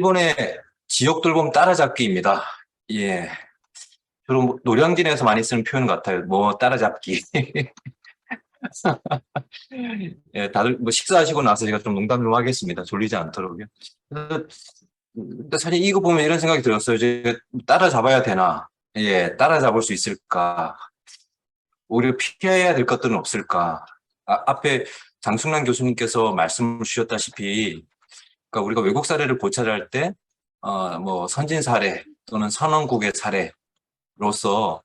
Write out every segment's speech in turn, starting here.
일본의 지역 돌봄 따라잡기입니다. 예. 주로 노량진에서 많이 쓰는 표현 같아요. 뭐 따라잡기. 예, 다들 뭐 식사하시고 나서 제가 좀 농담 좀 하겠습니다. 졸리지 않도록요. 근데 사실 이거 보면 이런 생각이 들었어요. 이제 따라잡아야 되나? 예, 따라잡을 수 있을까? 오히려 피해야 될 것들은 없을까? 앞에 장승란 교수님께서 말씀을 주셨다시피, 그러니까 우리가 외국 사례를 고찰할 때, 뭐 선진 사례 또는 선언국의 사례로서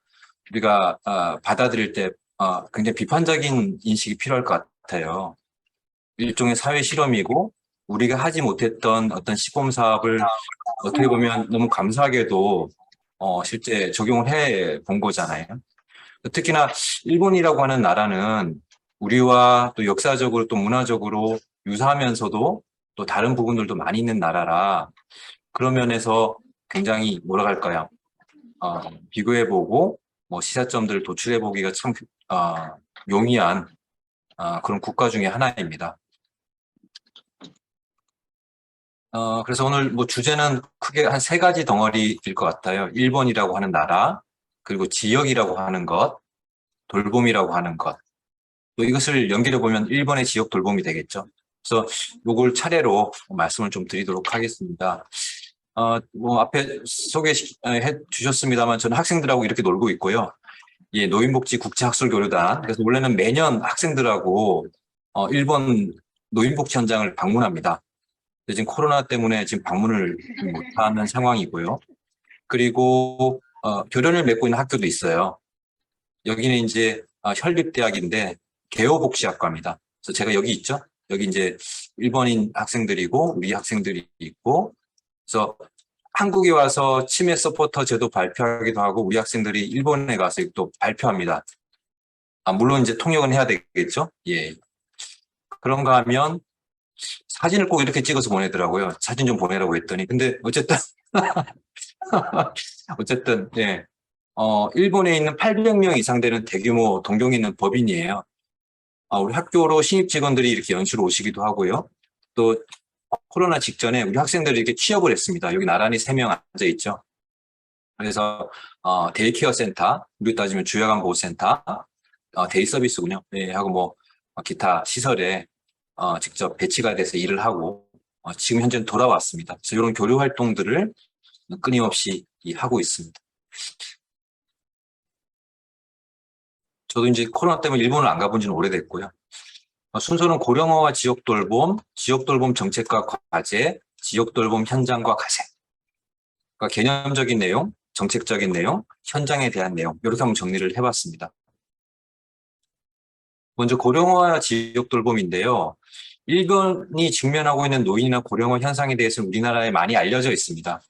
우리가 받아들일 때 굉장히 비판적인 인식이 필요할 것 같아요. 일종의 사회 실험이고 우리가 하지 못했던 어떤 시범 사업을 어떻게 보면 너무 감사하게도 실제 적용을 해 본 거잖아요. 특히나 일본이라고 하는 나라는 우리와 또 역사적으로 또 문화적으로 유사하면서도 또 다른 부분들도 많이 있는 나라라 그런 면에서 굉장히 뭐라 할까요? 비교해보고 뭐 시사점들을 도출해보기가 참 용이한 그런 국가 중에 하나입니다. 그래서 오늘 뭐 주제는 크게 한 세 가지 덩어리일 것 같아요. 일본이라고 하는 나라, 그리고 지역이라고 하는 것, 돌봄이라고 하는 것. 또 이것을 연결해 보면 일본의 지역 돌봄이 되겠죠. 그래서 이걸 차례로 말씀을 좀 드리도록 하겠습니다. 뭐 앞에 소개해 주셨습니다만 저는 학생들하고 이렇게 놀고 있고요. 예, 노인복지 국제학술교류단. 그래서 원래는 매년 학생들하고 일본 노인복지 현장을 방문합니다. 지금 코로나 때문에 지금 방문을 못하는 상황이고요. 그리고 교련을 맺고 있는 학교도 있어요. 여기는 이제 현립대학인데 개호복지학과입니다. 그래서 제가 여기 있죠. 여기 이제 일본인 학생들이고 우리 학생들이 있고, 그래서 한국에 와서 치매 서포터 제도 발표하기도 하고 우리 학생들이 일본에 가서 또 발표합니다. 물론 이제 통역은 해야 되겠죠. 예. 그런가 하면 사진을 꼭 이렇게 찍어서 보내더라고요. 사진 좀 보내라고 했더니. 근데 어쨌든 어쨌든 예. 일본에 있는 800명 이상 되는 대규모 동경에 있는 법인이에요. 우리 학교로 신입 직원들이 이렇게 연수로 오시기도 하고요. 또 코로나 직전에 우리 학생들이 이렇게 취업을 했습니다. 여기 나란히 3명 앉아 있죠. 그래서 데이케어 센터, 우리 따지면 주야간 보호센터, 데이 서비스군요. 예, 하고 뭐 기타 시설에 직접 배치가 돼서 일을 하고 지금 현재는 돌아왔습니다. 그래서 이런 교류 활동들을 끊임없이 하고 있습니다. 저도 이제 코로나 때문에 일본을 안 가본 지는 오래됐고요. 순서는 고령화와 지역돌봄 정책과 과제, 지역돌봄 현장과 가세. 그러니까 개념적인 내용, 정책적인 내용, 현장에 대한 내용 이렇게 한번 정리를 해봤습니다. 먼저 고령화 지역돌봄인데요. 일본이 직면하고 있는 노인이나 고령화 현상에 대해서는 우리나라에 많이 알려져 있습니다.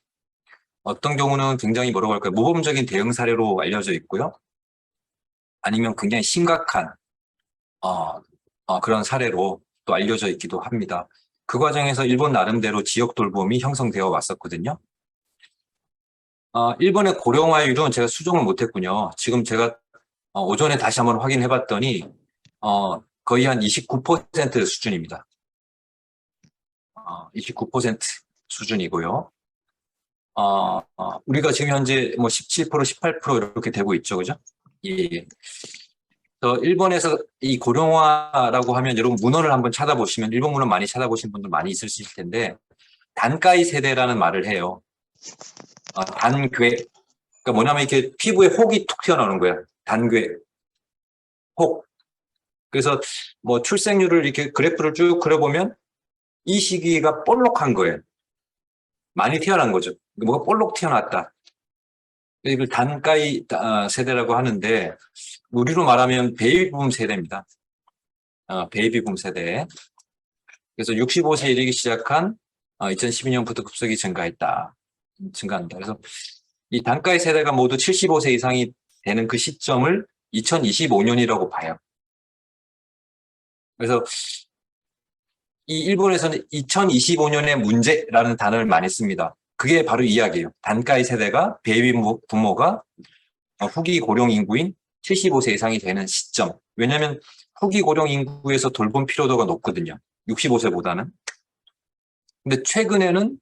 어떤 경우는 굉장히 뭐라고 할까요? 모범적인 대응 사례로 알려져 있고요. 아니면 굉장히 심각한 그런 사례로 또 알려져 있기도 합니다. 그 과정에서 일본 나름대로 지역 돌봄이 형성되어 왔었거든요. 일본의 고령화율은 제가 수정을 못했군요. 지금 제가 오전에 다시 한번 확인해 봤더니 거의 한 29% 수준입니다. 29% 수준이고요. 우리가 지금 현재 뭐 17%, 18% 이렇게 되고 있죠, 그죠? 예. 일본에서 이 고령화라고 하면 여러분 문헌을 한번 찾아보시면 일본 문헌 많이 찾아보신 분들 많이 있으실 텐데 단가이 세대라는 말을 해요. 단괴. 그러니까 뭐냐면 이렇게 피부에 혹이 툭 튀어나오는 거예요. 단괴. 혹. 그래서 뭐 출생률을 이렇게 그래프를 쭉 그려보면 이 시기가 볼록한 거예요. 많이 튀어나온 거죠. 뭐가 볼록 튀어나왔다. 이걸 단가이 세대라고 하는데 우리로 말하면 베이비붐 세대입니다. 베이비붐 세대. 그래서 65세 이르기 시작한 2012년부터 급속히 증가한다. 그래서 이 단가의 세대가 모두 75세 이상이 되는 그 시점을 2025년이라고 봐요. 그래서 이 일본에서는 2025년의 문제라는 단어를 많이 씁니다. 그게 바로 이 이야기예요. 단가의 세대가 베이비 부모가 후기 고령 인구인 75세 이상이 되는 시점. 왜냐하면 후기 고령 인구에서 돌봄 필요도가 높거든요. 65세보다는. 근데 최근에는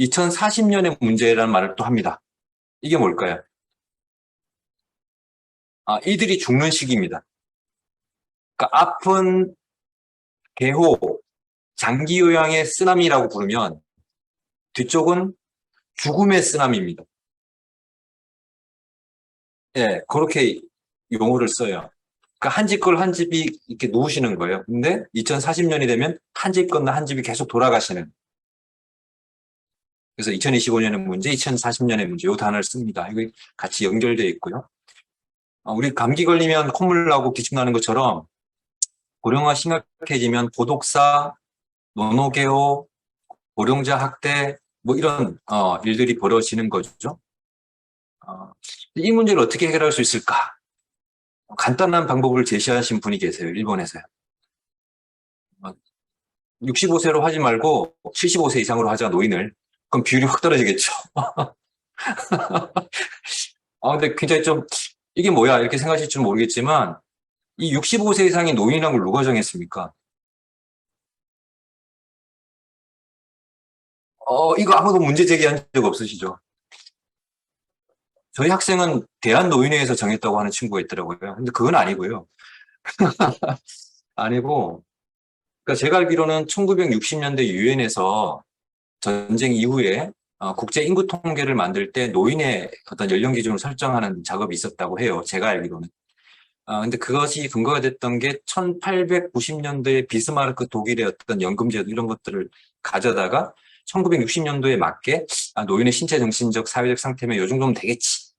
2040년의 문제라는 말을 또 합니다. 이게 뭘까요? 이들이 죽는 시기입니다. 그러니까 앞은 개호, 장기 요양의 쓰나미라고 부르면 뒤쪽은 죽음의 쓰나미입니다. 예, 그렇게 용어를 써요. 그러니까 한 집 걸 한 집이 이렇게 놓으시는 거예요. 근데 2040년이 되면 한 집 건너 한 집이 계속 돌아가시는. 그래서 2025년의 문제, 2040년의 문제, 이 단어를 씁니다. 이거 같이 연결되어 있고요. 우리 감기 걸리면 콧물 나고 기침 나는 것처럼 고령화 심각해지면 고독사, 노노개호, 고령자 학대, 뭐 이런 일들이 벌어지는 거죠. 이 문제를 어떻게 해결할 수 있을까? 간단한 방법을 제시하신 분이 계세요. 일본에서요. 65세로 하지 말고 75세 이상으로 하자, 노인을. 그럼 비율이 확 떨어지겠죠. 근데 굉장히 좀 이게 뭐야 이렇게 생각하실 줄 모르겠지만 이 65세 이상의 노인이라는 걸 누가 정했습니까? 이거 아무도 문제 제기한 적 없으시죠? 저희 학생은 대한노인회에서 정했다고 하는 친구가 있더라고요. 근데 그건 아니고요. 아니고, 그러니까 제가 알기로는 1960년대 유엔에서 전쟁 이후에 국제 인구 통계를 만들 때 노인의 어떤 연령 기준을 설정하는 작업이 있었다고 해요. 제가 알기로는. 근데 그것이 근거가 됐던 게 1890년도에 비스마르크 독일의 어떤 연금제도 이런 것들을 가져다가 1960년도에 맞게 노인의 신체 정신적 사회적 상태면 이 정도면 되겠지.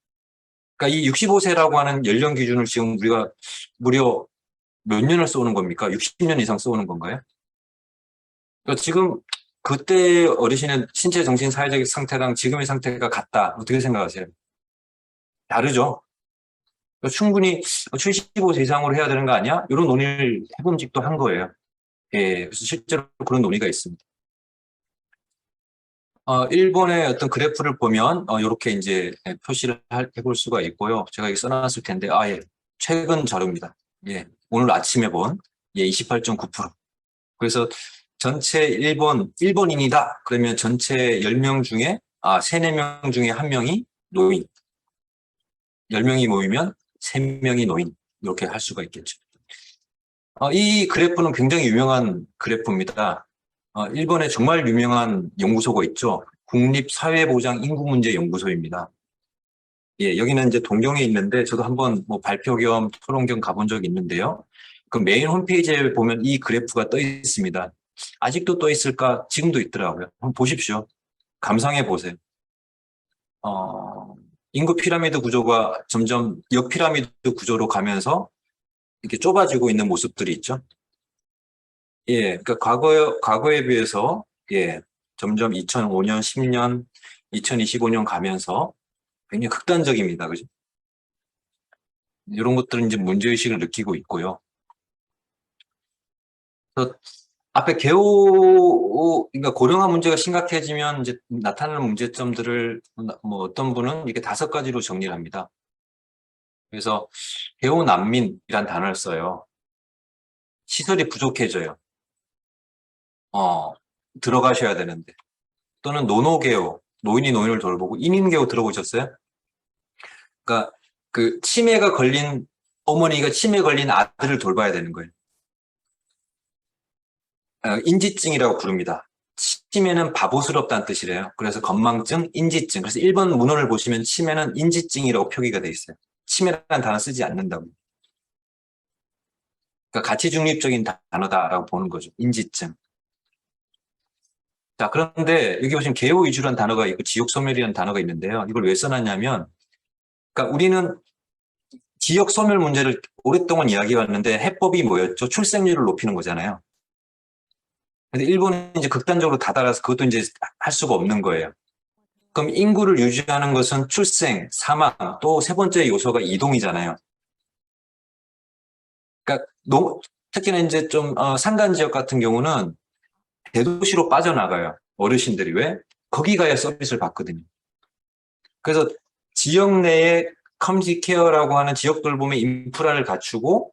그러니까 이 65세라고 하는 연령 기준을 지금 우리가 무려 몇 년을 써오는 겁니까? 60년 이상 써오는 건가요? 그러니까 지금 그때 어르신의 신체 정신 사회적 상태랑 지금의 상태가 같다. 어떻게 생각하세요? 다르죠? 그러니까 충분히 75세 이상으로 해야 되는 거 아니야? 이런 논의를 해봄직도 한 거예요. 예, 그래서 실제로 그런 논의가 있습니다. 일본의 어떤 그래프를 보면 이렇게 이제 표시를 해볼 수가 있고요. 제가 여기 써놨을 텐데, 예, 최근 자료입니다. 예, 오늘 아침에 본 28.9%. 그래서 전체 일본인이다. 그러면 전체 10명 중에 3, 4명 중에 1명이 노인. 10명이 모이면 3명이 노인. 이렇게 할 수가 있겠죠. 이 그래프는 굉장히 유명한 그래프입니다. 일본에 정말 유명한 연구소가 있죠. 국립사회보장인구문제연구소입니다. 예, 여기는 이제 동경에 있는데 저도 한번 뭐 발표 겸 토론 겸 가본 적이 있는데요. 그 메인 홈페이지에 보면 이 그래프가 떠 있습니다. 아직도 떠 있을까? 지금도 있더라고요. 한번 보십시오. 감상해 보세요. 인구 피라미드 구조가 점점 역피라미드 구조로 가면서 이렇게 좁아지고 있는 모습들이 있죠. 예, 그러니까 과거에 비해서, 예, 점점 2005년, 10년, 2025년 가면서 굉장히 극단적입니다. 그죠? 이런 것들은 이제 문제의식을 느끼고 있고요. 그래서 앞에 그러니까 고령화 문제가 심각해지면 이제 나타나는 문제점들을 뭐 어떤 분은 이렇게 5가지로 정리를 합니다. 그래서 개호 난민이란 단어를 써요. 시설이 부족해져요. 들어가셔야 되는데. 또는 노노개호, 노인이 노인을 돌보고 인인개호 들어보셨어요? 그러니까 그 치매가 걸린 어머니가 치매 걸린 아들을 돌봐야 되는 거예요. 인지증이라고 부릅니다. 치매는 바보스럽다는 뜻이래요. 그래서 건망증, 인지증. 그래서 1번 문헌을 보시면 치매는 인지증이라고 표기가 돼 있어요. 치매라는 단어 쓰지 않는다고. 그러니까 가치 중립적인 단어다라고 보는 거죠. 인지증. 자, 그런데 여기 보시면 개호 위주라는 단어가 있고 지역소멸이라는 단어가 있는데요. 이걸 왜 써놨냐면, 그러니까 우리는 지역 소멸 문제를 오랫동안 이야기해왔는데 해법이 뭐였죠? 출생률을 높이는 거잖아요. 근데 일본은 이제 극단적으로 다다라서 그것도 이제 할 수가 없는 거예요. 그럼 인구를 유지하는 것은 출생, 사망, 또 세 번째 요소가 이동이잖아요. 그러니까 특히나 이제 좀 산간 지역 같은 경우는 대도시로 빠져나가요. 어르신들이 왜? 거기 가야 서비스를 받거든요. 그래서 지역 내에 커뮤니티 케어라고 하는 지역 돌봄의 인프라를 갖추고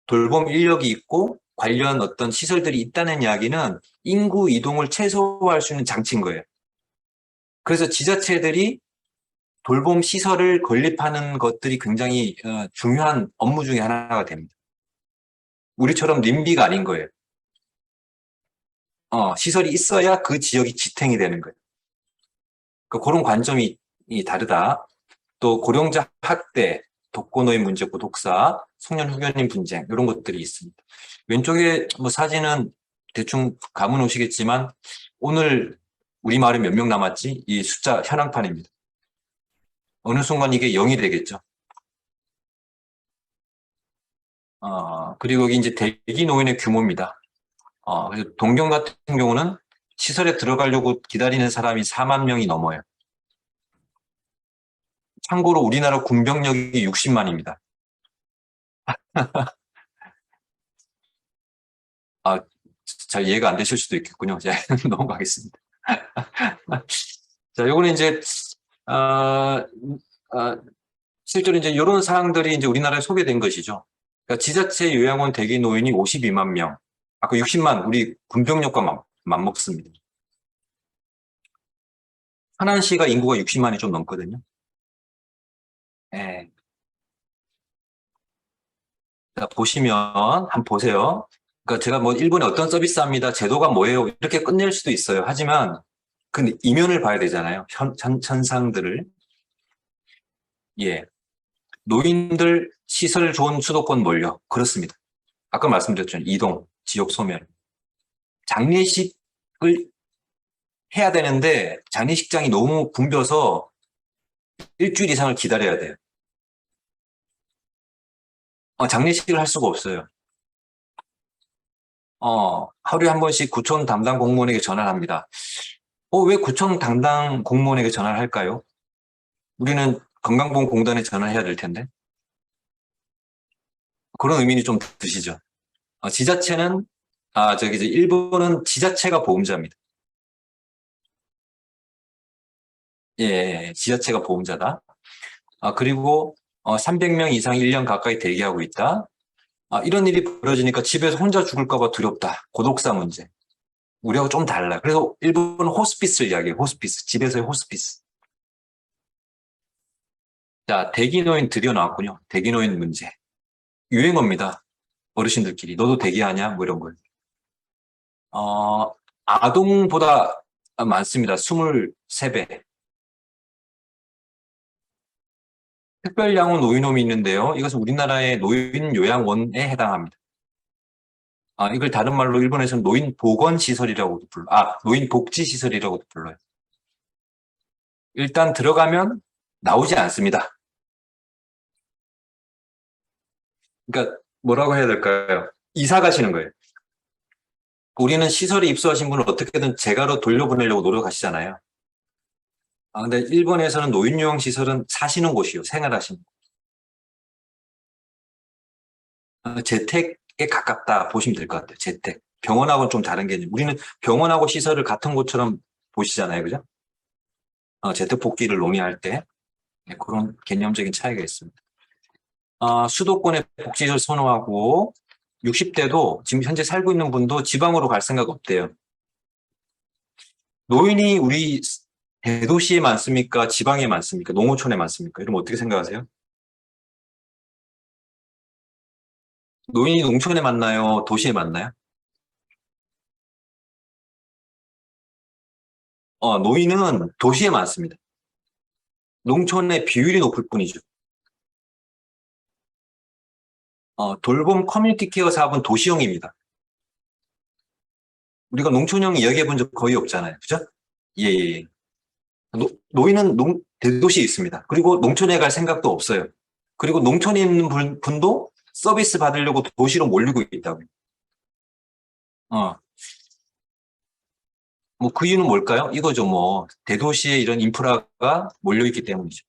돌봄 인력이 있고 관련 어떤 시설들이 있다는 이야기는 인구 이동을 최소화할 수 있는 장치인 거예요. 그래서 지자체들이 돌봄 시설을 건립하는 것들이 굉장히 중요한 업무 중에 하나가 됩니다. 우리처럼 님비가 아닌 거예요. 시설이 있어야 그 지역이 지탱이 되는 거예요. 그런 관점이 다르다. 또 고령자 학대, 독거노인 문제, 고독사, 청년 후견인 분쟁 이런 것들이 있습니다. 왼쪽에 뭐 사진은 대충 감은 오시겠지만 오늘 우리 마을에 몇 명 남았지? 이 숫자 현황판입니다. 어느 순간 이게 0이 되겠죠. 그리고 여기 이제 대기 노인의 규모입니다. 그래서 동경 같은 경우는 시설에 들어가려고 기다리는 사람이 4만 명이 넘어요. 참고로 우리나라 군병력이 60만입니다. 잘 이해가 안 되실 수도 있겠군요. 자, 넘어가겠습니다. 자, 요거는 이제, 어, 실제로 이제 이런 사항들이 이제 우리나라에 소개된 것이죠. 그러니까 지자체 요양원 대기 노인이 52만 명. 아까 60만 우리 군병력과 맞먹습니다. 하남시가 인구가 60만이 좀 넘거든요. 예. 자, 보시면 한번 보세요. 그러니까 제가 뭐 일본에 어떤 서비스 합니다. 제도가 뭐예요? 이렇게 끝낼 수도 있어요. 하지만 근데 이면을 봐야 되잖아요. 현상들을. 예. 노인들 시설 좋은 수도권 몰려. 그렇습니다. 아까 말씀드렸죠. 이동, 지역 소멸. 장례식을 해야 되는데 장례식장이 너무 붐벼서 일주일 이상을 기다려야 돼요. 장례식을 할 수가 없어요. 하루에 한 번씩 구청 담당 공무원에게 전화를 합니다. 왜 구청 담당 공무원에게 전화를 할까요? 우리는 건강보험공단에 전화해야 될 텐데. 그런 의미는 좀 드시죠. 지자체는, 이제 일본은 지자체가 보험자입니다. 예, 지자체가 보험자다. 그리고 300명 이상 1년 가까이 대기하고 있다. 이런 일이 벌어지니까 집에서 혼자 죽을까봐 두렵다. 고독사 문제. 우리하고 좀 달라. 그래서 일본은 호스피스를 이야기해요. 호스피스. 집에서의 호스피스. 자, 대기노인 드디어 나왔군요. 대기노인 문제. 유행어입니다. 어르신들끼리. 너도 대기하냐? 뭐 이런 걸. 아동보다 많습니다. 23배. 특별양호 노인홈이 있는데요. 이것은 우리나라의 노인 요양원에 해당합니다. 이걸 다른 말로 일본에서는 노인 보건시설이라고도 불러요. 노인 복지시설이라고도 불러요. 일단 들어가면 나오지 않습니다. 그러니까 뭐라고 해야 될까요? 이사 가시는 거예요. 우리는 시설에 입소하신 분을 어떻게든 재가로 돌려보내려고 노력하시잖아요. 근데 일본에서는 노인요양시설은 사시는 곳이요. 생활하시는 곳. 재택에 가깝다 보시면 될 것 같아요. 재택. 병원하고는 좀 다른 개념. 우리는 병원하고 시설을 같은 곳처럼 보시잖아요. 그죠? 재택 복귀를 논의할 때. 네, 그런 개념적인 차이가 있습니다. 수도권에 복지시설 선호하고 60대도 지금 현재 살고 있는 분도 지방으로 갈 생각 없대요. 노인이 우리 대도시에 많습니까? 지방에 많습니까? 농어촌에 많습니까? 이러면 어떻게 생각하세요? 노인이 농촌에 많나요? 도시에 많나요? 노인은 도시에 많습니다. 농촌의 비율이 높을 뿐이죠. 돌봄 커뮤니티 케어 사업은 도시형입니다. 우리가 농촌형 이야기해 본 적 거의 없잖아요. 그죠? 예, 예. 예. 노인은 대도시에 있습니다. 그리고 농촌에 갈 생각도 없어요. 그리고 농촌에 있는 분도 서비스 받으려고 도시로 몰리고 있다고요. 어, 뭐 그 이유는 뭘까요? 이거죠, 뭐. 대도시에 이런 인프라가 몰려있기 때문이죠.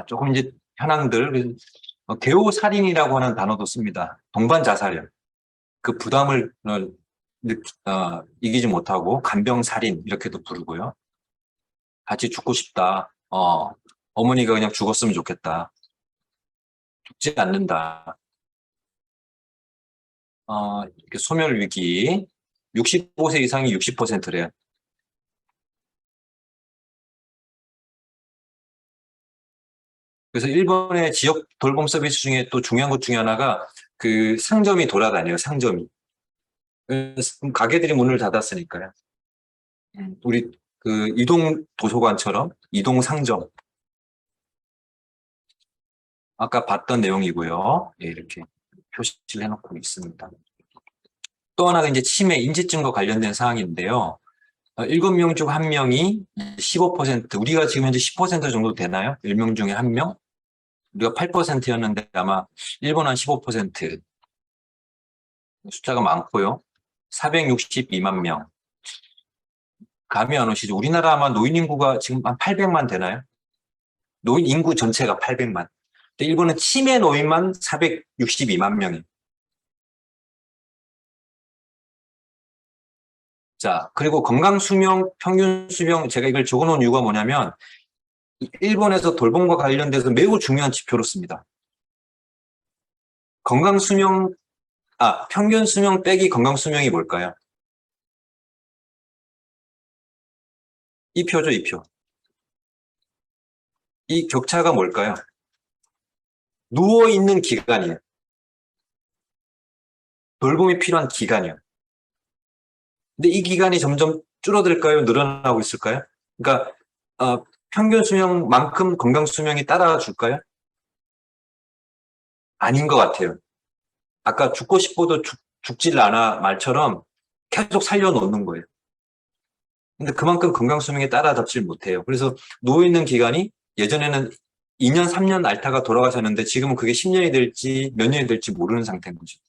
조금 이제 현황들, 개호살인이라고 하는 단어도 씁니다. 동반 자살이요. 그 부담을 이기지 못하고 간병살인 이렇게도 부르고요. 같이 죽고 싶다. 어머니가 그냥 죽었으면 좋겠다. 죽지 않는다. 이렇게 소멸 위기. 65세 이상이 60%래요. 그래서 일본의 지역 돌봄 서비스 중에 또 중요한 것 중에 하나가 그 상점이 돌아다녀요, 상점이. 그래서 가게들이 문을 닫았으니까요. 우리 그 이동 도서관처럼 이동 상점. 아까 봤던 내용이고요. 예, 이렇게 표시를 해놓고 있습니다. 또 하나가 이제 치매, 인지증과 관련된 사항인데요. 7명 중 1명이 15%, 우리가 지금 현재 10% 정도 되나요? 10명 중에 1명? 우리가 8%였는데 아마 일본 한 15%. 숫자가 많고요. 462만 명. 감이 안 오시죠? 우리나라 아마 노인 인구가 지금 한 800만 되나요? 노인 인구 전체가 800만. 근데 일본은 치매 노인만 462만 명이에요. 자, 그리고 건강 수명, 평균 수명, 제가 이걸 적어 놓은 이유가 뭐냐면, 일본에서 돌봄과 관련돼서 매우 중요한 지표로 씁니다. 건강 수명, 평균 수명 빼기 건강 수명이 뭘까요? 이 표죠, 이 표. 이 격차가 뭘까요? 누워있는 기간이에요. 돌봄이 필요한 기간이에요. 근데 이 기간이 점점 줄어들까요? 늘어나고 있을까요? 그러니까, 평균 수명만큼 건강 수명이 따라줄까요? 아닌 것 같아요. 아까 죽고 싶어도 죽질 않아 말처럼 계속 살려놓는 거예요. 근데 그만큼 건강 수명에 따라잡질 못해요. 그래서 누워있는 기간이 예전에는 2년, 3년 앓다가 돌아가셨는데 지금은 그게 10년이 될지 몇 년이 될지 모르는 상태인 거죠.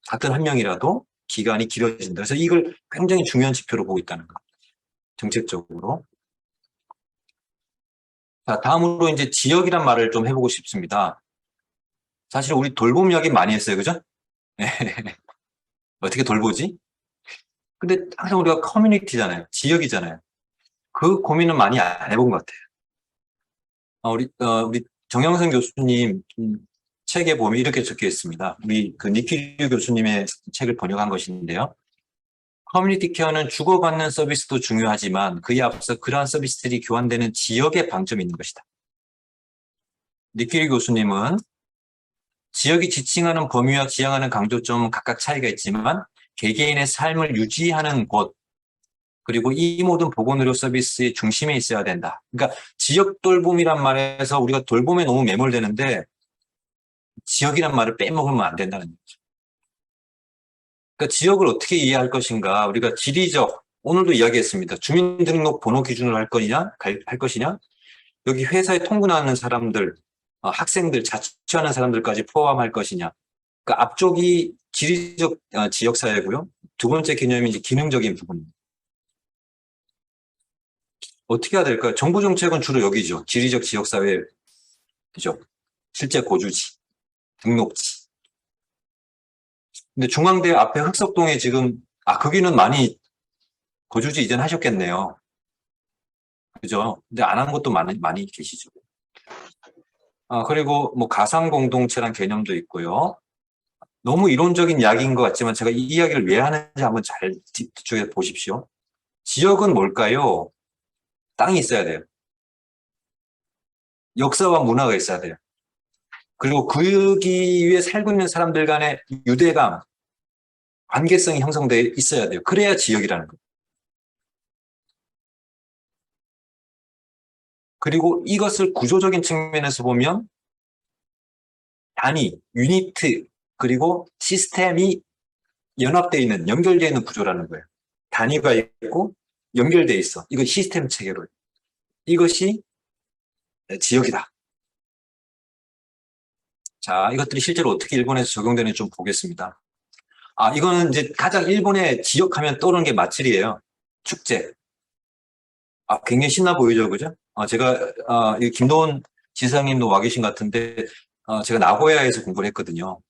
같은 한 명이라도 기간이 길어진다. 그래서 이걸 굉장히 중요한 지표로 보고 있다는 거. 정책적으로. 자, 다음으로 이제 지역이란 말을 좀 해보고 싶습니다. 사실 우리 돌봄 이야기 많이 했어요. 그죠? 어떻게 돌보지? 근데 항상 우리가 커뮤니티잖아요. 지역이잖아요. 그 고민은 많이 안 해본 것 같아요. 우리 정영선 교수님 책에 보면 이렇게 적혀 있습니다. 우리 그 니키류 교수님의 책을 번역한 것인데요. 커뮤니티 케어는 주고받는 서비스도 중요하지만 그에 앞서 그러한 서비스들이 교환되는 지역에 방점이 있는 것이다. 니키류 교수님은 지역이 지칭하는 범위와 지향하는 강조점은 각각 차이가 있지만 개개인의 삶을 유지하는 곳, 그리고 이 모든 보건의료 서비스의 중심에 있어야 된다. 그러니까 지역 돌봄이란 말에서 우리가 돌봄에 너무 매몰되는데 지역이란 말을 빼먹으면 안 된다는 거죠. 그러니까 지역을 어떻게 이해할 것인가. 우리가 지리적, 오늘도 이야기했습니다. 주민등록 번호 기준으로 할 거냐, 할 것이냐. 여기 회사에 통근하는 사람들, 학생들, 자취하는 사람들까지 포함할 것이냐. 그러니까 앞쪽이 지리적 지역사회고요. 두 번째 개념이 이제 기능적인 부분입니다. 어떻게 해야 될까요? 정부 정책은 주로 여기죠. 지리적 지역사회, 그죠? 실제 거주지, 등록지. 근데 중앙대 앞에 흑석동에 지금, 거기는 많이 거주지 이전하셨겠네요. 그죠? 근데 안 한 것도 많이 계시죠. 그리고 뭐 가상공동체란 개념도 있고요. 너무 이론적인 이야기인 것 같지만 제가 이 이야기를 왜 하는지 한번 잘 뒤쪽에 보십시오. 지역은 뭘까요? 땅이 있어야 돼요. 역사와 문화가 있어야 돼요. 그리고 거기 위에 살고 있는 사람들 간의 유대감, 관계성이 형성되어 있어야 돼요. 그래야 지역이라는 거예요. 그리고 이것을 구조적인 측면에서 보면 단위, 유니트, 그리고 시스템이 연합되어 있는, 연결되어 있는 구조라는 거예요. 단위가 있고 연결되어 있어. 이거 시스템 체계로. 이것이 지역이다. 자, 이것들이 실제로 어떻게 일본에서 적용되는지 좀 보겠습니다. 이거는 이제 가장 일본의 지역하면 떠오르는 게 마츠리예요. 축제. 굉장히 신나 보이죠, 그죠? 제가, 이 김도원 지사님도 와 계신 것 같은데, 제가 나고야에서 공부를 했거든요.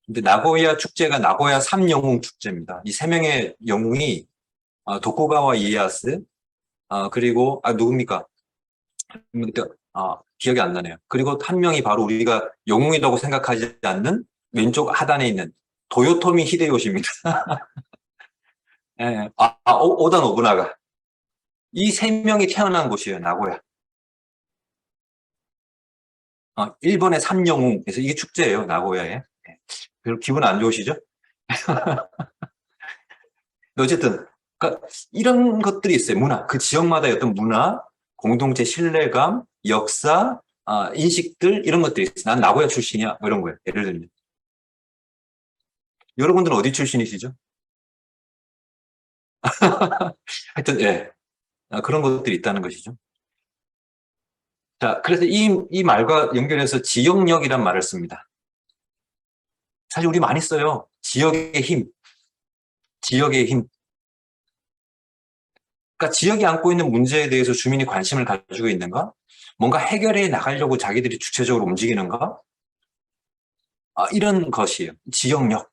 근데 나고야 축제가 나고야 3영웅 축제입니다. 이 3명의 영웅이, 도쿠가와 이에야스, 그리고, 누굽니까? 기억이 안 나네요. 그리고 한 명이 바로 우리가 영웅이라고 생각하지 않는 왼쪽 하단에 있는 도요토미 히데요시입니다. 예, 오다 노부나가. 이 3명이 태어난 곳이에요, 나고야. 일본의 삼영웅. 그래서 이게 축제예요, 나고야에. 예. 별로 기분 안 좋으시죠? 어쨌든, 그러니까 이런 것들이 있어요. 문화. 그 지역마다의 어떤 문화, 공동체 신뢰감, 역사, 인식들, 이런 것들이 있어요. 난 나고야 출신이야. 뭐 이런 거예요. 예를 들면. 여러분들은 어디 출신이시죠? 하여튼, 예. 그런 것들이 있다는 것이죠. 자, 그래서 이 말과 연결해서 지역력이란 말을 씁니다. 사실 우리 많이 써요. 지역의 힘, 지역의 힘. 그러니까 지역이 안고 있는 문제에 대해서 주민이 관심을 가지고 있는가? 뭔가 해결해 나가려고 자기들이 주체적으로 움직이는가? 이런 것이에요. 지역력.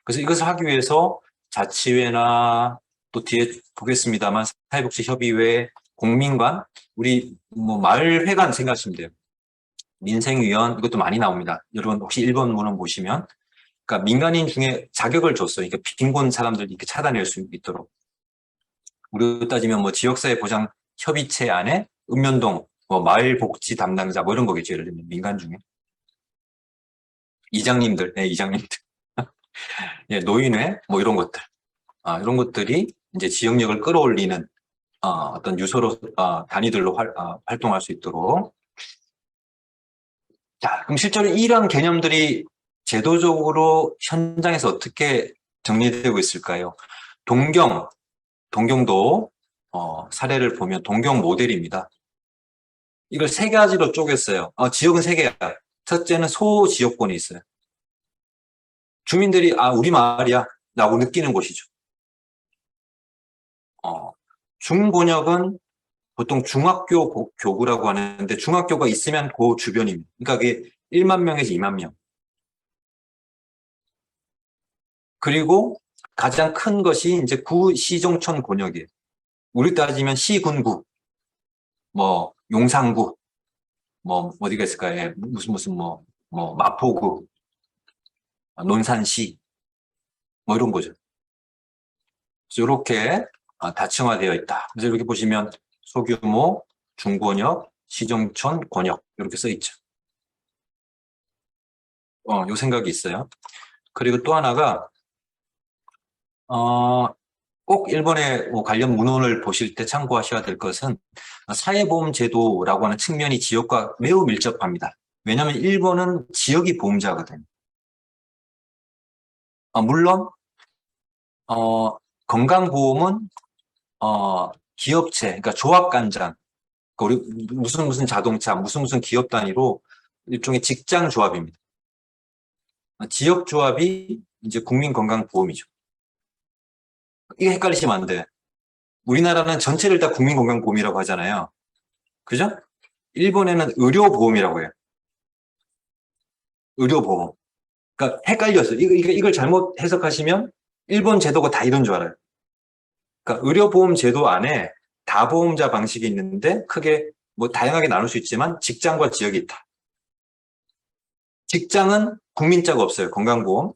그래서 이것을 하기 위해서 자치회나 또 뒤에 보겠습니다만 사회복지협의회, 공민관, 우리 뭐 마을회관 생각하시면 돼요. 민생위원 이것도 많이 나옵니다. 여러분 혹시 1번 문헌 보시면 그러니까 민간인 중에 자격을 줬어요. 그러니까 빈곤 사람들 이렇게 찾아낼 수 있도록. 우리로 따지면 뭐 지역사회 보장 협의체 안에 읍면동 뭐 마을 복지 담당자 뭐 이런 거겠죠. 예를 들면 민간 중에 이장님들, 네, 이장님들, 예, 노인회 뭐 이런 것들, 이런 것들이 이제 지역력을 끌어올리는 어떤 유서로 단위들로 활동할 수 있도록. 자, 그럼 실제로 이런 개념들이 제도적으로 현장에서 어떻게 정리되고 있을까요? 동경도 사례를 보면 동경 모델입니다. 이걸 세 가지로 쪼갰어요. 지역은 세 개야. 첫째는 소지역권이 있어요. 주민들이 우리 마을이야 라고 느끼는 곳이죠. 중본역은 보통 중학교 교구라고 하는데 중학교가 있으면 그 주변입니다. 그러니까 그게 1만 명에서 2만 명. 그리고 가장 큰 것이 이제 구 시종촌 권역이에요. 우리 따지면 시군구, 뭐 용산구, 뭐 어디가 있을까요? 예, 무슨 뭐 마포구, 논산시 뭐 이런 거죠. 이렇게 다층화되어 있다. 그래서 이렇게 보시면 소규모, 중권역, 시정촌, 권역 이렇게 써 있죠. 요 생각이 있어요. 그리고 또 하나가 꼭 일본의 뭐 관련 문헌을 보실 때 참고하셔야 될 것은 사회보험제도라고 하는 측면이 지역과 매우 밀접합니다. 왜냐하면 일본은 지역이 보험자거든요. 물론 건강보험은 기업체, 그러니까 조합간장, 그러니까 우리 무슨 자동차, 무슨 기업 단위로 일종의 직장 조합입니다. 지역 조합이 이제 국민건강보험이죠. 이게 헷갈리시면 안 돼. 우리나라는 전체를 다 국민건강보험이라고 하잖아요. 그죠? 일본에는 의료보험이라고 해요. 의료보험. 그러니까 헷갈렸어요. 이걸 잘못 해석하시면 일본 제도가 다 이런 줄 알아요. 그러니까 의료보험 제도 안에 다보험자 방식이 있는데 크게 뭐 다양하게 나눌 수 있지만 직장과 지역이 있다. 직장은 국민자가 없어요. 건강보험.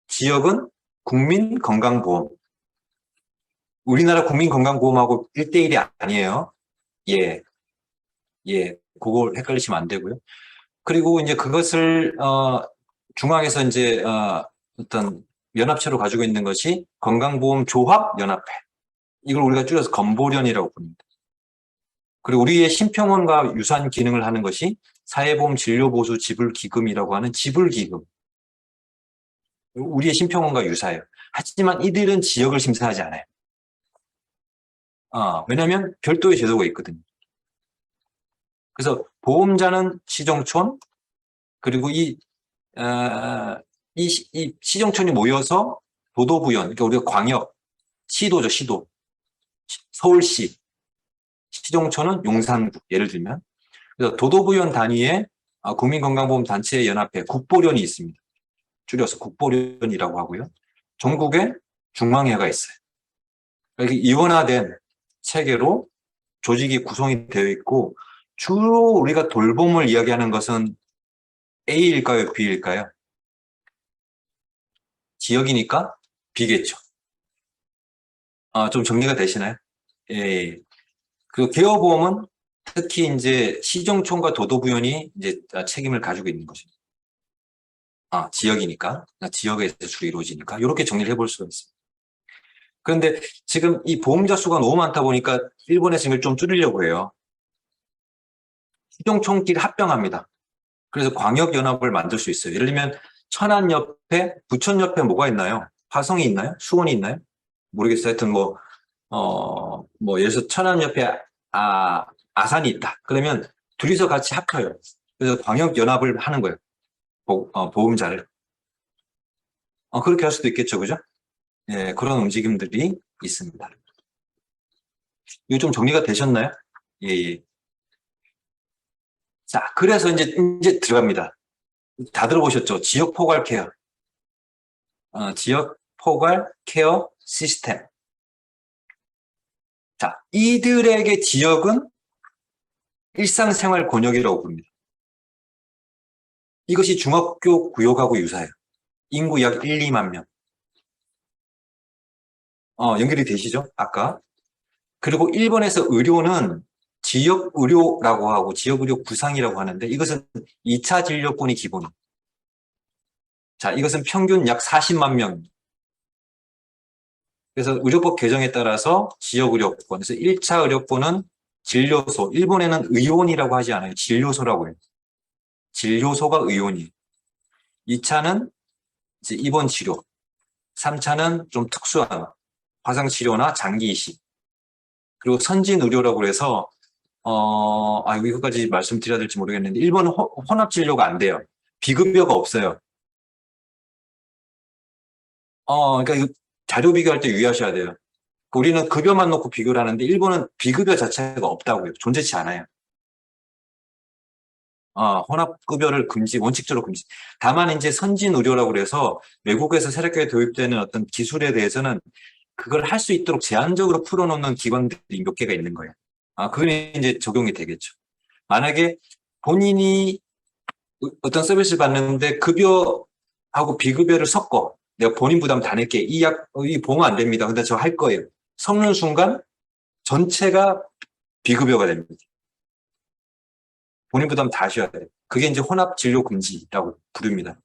지역은 국민건강보험. 우리나라 국민건강보험하고 1대1이 아니에요. 예, 예. 그걸 헷갈리시면 안 되고요. 그리고 이제 그것을 중앙에서 이제 어떤 연합체로 가지고 있는 것이 건강보험조합연합회. 이걸 우리가 줄여서 건보련이라고 부릅니다. 그리고 우리의 심평원과 유사한 기능을 하는 것이 사회보험 진료보수 지불기금이라고 하는 지불기금. 우리의 심평원과 유사해요. 하지만 이들은 지역을 심사하지 않아요. 왜냐하면 별도의 제도가 있거든요. 그래서 보험자는 시정촌, 그리고 이 시정촌이 모여서 도도부연, 그러니까 우리가 광역, 시도죠, 시도. 서울시, 시정촌은 용산구, 예를 들면. 그래서 도도부연 단위의 국민건강보험단체 연합회, 국보련이 있습니다. 줄여서 국보련이라고 하고요. 전국에 중앙회가 있어요. 이렇게 이원화된 체계로 조직이 구성이 되어 있고, 주로 우리가 돌봄을 이야기하는 것은 A일까요, B일까요? 지역이니까 B겠죠. 좀 정리가 되시나요? 예. 그 개업보험은 특히 이제 시정촌과 도도부연이 이제 책임을 가지고 있는 거죠. 지역이니까. 지역에서 주로 이루어지니까. 이렇게 정리를 해볼 수가 있습니다. 그런데 지금 이 보험자 수가 너무 많다 보니까 일본에서 이걸 좀 줄이려고 해요. 시정촌끼리 합병합니다. 그래서 광역연합을 만들 수 있어요. 예를 들면 천안 옆에, 부천 옆에 뭐가 있나요? 화성이 있나요? 수원이 있나요? 모르겠어요. 하여튼 예를 들어서 천안 옆에 아산이 있다. 그러면 둘이서 같이 합쳐요. 그래서 광역연합을 하는 거예요. 보험자를. 그렇게 할 수도 있겠죠. 그죠? 예, 그런 움직임들이 있습니다. 이거 좀 정리가 되셨나요? 예, 예. 자, 그래서 이제 들어갑니다. 다 들어보셨죠? 지역 포괄 케어. 지역 포괄 케어 시스템. 자, 이들에게 지역은 일상생활 권역이라고 부릅니다. 이것이 중학교 구역하고 유사해요. 인구 약 1, 2만 명. 연결이 되시죠? 아까. 그리고 일본에서 의료는 지역 의료라고 하고 지역 의료 구상이라고 하는데 이것은 2차 진료권이 기본이에요. 자, 이것은 평균 약 40만 명. 그래서 의료법 개정에 따라서 지역 의료권. 그래서 1차 의료권은 진료소. 일본에는 의원이라고 하지 않아요. 진료소라고 해요. 진료소가 의원이에요. 2차는 이제 입원 치료. 3차는 좀 특수한 화상 치료나 장기 이식. 그리고 선진 의료라고 해서 이거까지 말씀드려야 될지 모르겠는데 일본은 혼합 진료가 안 돼요. 비급여가 없어요. 그러니까 이거 자료 비교할 때 유의하셔야 돼요. 우리는 급여만 놓고 비교를 하는데 일본은 비급여 자체가 없다고요. 존재치 않아요. 혼합급여를 원칙적으로 금지. 다만 이제 선진 의료라고 그래서 외국에서 새롭게 도입되는 어떤 기술에 대해서는 그걸 할 수 있도록 제한적으로 풀어놓는 기관들이 몇 개가 있는 거예요. 그게 이제 적용이 되겠죠. 만약에 본인이 어떤 서비스를 받는데 급여하고 비급여를 섞어 내가 본인 부담 다 낼게. 이 보험 안 됩니다. 근데 저 할 거예요. 섞는 순간 전체가 비급여가 됩니다. 본인 부담 다 하셔야 돼요. 그게 이제 혼합 진료 금지라고 부릅니다.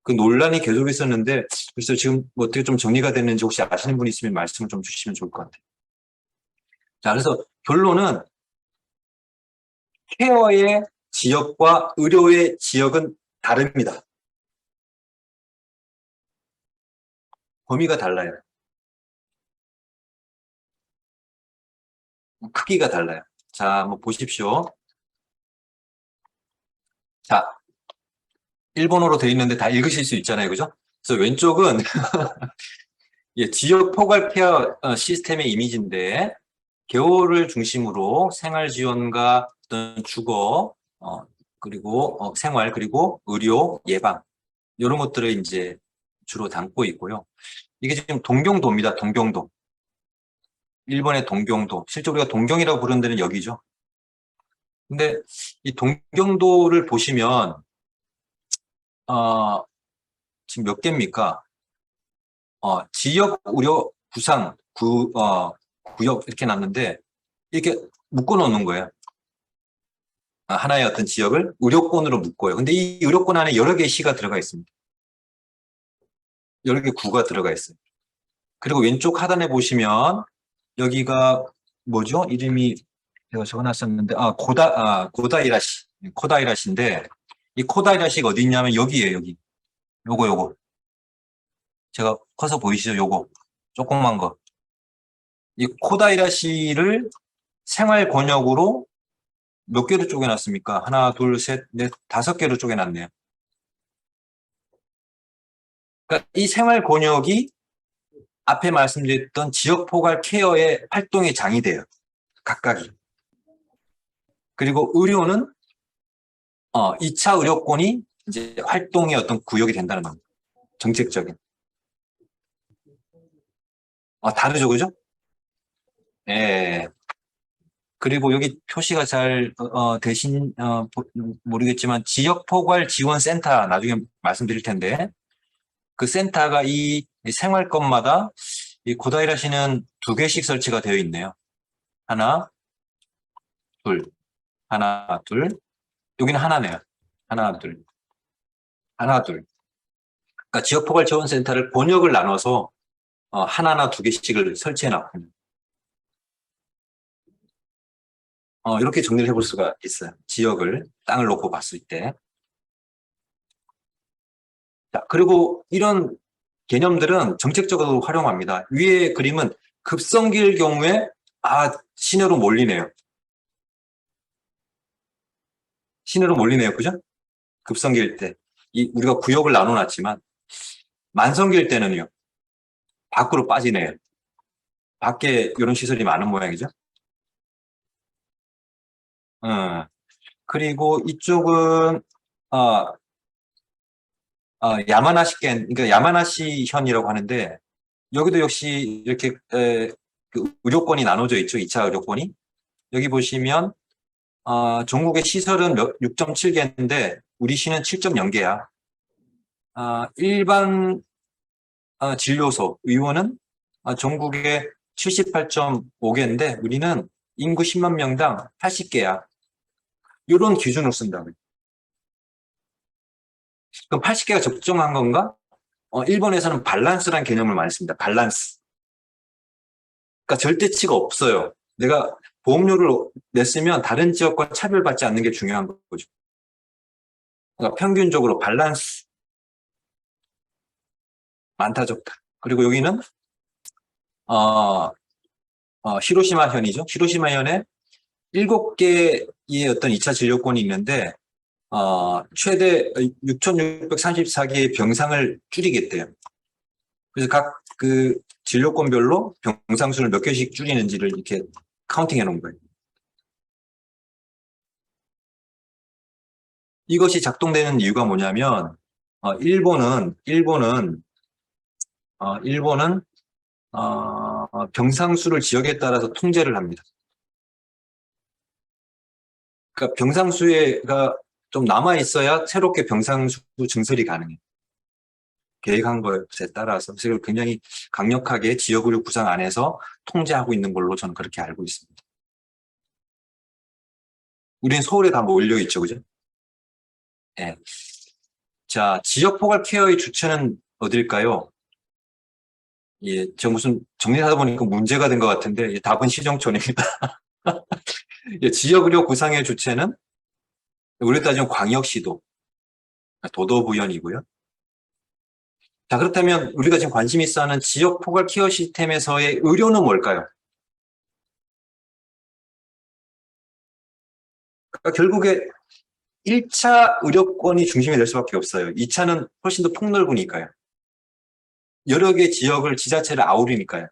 그 논란이 계속 있었는데, 그래서 지금 어떻게 좀 정리가 됐는지 혹시 아시는 분 있으면 말씀을 좀 주시면 좋을 것 같아요. 자, 그래서 결론은 케어의 지역과 의료의 지역은 다릅니다. 범위가 달라요. 크기가 달라요. 자, 한번 보십시오. 자, 일본어로 되어 있는데 다 읽으실 수 있잖아요. 그죠? 그래서 왼쪽은 예, 지역 포괄 케어 시스템의 이미지인데 개호를 중심으로 생활 지원과 어떤 주거 그리고 생활 그리고 의료 예방 이런 것들을 이제 주로 담고 있고요. 이게 지금 동경도입니다. 동경도. 일본의 동경도. 실제 우리가 동경이라고 부르는 데는 여기죠. 근데 이 동경도를 보시면 지금 몇 개입니까? 지역 의료 구상 구역 이렇게 놨는데 이렇게 묶어 놓는 거예요. 하나의 어떤 지역을 의료권으로 묶어요. 근데 이 의료권 안에 여러 개의 시가 들어가 있습니다. 여러 개의 구가 들어가 있어요. 그리고 왼쪽 하단에 보시면 여기가 뭐죠? 이름이 제가 적어놨었는데 고다이라시 코다이라시인데 이 코다이라시가 어디 있냐면 여기에요. 여기 요거 제가 커서 보이시죠? 요거 조그만 거. 이 코다이라시를 생활 권역으로 몇 개로 쪼개놨습니까? 하나, 둘, 셋, 넷, 5개로 쪼개놨네요. 그러니까 이 생활 권역이 앞에 말씀드렸던 지역 포괄 케어의 활동의 장이 돼요. 각각이. 그리고 의료는 2차 의료권이 이제 활동의 어떤 구역이 된다는 겁니다. 정책적인. 다르죠, 그죠? 예. 그리고 여기 표시가 잘 모르겠지만 지역 포괄 지원 센터 나중에 말씀드릴 텐데 그 센터가 이 생활권마다 이 고다이라시는 2개씩 설치가 되어 있네요. 하나, 둘. 하나, 둘. 여기는 하나네요. 하나, 둘. 하나, 둘. 그러니까 지역포괄지원센터를 권역을 나눠서 하나나 두 개씩을 설치해놨군요. 이렇게 정리를 해볼 수가 있어요. 지역을, 땅을 놓고 봤을 때. 자, 그리고 이런 개념들은 정책적으로 활용합니다. 위에 그림은 급성기일 경우에, 시내로 몰리네요. 시내로 몰리네요. 그죠? 급성기일 때. 우리가 구역을 나눠놨지만, 만성기일 때는요, 밖으로 빠지네요. 밖에 이런 시설이 많은 모양이죠. 그리고 이쪽은, 야마나시県, 그러니까 야마나시현이라고 하는데, 여기도 역시 이렇게 그 의료권이 나눠져 있죠. 2차 의료권이. 여기 보시면 전국의 시설은 6.7개인데 우리 시는 7.0개야. 일반 진료소, 의원은 전국에 78.5개인데 우리는 인구 10만 명당 80개야. 이런 기준을 쓴다고요. 그럼 80개가 적정한 건가? 일본에서는 밸런스라는 개념을 많이 씁니다. 밸런스. 그러니까 절대치가 없어요. 내가 보험료를 냈으면 다른 지역과 차별받지 않는 게 중요한 거죠. 그러니까 평균적으로 밸런스. 많다 적다. 그리고 여기는 히로시마현이죠. 히로시마현에 7개의 어떤 2차 진료권이 있는데 최대 6,634개의 병상을 줄이겠대요. 그래서 각 그 진료권별로 병상 수를 몇 개씩 줄이는지를 이렇게 카운팅해 놓은 거예요. 이것이 작동되는 이유가 뭐냐면 일본은 병상 수를 지역에 따라서 통제를 합니다. 그러니까 병상 수가 좀 남아 있어야 새롭게 병상 수 증설이 가능해요. 계획한 것에 따라서 그래서 굉장히 강력하게 지역의료 구상 안에서 통제하고 있는 걸로 저는 그렇게 알고 있습니다. 우리는 서울에 다 몰려 있죠, 그죠? 네. 자, 지역포괄 케어의 주체는 어딜까요? 예, 저 무슨 정리하다 보니까 문제가 된 것 같은데 답은 시정촌입니다. 예, 지역의료 구상의 주체는 우리 따지면 광역시도, 도도부연이고요. 자, 그렇다면 우리가 지금 관심 있어 하는 지역 포괄 케어 시스템에서의 의료는 뭘까요? 그러니까 결국에 1차 의료권이 중심이 될 수밖에 없어요. 2차는 훨씬 더 폭넓으니까요. 여러 개 지역을 지자체를 아우르니까요.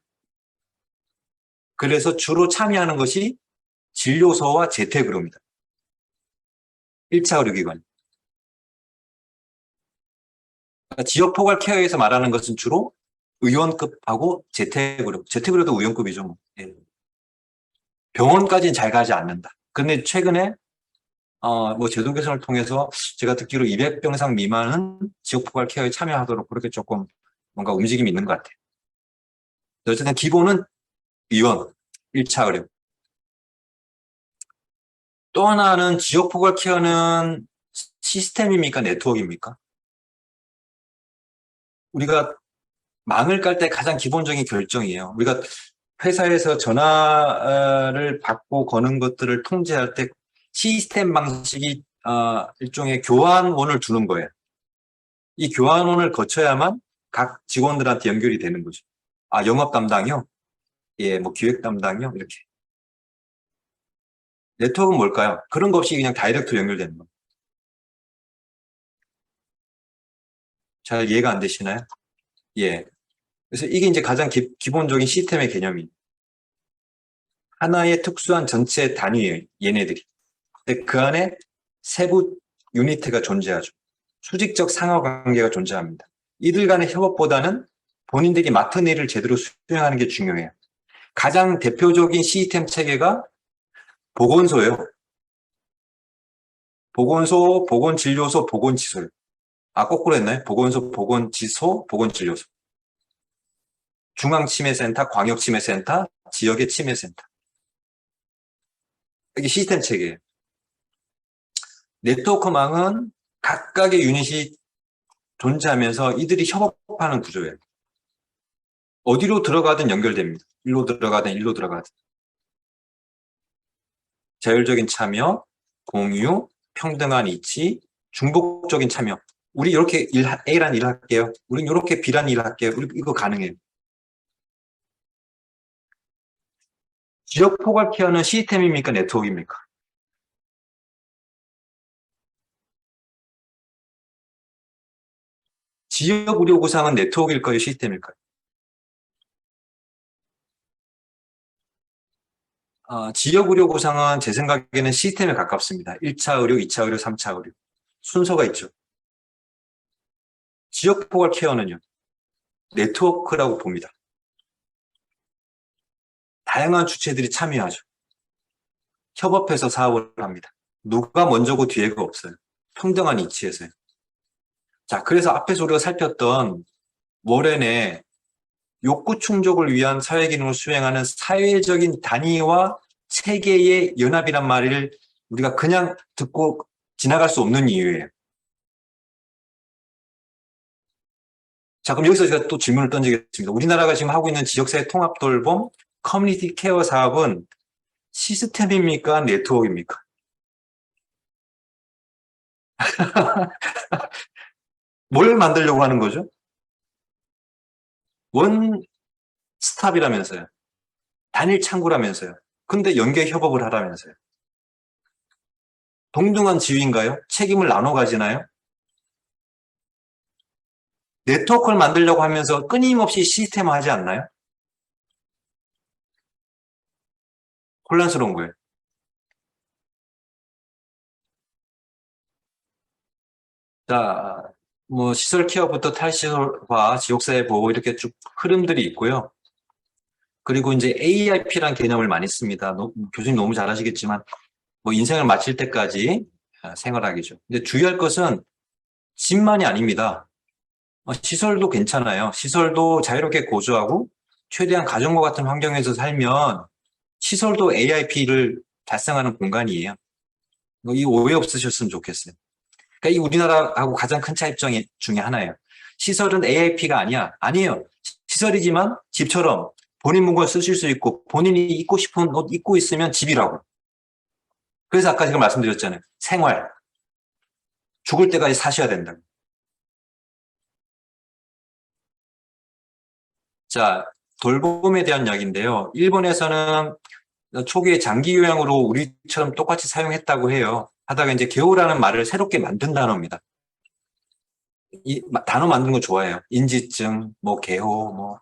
그래서 주로 참여하는 것이 진료소와 재택의료입니다. 1차 의료기관. 그러니까 지역 포괄 케어에서 말하는 것은 주로 의원급하고 재택의료. 재택의료도 의원급이죠. 뭐. 예. 병원까지는 잘 가지 않는다. 그런데 최근에 뭐 제도 개선을 통해서 제가 듣기로 200병상 미만은 지역 포괄 케어에 참여하도록 그렇게 조금 뭔가 움직임이 있는 것 같아요. 어쨌든 기본은 의원, 1차 의료. 또 하나는 지역 포괄 케어는 시스템입니까? 네트워크입니까? 우리가 망을 깔 때 가장 기본적인 결정이에요. 우리가 회사에서 전화를 받고 거는 것들을 통제할 때 시스템 방식이 일종의 교환원을 두는 거예요. 이 교환원을 거쳐야만 각 직원들한테 연결이 되는 거죠. 영업 담당이요? 예, 뭐 기획 담당이요? 이렇게. 네트워크는 뭘까요? 그런 거 없이 그냥 다이렉트로 연결되는 거. 잘 이해가 안 되시나요? 예. 그래서 이게 이제 가장 기본적인 시스템의 개념이 하나의 특수한 전체 단위예요. 얘네들이. 근데 그 안에 세부 유니트가 존재하죠. 수직적 상하관계가 존재합니다. 이들 간의 협업보다는 본인들이 맡은 일을 제대로 수행하는 게 중요해요. 가장 대표적인 시스템 체계가 보건소예요. 보건소, 보건진료소, 보건지소요. 거꾸로 했나요? 보건소, 보건지소, 보건진료소. 중앙치매센터, 광역치매센터, 지역의 치매센터. 이게 시스템 체계예요. 네트워크망은 각각의 유닛이 존재하면서 이들이 협업하는 구조예요. 어디로 들어가든 연결됩니다. 일로 들어가든 일로 들어가든. 자율적인 참여, 공유, 평등한 이치, 중복적인 참여. 우리 이렇게 A란 일 할게요. 우린 이렇게 B란 일 할게요. 우리 이거 가능해요. 지역 포괄 케어는 시스템입니까? 네트워크입니까? 지역 의료 구상은 네트워크일까요? 시스템일까요? 지역 의료 구상은 제 생각에는 시스템에 가깝습니다. 1차 의료, 2차 의료, 3차 의료. 순서가 있죠. 지역 포괄 케어는요. 네트워크라고 봅니다. 다양한 주체들이 참여하죠. 협업해서 사업을 합니다. 누가 먼저고 뒤에가 없어요. 평등한 이치에서요. 자, 그래서 앞에서 우리가 살폈던 워렌의 욕구 충족을 위한 사회 기능을 수행하는 사회적인 단위와 체계의 연합이란 말을 우리가 그냥 듣고 지나갈 수 없는 이유예요. 자, 그럼 여기서 제가 또 질문을 던지겠습니다. 우리나라가 지금 하고 있는 지역사회 통합 돌봄 커뮤니티 케어 사업은 시스템입니까? 네트워크입니까? 뭘 만들려고 하는 거죠? 원 스탑이라면서요. 단일 창구라면서요. 근데 연계 협업을 하라면서요. 동등한 지위인가요? 책임을 나눠 가지나요? 네트워크를 만들려고 하면서 끊임없이 시스템화 하지 않나요? 혼란스러운 거예요. 자, 뭐 시설 케어부터 탈시설화, 지역사회 보호 이렇게 쭉 흐름들이 있고요. 그리고 이제 AIP라는 개념을 많이 씁니다. 교수님 너무 잘 아시겠지만 뭐 인생을 마칠 때까지 생활하기죠. 근데 주의할 것은 집만이 아닙니다. 시설도 괜찮아요. 시설도 자유롭게 거주하고 최대한 가정과 같은 환경에서 살면 시설도 AIP를 달성하는 공간이에요. 이 오해 없으셨으면 좋겠어요. 그러니까 이 우리나라하고 가장 큰 차이점 중에 하나예요. 시설은 AIP가 아니야. 아니에요. 시설이지만 집처럼 본인 물건 쓰실 수 있고 본인이 입고 싶은 옷 입고 있으면 집이라고. 그래서 아까 제가 말씀드렸잖아요. 생활. 죽을 때까지 사셔야 된다. 자, 돌봄에 대한 이야기인데요. 일본에서는 초기에 장기 요양으로 우리처럼 똑같이 사용했다고 해요. 하다가 이제 개호라는 말을 새롭게 만든 단어입니다. 이 단어 만드는 거 좋아해요. 인지증, 뭐 개호, 뭐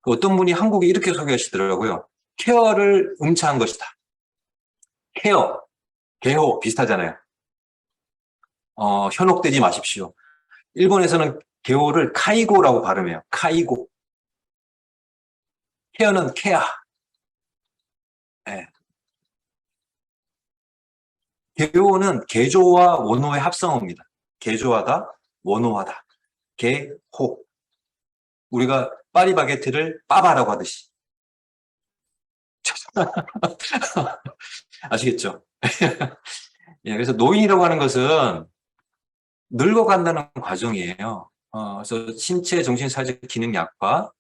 어떤 분이 한국에 이렇게 소개하시더라고요. 케어를 음차한 것이다. 케어, 개호 비슷하잖아요. 현혹되지 마십시오. 일본에서는 개호를 카이고라고 발음해요. 카이고. 케어는 케아. 네. 개호는 개조와 원호의 합성어입니다. 개조하다, 원호하다. 개호. 우리가 파리바게트를 빠바라고 하듯이. 아시겠죠? 예, 그래서 노인이라고 하는 것은 늙어간다는 과정이에요. 그래서 신체, 정신, 사회적 기능 약화,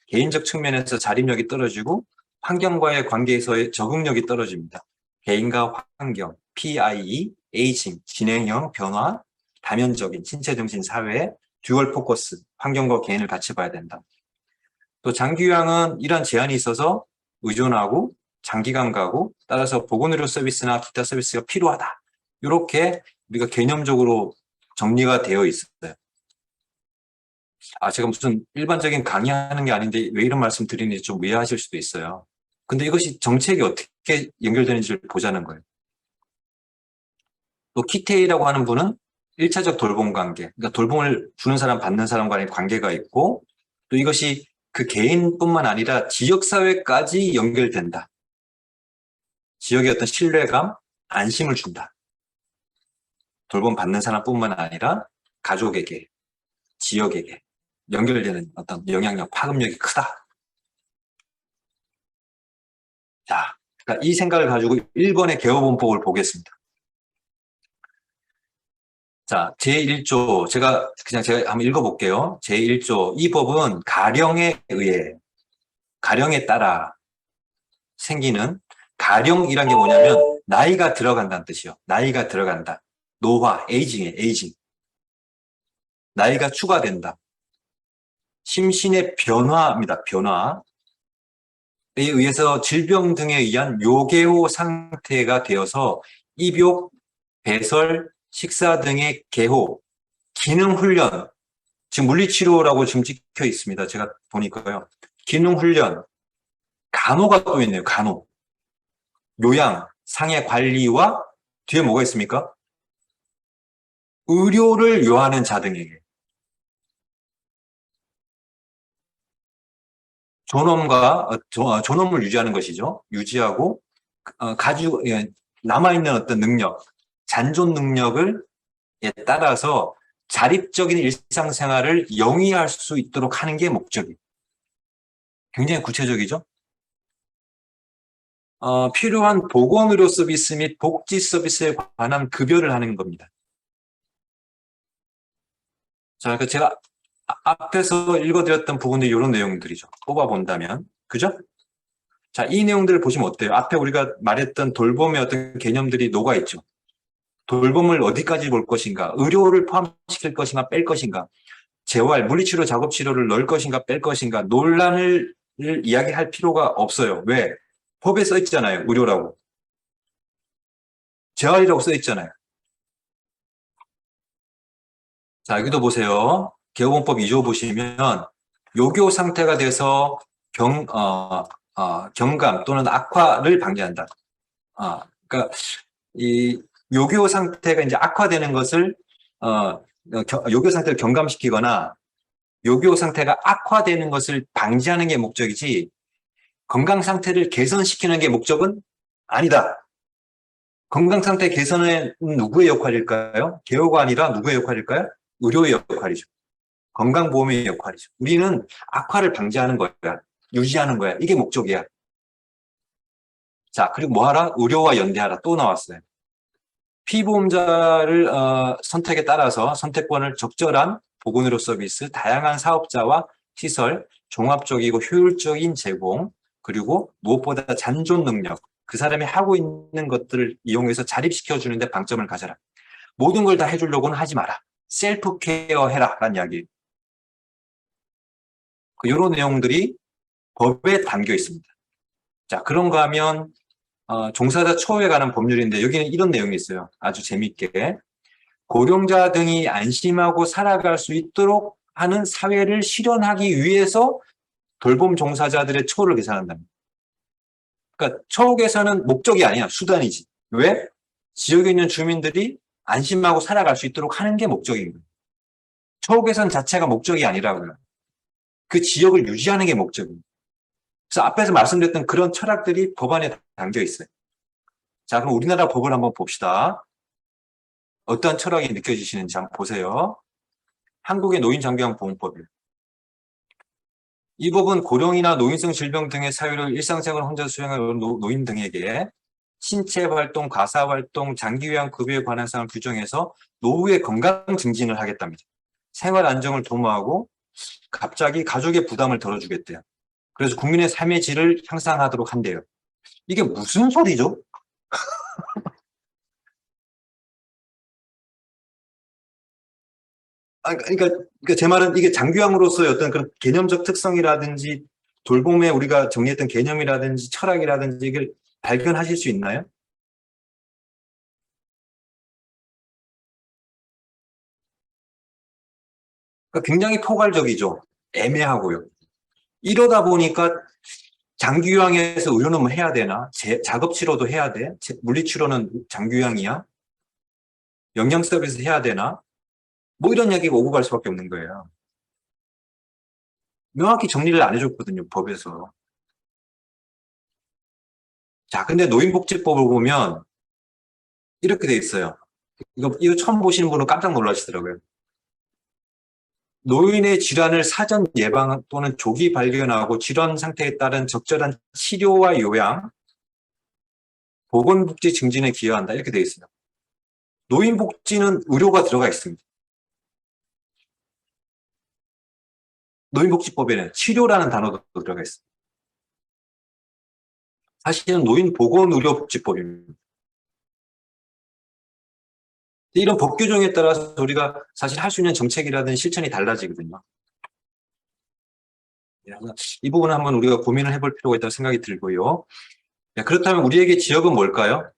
개인적 측면에서 자립력이 떨어지고 환경과의 관계에서의 적응력이 떨어집니다. 개인과 환경, PIE, 에이징, 진행형, 변화, 다면적인 신체, 정신, 사회, 듀얼 포커스, 환경과 개인을 같이 봐야 된다. 또 장기요양은 이런 제한이 있어서 의존하고 장기간 가고 따라서 보건의료 서비스나 기타 서비스가 필요하다. 이렇게 우리가 개념적으로 정리가 되어 있어요. 제가 무슨 일반적인 강의하는 게 아닌데 왜 이런 말씀 드리는지 좀 이해하실 수도 있어요. 근데 이것이 정책이 어떻게 연결되는지를 보자는 거예요. 또 키테이라고 하는 분은 1차적 돌봄 관계, 그러니까 돌봄을 주는 사람, 받는 사람 간의 관계가 있고 또 이것이 그 개인뿐만 아니라 지역사회까지 연결된다. 지역의 어떤 신뢰감, 안심을 준다. 돌봄 받는 사람뿐만 아니라 가족에게, 지역에게 연결되는 어떤 영향력, 파급력이 크다. 자, 그러니까 이 생각을 가지고 1번의 개호본법을 보겠습니다. 자, 제1조, 제가 한번 읽어볼게요. 제1조, 이 법은 가령에 따라 생기는, 가령이란 게 뭐냐면, 나이가 들어간다는 뜻이요. 나이가 들어간다. 노화, 에이징이에요, 에이징. 나이가 추가된다. 심신의 변화입니다, 변화. 에 의해서 질병 등에 의한 요괴호 상태가 되어서 입욕, 배설, 식사 등의 개호, 기능훈련, 지금 물리치료라고 지금 찍혀 있습니다. 제가 보니까요. 기능훈련, 간호가 또 있네요. 간호, 요양, 상해 관리와 뒤에 뭐가 있습니까? 의료를 요하는 자등에게 존엄을 유지하는 것이죠. 유지하고 가지고 남아있는 어떤 능력, 잔존 능력을 따라서 자립적인 일상생활을 영위할 수 있도록 하는 게 목적이에요. 굉장히 구체적이죠. 필요한 보건의료 서비스 및 복지 서비스에 관한 급여를 하는 겁니다. 자, 그 제가 앞에서 읽어드렸던 부분들이 이런 내용들이죠. 뽑아본다면. 그죠? 자, 이 내용들을 보시면 어때요? 앞에 우리가 말했던 돌봄의 어떤 개념들이 녹아있죠. 돌봄을 어디까지 볼 것인가? 의료를 포함시킬 것인가? 뺄 것인가? 재활, 물리치료, 작업치료를 넣을 것인가? 뺄 것인가? 논란을 이야기할 필요가 없어요. 왜? 법에 써 있잖아요. 의료라고. 재활이라고 써 있잖아요. 자, 여기도 보세요. 개호본법 2조 보시면 요교 상태가 돼서 경감 또는 악화를 방지한다. 그러니까 이 요교 상태가 이제 악화되는 것을 요교 상태를 경감시키거나 요교 상태가 악화되는 것을 방지하는 게 목적이지 건강 상태를 개선시키는 게 목적은 아니다. 건강 상태 개선은 누구의 역할일까요? 개호가 아니라 누구의 역할일까요? 의료의 역할이죠. 건강보험의 역할이죠. 우리는 악화를 방지하는 거야. 유지하는 거야. 이게 목적이야. 자, 그리고 뭐 하라? 의료와 연대하라. 또 나왔어요. 피보험자를 선택에 따라서 선택권을 적절한 보건의료 서비스, 다양한 사업자와 시설, 종합적이고 효율적인 제공, 그리고 무엇보다 잔존 능력, 그 사람이 하고 있는 것들을 이용해서 자립시켜주는 데 방점을 가져라. 모든 걸 다 해주려고는 하지 마라. 셀프 케어 해라 라는 이야기. 이런 내용들이 법에 담겨 있습니다. 자, 그런가 하면 종사자 처우에 관한 법률인데 여기는 이런 내용이 있어요. 아주 재미있게. 고령자 등이 안심하고 살아갈 수 있도록 하는 사회를 실현하기 위해서 돌봄 종사자들의 처우를 개선한답니다. 그러니까 처우 개선은 목적이 아니야. 수단이지. 왜? 지역에 있는 주민들이 안심하고 살아갈 수 있도록 하는 게 목적입니다. 처우 개선 자체가 목적이 아니라고요. 그 지역을 유지하는 게 목적입니다. 그래서 앞에서 말씀드렸던 그런 철학들이 법안에 담겨 있어요. 자, 그럼 우리나라 법을 한번 봅시다. 어떤 철학이 느껴지시는지 한번 보세요. 한국의 노인장병보험법이에요. 이 법은 고령이나 노인성 질병 등의 사유를 일상생활 혼자 수행하는 노인 등에게 신체활동, 가사활동, 장기요양급여에 관한 사항을 규정해서 노후의 건강 증진을 하겠답니다. 생활 안정을 도모하고 갑자기 가족의 부담을 덜어주겠대요. 그래서 국민의 삶의 질을 향상하도록 한대요. 이게 무슨 소리죠? 그러니까 제 말은 이게 장기요양으로서의 어떤 그런 개념적 특성이라든지 돌봄에 우리가 정리했던 개념이라든지 철학이라든지 이걸 발견하실 수 있나요? 그러니까 굉장히 포괄적이죠. 애매하고요. 이러다 보니까 장기요양에서 의료는 뭐 해야 되나? 작업치료도 해야 돼? 물리치료는 장기요양이야? 영양 서비스 해야 되나? 뭐 이런 얘기가 오고 갈 수밖에 없는 거예요. 명확히 정리를 안 해줬거든요, 법에서. 자, 근데 노인복지법을 보면 이렇게 돼 있어요. 이거 처음 보시는 분은 깜짝 놀라시더라고요. 노인의 질환을 사전 예방 또는 조기 발견하고 질환 상태에 따른 적절한 치료와 요양, 보건복지 증진에 기여한다. 이렇게 돼 있어요. 노인복지는 의료가 들어가 있습니다. 노인복지법에는 치료라는 단어도 들어가 있습니다. 사실은 노인보건의료복지법입니다. 이런 법 규정에 따라서 우리가 사실 할 수 있는 정책이라든 실천이 달라지거든요. 이 부분은 한번 우리가 고민을 해볼 필요가 있다고 생각이 들고요. 그렇다면 우리에게 지역은 뭘까요?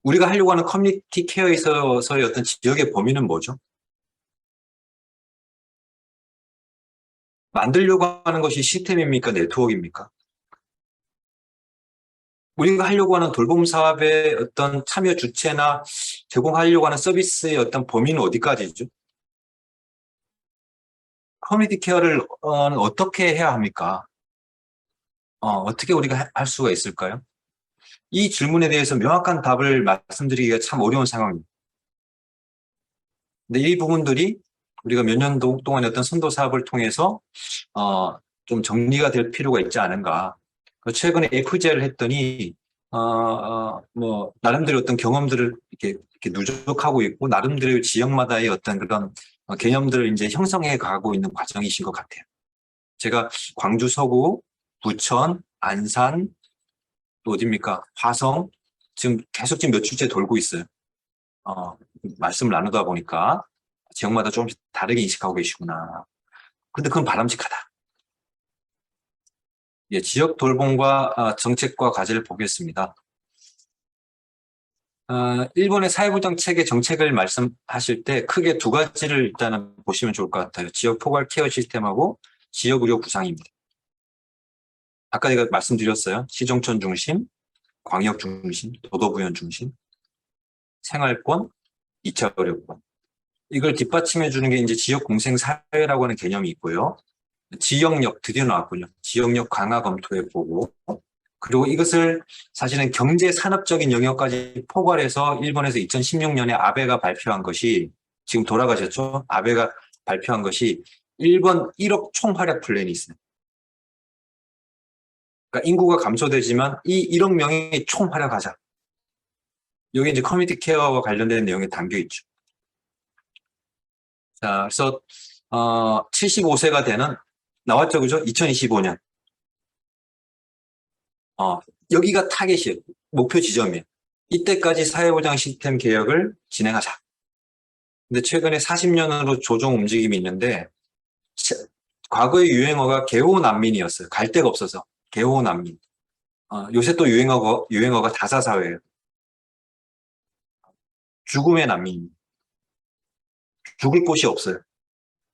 우리가 하려고 하는 커뮤니티 케어에 있어서의 어떤 지역의 범위는 뭐죠? 만들려고 하는 것이 시스템입니까? 네트워크입니까? 우리가 하려고 하는 돌봄 사업의 어떤 참여 주체나 제공하려고 하는 서비스의 어떤 범위는 어디까지죠? 커뮤니티 케어를 어떻게 해야 합니까? 어떻게 우리가 할 수가 있을까요? 이 질문에 대해서 명확한 답을 말씀드리기가 참 어려운 상황입니다. 근데 이 부분들이 우리가 몇 년 동안의 어떤 선도 사업을 통해서 좀 정리가 될 필요가 있지 않은가. 최근에 FJ를 했더니 뭐 나름대로 어떤 경험들을 이렇게 누적하고 있고 나름대로 지역마다의 어떤 그런 개념들을 이제 형성해 가고 있는 과정이신 것 같아요. 제가 광주 서구, 부천, 안산, 또 어디입니까? 화성 지금 계속 지금 몇 주째 돌고 있어요. 말씀을 나누다 보니까 지역마다 조금씩 다르게 인식하고 계시구나. 근데 그건 바람직하다. 예, 지역 돌봄과 정책과 과제를 보겠습니다. 일본의 사회보장 체계 정책을 말씀하실 때 크게 두 가지를 일단은 보시면 좋을 것 같아요. 지역 포괄 케어 시스템하고 지역 의료 구상입니다. 아까 제가 말씀드렸어요. 시정촌 중심, 광역 중심, 도도부연 중심, 생활권, 2차 의료권. 이걸 뒷받침해 주는 게 이제 지역 공생 사회라고 하는 개념이 있고요. 지역력 드디어 나왔군요. 지역력 강화 검토해 보고 그리고 이것을 사실은 경제 산업적인 영역까지 포괄해서 일본에서 2016년에 아베가 발표한 것이 지금 돌아가셨죠? 아베가 발표한 것이 일본 1억 총활약 플랜이 있어요. 그러니까 인구가 감소되지만 이 1억 명이 총활약하자. 여기 이제 커뮤니티 케어와 관련된 내용이 담겨 있죠. 자, 그래서 75세가 되는 나왔죠, 그죠? 2025년. 여기가 타겟이에요. 목표 지점이에요. 이때까지 사회보장 시스템 개혁을 진행하자. 근데 최근에 40년으로 조정 움직임이 있는데 과거의 유행어가 개호 난민이었어요. 갈 데가 없어서 개호 난민. 요새 또 유행어가 다사사회예요. 죽음의 난민. 죽을 곳이 없어요.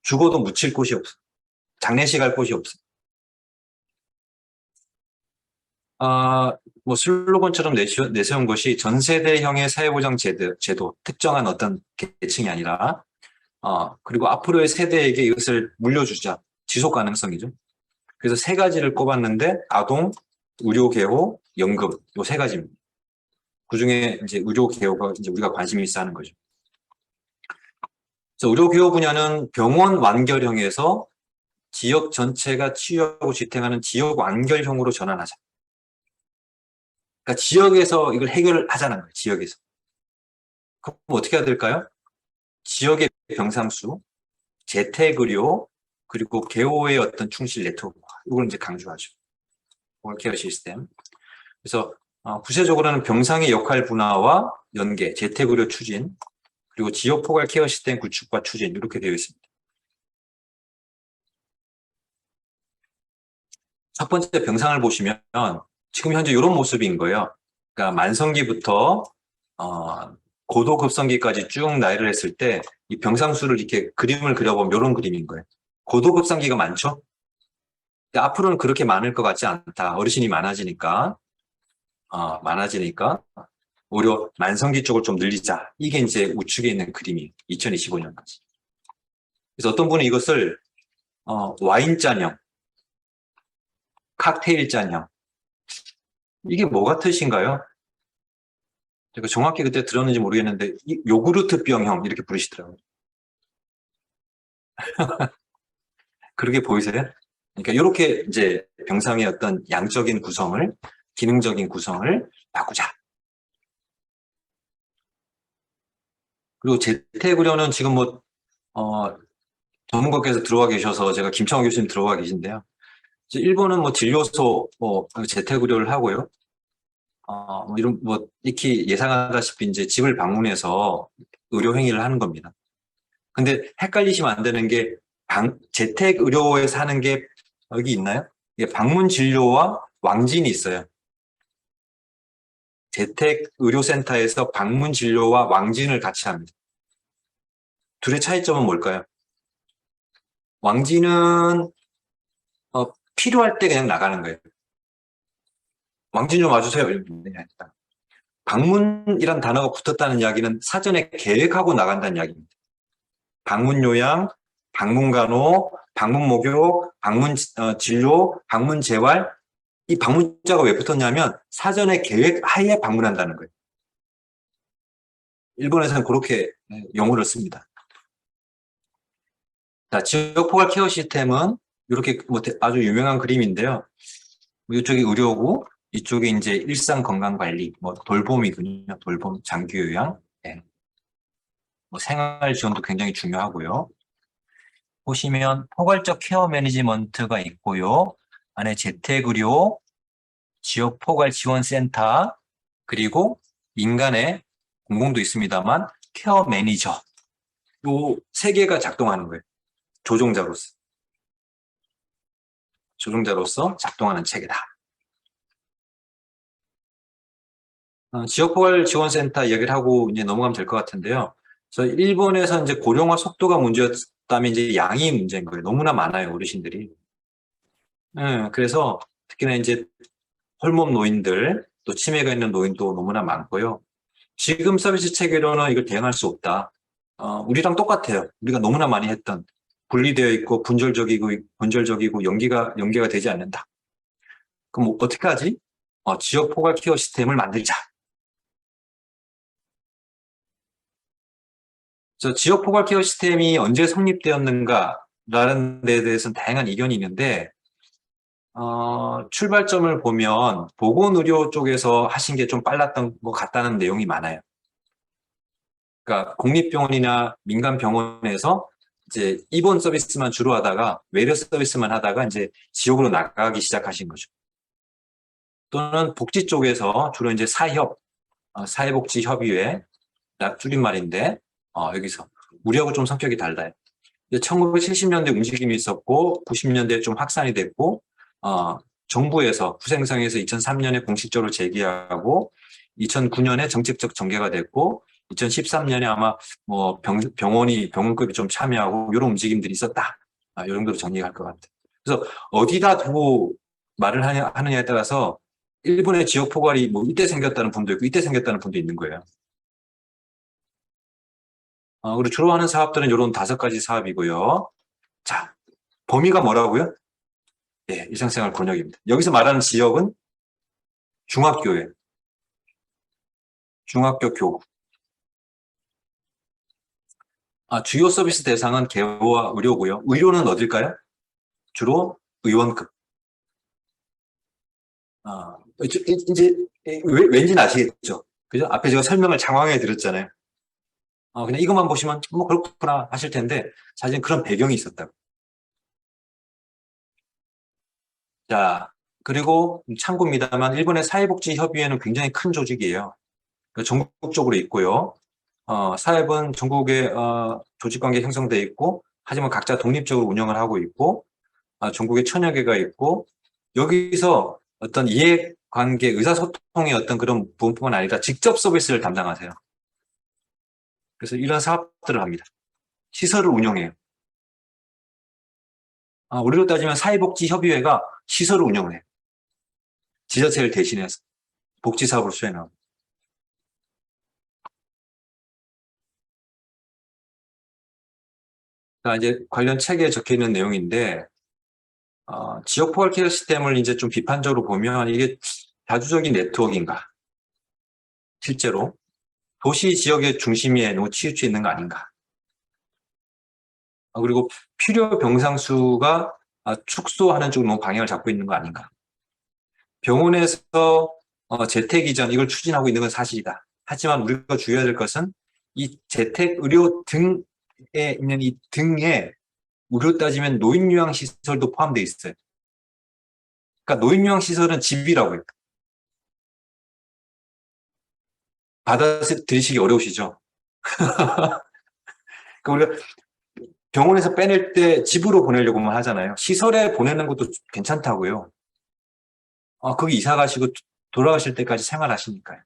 죽어도 묻힐 곳이 없어요. 장례식 할 곳이 없어요. 뭐 슬로건처럼 내세운 것이 전 세대형의 사회보장 제도, 특정한 어떤 계층이 아니라 그리고 앞으로의 세대에게 이것을 물려주자. 지속 가능성이죠. 그래서 세 가지를 꼽았는데 아동, 의료 개호, 연금 요 세 가지입니다. 그중에 이제 의료 개호가 이제 우리가 관심이 있어 하는 거죠. 그래서 의료 개호 분야는 병원 완결형에서 지역 전체가 치유하고 지탱하는 지역 완결형으로 전환하자. 그러니까 지역에서 이걸 해결하자는 거예요. 지역에서. 그럼 어떻게 해야 될까요? 지역의 병상수, 재택의료, 그리고 개호의 어떤 충실 네트워크. 이걸 이제 강조하죠. 케어 시스템. 그래서 구체적으로는 병상의 역할 분화와 연계, 재택의료 추진, 그리고 지역 포괄 케어 시스템 구축과 추진 이렇게 되어 있습니다. 첫 번째 병상을 보시면 지금 현재 이런 모습인 거예요. 그러니까 만성기부터 고도급성기까지 쭉 나열을 했을 때 이 병상수를 이렇게 그림을 그려보면 이런 그림인 거예요. 고도급성기가 많죠? 앞으로는 그렇게 많을 것 같지 않다. 어르신이 많아지니까 오히려 만성기 쪽을 좀 늘리자. 이게 이제 우측에 있는 그림이 2025년까지. 그래서 어떤 분은 이것을 와인잔형, 칵테일잔형. 이게 뭐가 뜻인가요? 제가 정확히 그때 들었는지 모르겠는데 요구르트병형 이렇게 부르시더라고요. 그렇게 보이세요? 그러니까 이렇게 이제 병상의 어떤 양적인 구성을 기능적인 구성을 바꾸자. 그리고 재택의료는 지금 전문가께서 들어와 계셔서 제가 김창호 교수님 들어와 계신데요. 이제 일본은 진료소 재택의료를 하고요. 이런 익히 예상하다시피 이제 집을 방문해서 의료 행위를 하는 겁니다. 근데 헷갈리시면 안 되는 게 재택의료에서 하는 게 여기 있나요? 이게 방문 진료와 왕진이 있어요. 재택의료센터에서 방문 진료와 왕진을 같이 합니다. 둘의 차이점은 뭘까요? 왕진은 필요할 때 그냥 나가는 거예요. 왕진 좀 와주세요. 방문이란 단어가 붙었다는 이야기는 사전에 계획하고 나간다는 이야기입니다. 방문 요양, 방문 간호, 방문 목욕, 방문 진료, 방문 재활. 이 방문자가 왜 붙었냐면 사전에 계획 하에 방문한다는 거예요. 일본에서는 그렇게 용어를 씁니다. 자, 지역포괄 케어 시스템은 이렇게 아주 유명한 그림인데요. 이쪽이 의료고 이쪽이 이제 일상 건강 관리, 돌봄이군요. 돌봄, 장기 요양, 네. 생활 지원도 굉장히 중요하고요. 보시면 포괄적 케어 매니지먼트가 있고요. 안에 재택의료, 지역 포괄 지원센터, 그리고 민간의 공공도 있습니다만 케어 매니저, 요 세 개가 작동하는 거예요. 조종자로서 작동하는 체계다. 지역포괄지원센터 이야기를 하고 이제 넘어가면 될 것 같은데요. 그래서 일본에서 이제 고령화 속도가 문제였다면 이제 양이 문제인 거예요. 너무나 많아요, 어르신들이. 그래서 특히나 이제 홀몸 노인들, 또 치매가 있는 노인도 너무나 많고요. 지금 서비스 체계로는 이걸 대응할 수 없다. 우리랑 똑같아요. 우리가 너무나 많이 했던 분리되어 있고 분절적이고 연계가 되지 않는다. 그럼 어떻게 하지? 지역 포괄 케어 시스템을 만들자. 지역 포괄 케어 시스템이 언제 성립되었는가라는 데에 대해서는 다양한 이견이 있는데 출발점을 보면 보건의료 쪽에서 하신 게 좀 빨랐던 것 같다는 내용이 많아요. 그러니까 국립병원이나 민간병원에서 이제 입원 서비스만 주로 하다가 외래 서비스만 하다가 이제 지역으로 나가기 시작하신 거죠. 또는 복지 쪽에서 주로 이제 사회복지협의회 줄임말인데 여기서 우리하고 좀 성격이 달라요. 1970년대 움직임이 있었고 90년대에 좀 확산이 됐고 정부에서 후생성에서 2003년에 공식적으로 제기하고 2009년에 정책적 전개가 됐고 2013년에 아마 병원급이 좀 참여하고 이런 움직임들이 있었다. 이 정도로 정리할 것 같아요. 그래서 어디다 두고 말을 하느냐에 따라서 일본의 지역 포괄이 이때 생겼다는 분도 있고 이때 생겼다는 분도 있는 거예요. 그리고 주로 하는 사업들은 이런 5가지 사업이고요. 자, 범위가 뭐라고요? 예, 일상생활 권역입니다. 여기서 말하는 지역은 중학교예요. 중학교 교구. 주요 서비스 대상은 개호와 의료고요. 의료는 어딜까요? 주로 의원급. 이제 왠지 아시겠죠? 그죠? 앞에 제가 설명을 장황하게 드렸잖아요. 그냥 이것만 보시면 그렇구나 하실 텐데 사실 그런 배경이 있었다고. 자, 그리고 참고입니다만 일본의 사회복지협의회는 굉장히 큰 조직이에요. 전국적으로 있고요. 사회부는 전국에 조직관계 형성돼 있고 하지만 각자 독립적으로 운영을 하고 있고 전국에 천여 개가 있고 여기서 어떤 이해관계 의사소통의 어떤 그런 부분뿐만 아니라 직접 서비스를 담당하세요. 그래서 이런 사업들을 합니다. 시설을 운영해요. 우리로 따지면 사회복지협의회가 시설을 운영을 해요. 지자체를 대신해서 복지사업을 수행하고. 이제 관련 책에 적혀 있는 내용인데 지역 포괄 케어 시스템을 이제 좀 비판적으로 보면 이게 다주적인 네트워크인가? 실제로 도시 지역의 중심에 너무 치우쳐 있는 거 아닌가? 그리고 필요 병상 수가 축소하는 쪽으로 너무 방향을 잡고 있는 거 아닌가? 병원에서 재택 이전 이걸 추진하고 있는 건 사실이다. 하지만 우리가 주의해야 될 것은 이 재택 의료 등에 있는 이 등에 우리로 따지면 노인 요양 시설도 포함되어 있어요. 그러니까 노인 요양 시설은 집이라고요. 받아들이시기 어려우시죠? 그러니까 우리가 병원에서 빼낼 때 집으로 보내려고만 하잖아요. 시설에 보내는 것도 괜찮다고요. 거기 이사 가시고 돌아가실 때까지 생활하시니까요.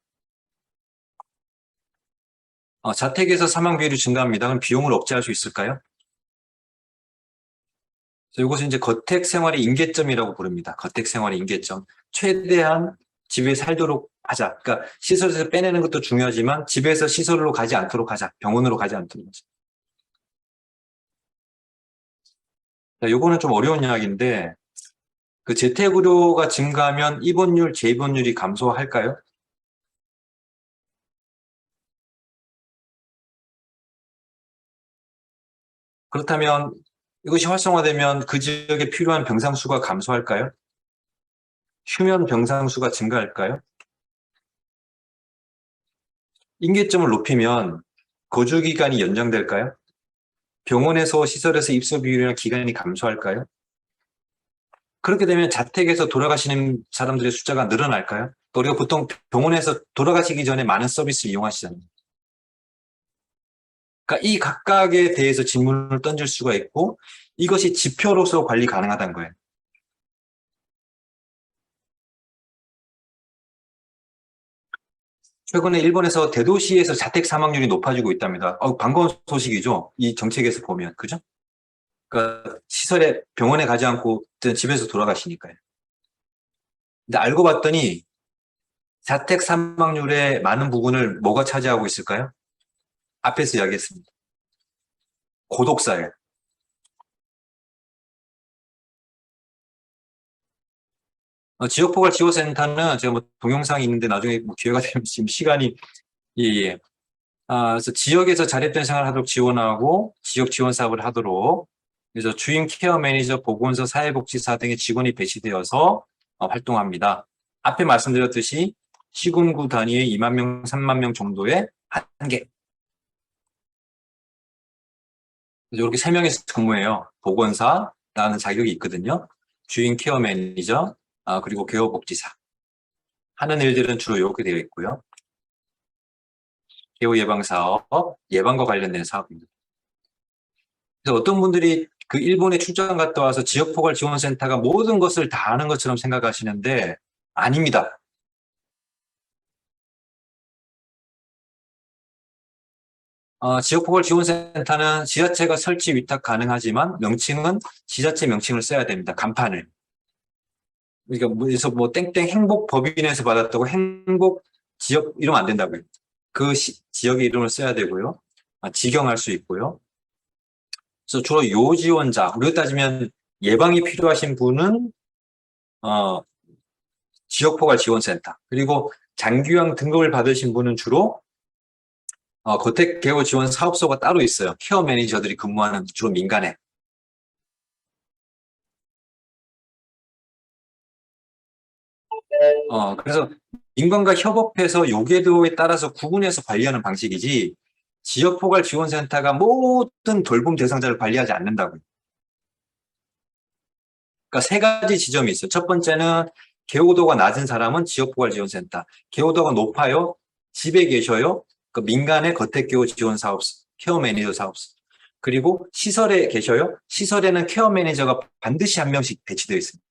자택에서 사망 비율이 증가합니다. 그럼 비용을 억제할 수 있을까요? 이것은 이제 거택 생활의 임계점이라고 부릅니다. 거택 생활의 임계점. 최대한 집에 살도록 하자. 그러니까 시설에서 빼내는 것도 중요하지만 집에서 시설로 가지 않도록 하자. 병원으로 가지 않도록 하자. 요거는 좀 어려운 이야기인데 그 재택의료가 증가하면 입원율, 재입원율이 감소할까요? 그렇다면 이것이 활성화되면 그 지역에 필요한 병상 수가 감소할까요? 휴면 병상 수가 증가할까요? 임계점을 높이면 거주 기간이 연장될까요? 병원에서 시설에서 입소 비율이나 기간이 감소할까요? 그렇게 되면 자택에서 돌아가시는 사람들의 숫자가 늘어날까요? 또 우리가 보통 병원에서 돌아가시기 전에 많은 서비스를 이용하시잖아요. 그러니까 이 각각에 대해서 질문을 던질 수가 있고 이것이 지표로서 관리 가능하다는 거예요. 최근에 일본에서 대도시에서 자택 사망률이 높아지고 있답니다. 반가운 소식이죠. 이 정책에서 보면. 그죠? 그러니까 시설에 병원에 가지 않고 집에서 돌아가시니까요. 근데 알고 봤더니 자택 사망률의 많은 부분을 뭐가 차지하고 있을까요? 앞에서 이야기했습니다. 고독사예요. 지역포괄지원센터는 제가 뭐 동영상이 있는데 나중에 뭐 기회가 되면 지금 시간이 예, 예. 그래서 지역에서 자립된 생활을 하도록 지원하고 지역 지원 사업을 하도록 그래서 주임 케어 매니저, 보건소, 사회복지사 등의 직원이 배치되어서 활동합니다. 앞에 말씀드렸듯이 시군구 단위의 2만 명, 3만 명 정도의 한계. 이렇게 3명이서 근무해요. 보건사라는 자격이 있거든요. 주임 케어 매니저, 그리고 개호복지사. 하는 일들은 주로 이렇게 되어 있고요. 개호 예방 사업, 예방과 관련된 사업입니다. 그래서 어떤 분들이 그 일본에 출장 갔다 와서 지역포괄지원센터가 모든 것을 다 아는 것처럼 생각하시는데 아닙니다. 지역포괄지원센터는 지자체가 설치 위탁 가능하지만 명칭은 지자체 명칭을 써야 됩니다. 간판을. 그러니까 그래서 뭐 땡땡 행복법인에서 받았다고 행복 지역 이러면 안 된다고요. 그 지역의 이름을 써야 되고요. 직영할 수 있고요. 그래서 주로 요지원자, 우리가 따지면 예방이 필요하신 분은 지역포괄지원센터, 그리고 장기요양 등급을 받으신 분은 주로 거택개호 지원 사업소가 따로 있어요. 케어 매니저들이 근무하는 주로 민간에. 그래서 민간과 협업해서 요계도에 따라서 구분해서 관리하는 방식이지 지역포괄지원센터가 모든 돌봄 대상자를 관리하지 않는다고요. 그러니까 3가지 지점이 있어요. 첫 번째는 개호도가 낮은 사람은 지역포괄지원센터, 개호도가 높아요, 집에 계셔요, 그 민간의 거택개호 지원 사업소, 케어 매니저 사업소. 그리고 시설에 계셔요, 시설에는 케어 매니저가 반드시 한 명씩 배치되어 있습니다.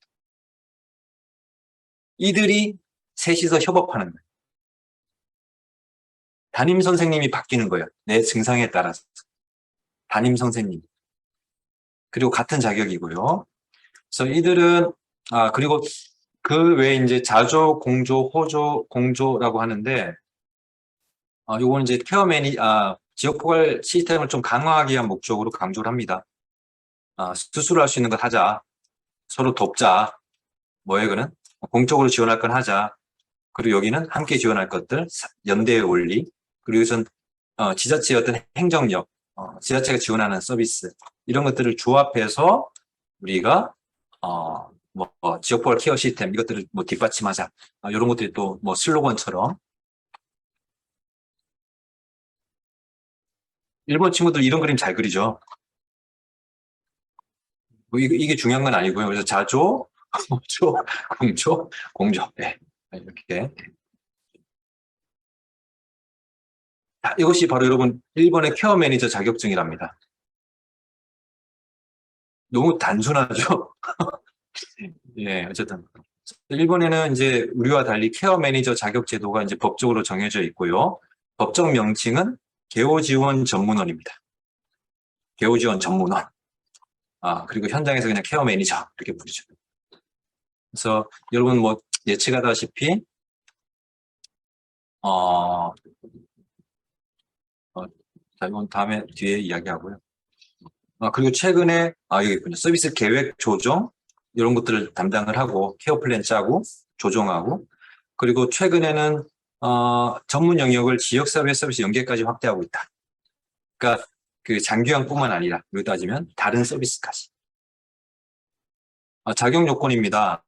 이들이 셋이서 협업하는 거예요. 담임 선생님이 바뀌는 거예요. 내 증상에 따라서. 담임 선생님. 그리고 같은 자격이고요. 그래서 이들은 그리고 그 외에 이제 자조, 공조, 호조, 공조라고 하는데 요거는 이제 지역 포괄 시스템을 좀 강화하기 위한 목적으로 강조를 합니다. 스스로 할 수 있는 것 하자. 서로 돕자. 뭐예요, 그는? 공적으로 지원할 건 하자. 그리고 여기는 함께 지원할 것들, 연대의 원리. 그리고 이것은 지자체의 어떤 행정력, 지자체가 지원하는 서비스 이런 것들을 조합해서 우리가 지역포괄 케어 시스템 이것들을 뭐 뒷받침하자. 이런 것들이 또 뭐 슬로건처럼. 일본 친구들 이런 그림 잘 그리죠. 뭐 이게 중요한 건 아니고요. 그래서 자조, 호조, 공조, 공조. 네. 이렇게. 이것이 바로 여러분 일본의 케어 매니저 자격증이랍니다. 너무 단순하죠? 예, 어쨌든. 일본에는 이제 우리와 달리 케어 매니저 자격 제도가 이제 법적으로 정해져 있고요. 법적 명칭은 개호 지원 전문원입니다. 개호 지원 전문원. 그리고 현장에서 그냥 케어 매니저 이렇게 부르죠. 그래서 여러분 뭐 예측하다시피 자, 이건 다음에 뒤에 이야기하고요. 그리고 최근에 여기 있군요. 서비스 계획 조정 이런 것들을 담당을 하고 케어 플랜 짜고 조정하고 그리고 최근에는 전문 영역을 지역사회 서비스 연계까지 확대하고 있다. 그러니까 그 장기형뿐만 아니라 여기 따지면 다른 서비스까지. 자격 요건입니다.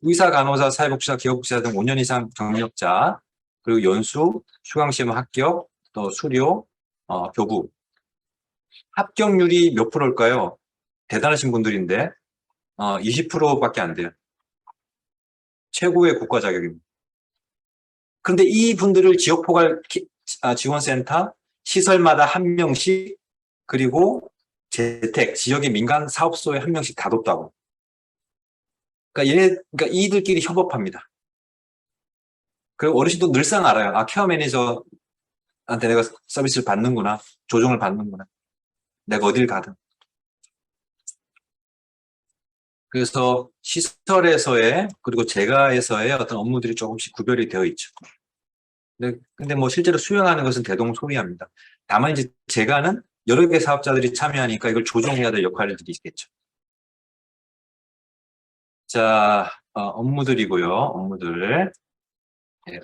의사, 간호사, 사회복지사, 기업복지사 등 5년 이상 경력자, 그리고 연수, 수강시험 합격, 또 수료, 교부. 합격률이 몇 프로일까요? 대단하신 분들인데 20%밖에 안 돼요. 최고의 국가 자격입니다. 그런데 이 분들을 지역포괄 지원센터 시설마다 한 명씩 그리고 재택, 지역의 민간 사업소에 한 명씩 다 뒀다고. 그러니까 이들끼리 협업합니다. 그리고 어르신도 늘상 알아요. 케어 매니저한테 내가 서비스를 받는구나. 조정을 받는구나. 내가 어딜 가든. 그래서 시설에서의 그리고 재가에서의 어떤 업무들이 조금씩 구별이 되어 있죠. 근데 뭐 실제로 수행하는 것은 대동소이합니다. 다만 이제 재가는 여러 개 사업자들이 참여하니까 이걸 조정해야 될 역할들이 있겠죠. 자, 업무들이고요. 업무들. 네.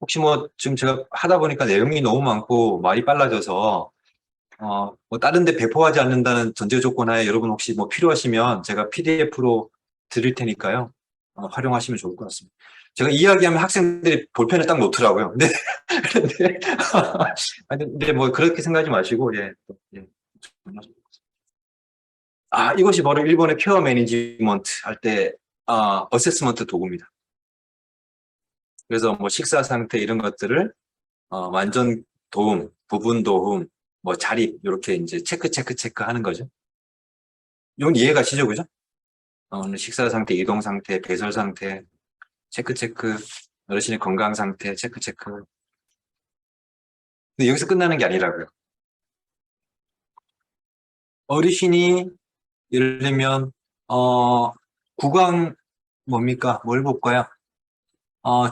혹시 뭐 지금 제가 하다 보니까 내용이 너무 많고 말이 빨라져서 뭐 다른 데 배포하지 않는다는 전제 조건 하에 여러분 혹시 뭐 필요하시면 제가 PDF로 드릴 테니까요. 활용하시면 좋을 것 같습니다. 제가 이야기하면 학생들이 볼펜을 딱 놓더라고요. 근데 뭐 그렇게 생각하지 마시고, 예. 예. 이것이 바로 일본의 케어 매니지먼트 할 때, 어세스먼트 도구입니다. 그래서 뭐 식사 상태 이런 것들을, 완전 도움, 부분 도움, 뭐 자립, 이렇게 이제 체크 하는 거죠. 이건 이해가시죠, 그죠? 식사 상태, 이동 상태, 배설 상태, 체크, 어르신의 건강 상태, 체크. 근데 여기서 끝나는 게 아니라고요. 어르신이 예를 들면 구강 뭡니까? 뭘 볼까요?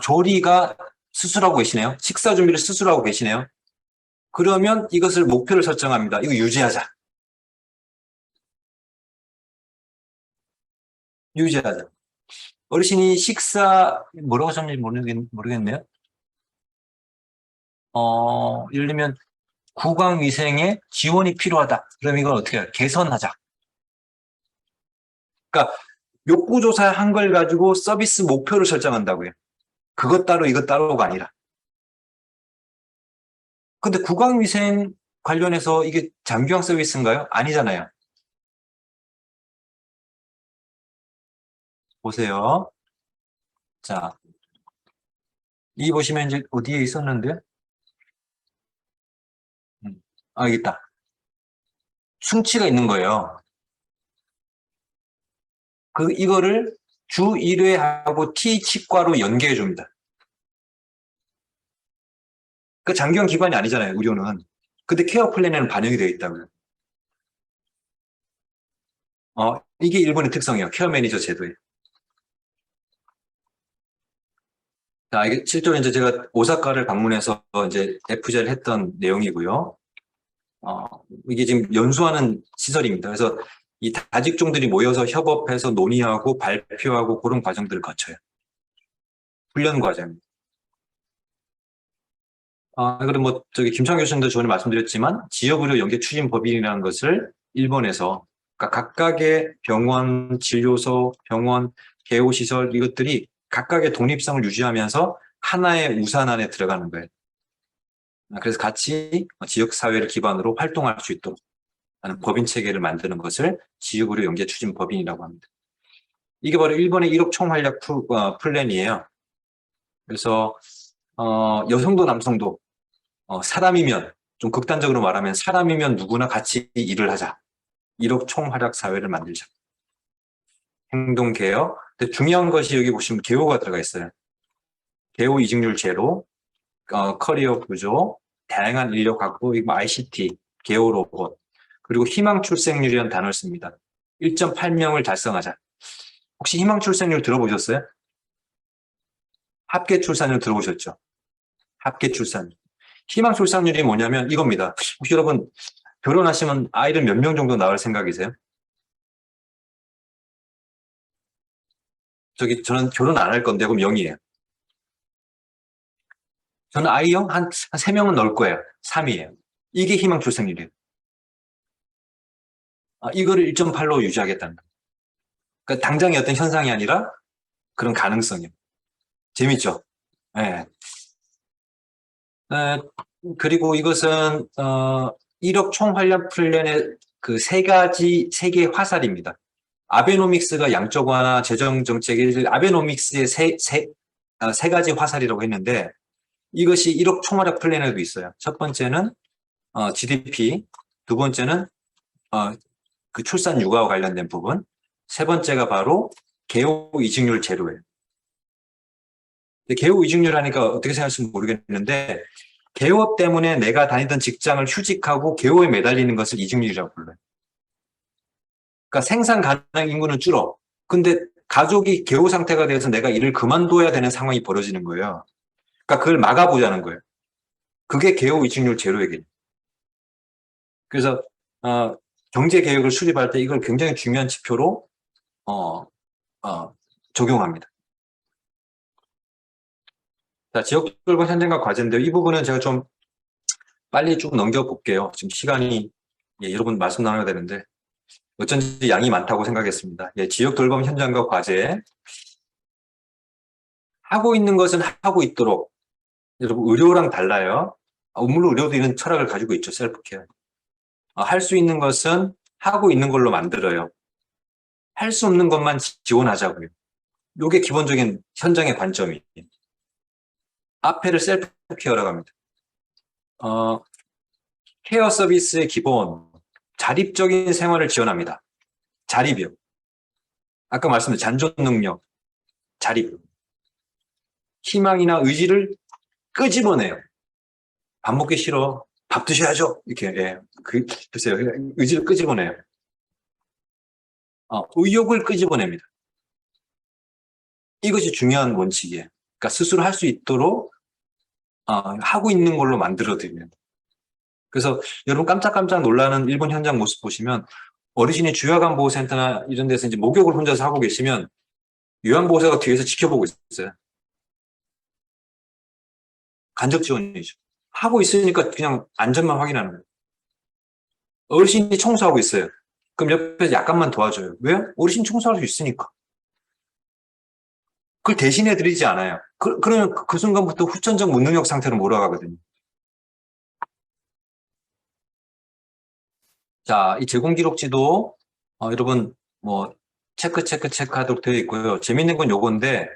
조리가 수술하고 계시네요. 식사 준비를 수술하고 계시네요. 그러면 이것을 목표를 설정합니다. 이거 유지하자. 어르신이 식사 뭐라고 하셨는지 모르겠네요. 예를 들면 구강 위생에 지원이 필요하다. 그럼 이걸 어떻게 해요? 개선하자. 그러니까 욕구조사한 걸 가지고 서비스 목표를 설정한다고요. 그것 따로 이것 따로가 아니라. 근데 구강위생 관련해서 이게 장기형 서비스인가요? 아니잖아요. 보세요. 자, 이 보시면 이제 어디에 있었는데? 여기 있다. 충치가 있는 거예요. 이거를 주 1회하고 T치과로 연계해 줍니다. 그 장기형 기관이 아니잖아요, 의료는. 근데 케어 플랜에는 반영이 되어 있다고요. 이게 일본의 특성이에요. 케어 매니저 제도에. 자, 이게 실제로 이제 제가 오사카를 방문해서 이제 FJ를 했던 내용이고요. 이게 지금 연수하는 시설입니다. 그래서 이 다직종들이 모여서 협업해서 논의하고 발표하고 그런 과정들을 거쳐요. 훈련 과정입니다. 그럼 뭐 김창 교수님도 전에 말씀드렸지만 지역의료 연계 추진 법인이라는 것을 일본에서 그러니까 각각의 병원, 진료소, 병원, 개호시설 이것들이 각각의 독립성을 유지하면서 하나의 우산 안에 들어가는 거예요. 그래서 같이 지역사회를 기반으로 활동할 수 있도록 하는 법인 체계를 만드는 것을 지역의료 연계 추진 법인이라고 합니다. 이게 바로 일본의 1억 총활약 플랜이에요. 그래서 여성도 남성도 사람이면, 좀 극단적으로 말하면 사람이면 누구나 같이 일을 하자. 1억 총활약 사회를 만들자. 행동개혁. 근데 중요한 것이 여기 보시면 개호가 들어가 있어요. 개호 이직률 제로, 커리어 구조, 다양한 인력 확보, ICT, 개호 로봇, 그리고 희망 출생률이라는 단어를 씁니다. 1.8명을 달성하자. 혹시 희망 출생률 들어보셨어요? 합계 출산율 들어보셨죠? 합계 출산율. 희망 출산율이 뭐냐면 이겁니다. 혹시 여러분 결혼하시면 아이를 몇 명 정도 낳을 생각이세요? 저는 결혼 안 할 건데 그럼 0이에요. 저는 아이요? 한 3명은 넣을 거예요. 3이에요. 이게 희망 출생률이에요. 이거를 1.8로 유지하겠다는 거예요. 그러니까 당장의 어떤 현상이 아니라 그런 가능성이에요. 재밌죠? 네. 그리고 이것은 1억 총활력 플랜의 그 세 개의 화살입니다. 아베노믹스가 양적 완화 재정 정책의 아베노믹스의 세 가지 화살이라고 했는데 이것이 1억 총활력 플랜에도 있어요. 첫 번째는 GDP, 두 번째는 그 출산 육아와 관련된 부분, 세 번째가 바로 개호 이직률 제로예요. 개호 이직률 하니까 어떻게 생각하실지 모르겠는데 개호 때문에 내가 다니던 직장을 휴직하고 개호에 매달리는 것을 이직률이라고 불러요. 그러니까 생산 가능 인구는 줄어. 근데 가족이 개호 상태가 돼서 내가 일을 그만둬야 되는 상황이 벌어지는 거예요. 그러니까 그걸 막아보자는 거예요. 그게 개호 이직률 제로의 개념. 그래서 경제 개혁을 수립할 때 이걸 굉장히 중요한 지표로 적용합니다. 자, 지역 돌봄 현장과 과제인데요. 이 부분은 제가 좀 빨리 쭉 넘겨볼게요. 지금 시간이 여러분 말씀 나눠야 되는데 어쩐지 양이 많다고 생각했습니다. 지역 돌봄 현장과 과제 하고 있는 것은 하고 있도록 여러분 의료랑 달라요. 물론 의료도 이런 철학을 가지고 있죠. 셀프케어. 할 수 있는 것은 하고 있는 걸로 만들어요. 할 수 없는 것만 지원하자고요. 이게 기본적인 현장의 관점이에요. 앞에를 셀프케어라고 합니다. 케어 서비스의 기본, 자립적인 생활을 지원합니다. 자립이요. 아까 말씀드린 잔존 능력, 자립. 희망이나 의지를 끄집어내요. 밥 먹기 싫어. 밥 드셔야죠. 이렇게, 글쎄요. 의지를 끄집어내요. 의욕을 끄집어냅니다. 이것이 중요한 원칙이에요. 그러니까 스스로 할 수 있도록 하고 있는 걸로 만들어드리면. 그래서 여러분 깜짝깜짝 놀라는 일본 현장 모습 보시면 어르신이 주야간보호센터나 이런 데서 이제 목욕을 혼자서 하고 계시면 요양보호사가 뒤에서 지켜보고 있어요. 간접 지원이죠. 하고 있으니까 그냥 안전만 확인하는 거예요. 어르신이 청소하고 있어요. 그럼 옆에서 약간만 도와줘요. 왜? 어르신 청소할 수 있으니까. 그걸 대신해 드리지 않아요. 그러면 그 순간부터 후천적 무능력 상태로 몰아가거든요. 자, 이 제공기록지도 여러분 뭐 체크하도록 되어 있고요. 재밌는 건 요건데